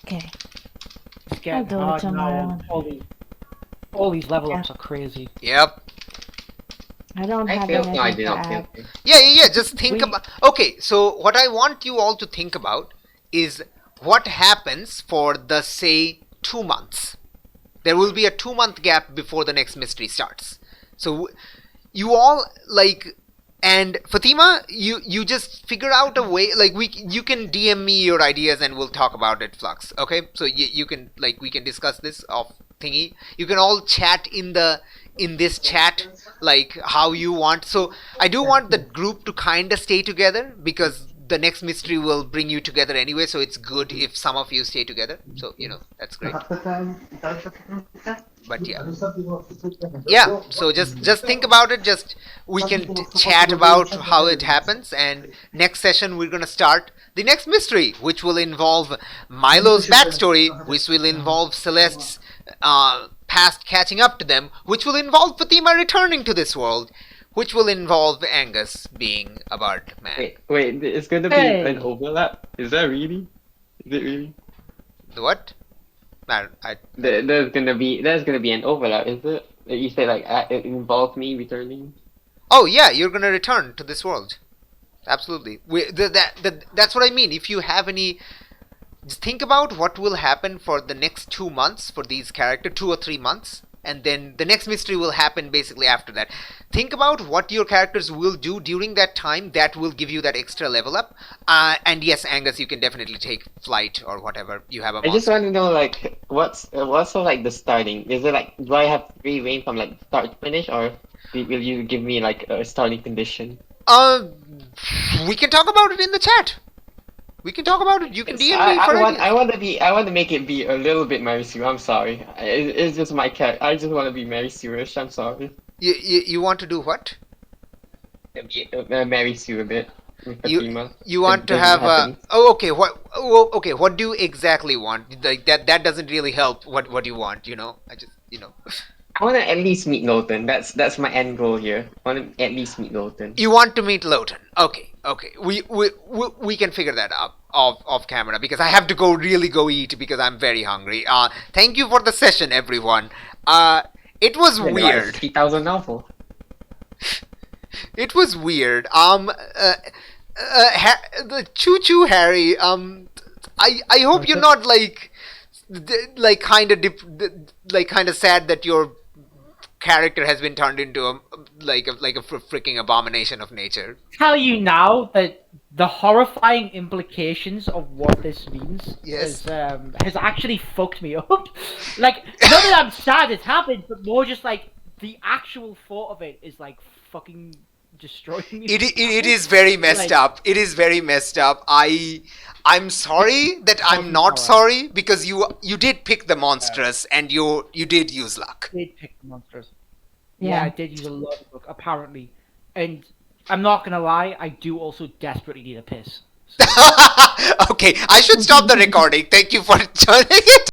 Okay. It's getting do it hard tomorrow. now. All these level ups are crazy. Yep. I don't I have failed. anything No, I did to not fail. add. Yeah. Just think about... Okay, so what I want you all to think about is what happens for the, say, 2 months. There will be a 2-month gap before the next mystery starts. So you all, like... And Fatima, you just figure out a way, like you can DM me your ideas and we'll talk about it, Flux. Okay, so you can, like, we can discuss this off thingy. You can all chat in this chat, like how you want. So I do want the group to kind of stay together because the next mystery will bring you together anyway. So it's good if some of you stay together. So that's great. But yeah. So just think about it. Just we can chat about how it happens, and next session we're gonna start the next mystery, which will involve Milo's backstory, which will involve Celeste's past catching up to them, which will involve Fatima returning to this world, which will involve Angus being a bard man. Wait, it's gonna be Hey. an overlap? Is that really? Is it really? The what? There's gonna be an overlap, is it? You say like it involves me returning. Oh yeah, you're gonna return to this world. Absolutely. That's what I mean. If you have any, just think about what will happen for the next 2 months for these characters, 2 or 3 months, and then the next mystery will happen basically after that. Think about what your characters will do during that time. That will give you that extra level up. And yes, Angus, you can definitely take flight or whatever. You have a I just monster. want to know like what's so like the starting? Is it like do I have free reign from like start to finish, or will you give me like a starting condition? Uh, we can talk about it in the chat. We can talk about it. You can DM me for ideas. I want to make it be a little bit Mary Sue. I'm sorry. It's just my cat. I just want to be Mary Sue-ish. I'm sorry. You want to do what? Mary Sue a bit. With Fatima. You want to Doesn't have happen. okay, okay, what do you exactly want? Like that doesn't really help what you want, I just I want to at least meet Lawton. That's my end goal here. I want to at least meet Lawton. You want to meet Lawton. Okay. We can figure that out off camera, because I have to really go eat because I'm very hungry. Thank you for the session, everyone. It was weird. 3,000 novel. It was weird. The Choo Choo Harry. I hope you're not kind of sad that your character has been turned into a freaking abomination of nature. Tell you now that the horrifying implications of what this means Yes. has actually fucked me up. Like, not that I'm sad it happened, but more just like the actual thought of it is like fucking destroying me. It is very messed up. It is very messed up. I'm sorry that I'm not sorry, because you did pick the monstrous and you did use luck. I did pick the monsters. Yeah, I did use a lot of luck, apparently. And I'm not gonna lie, I do also desperately need a piss. So. Okay, I should stop the recording. Thank you for joining it.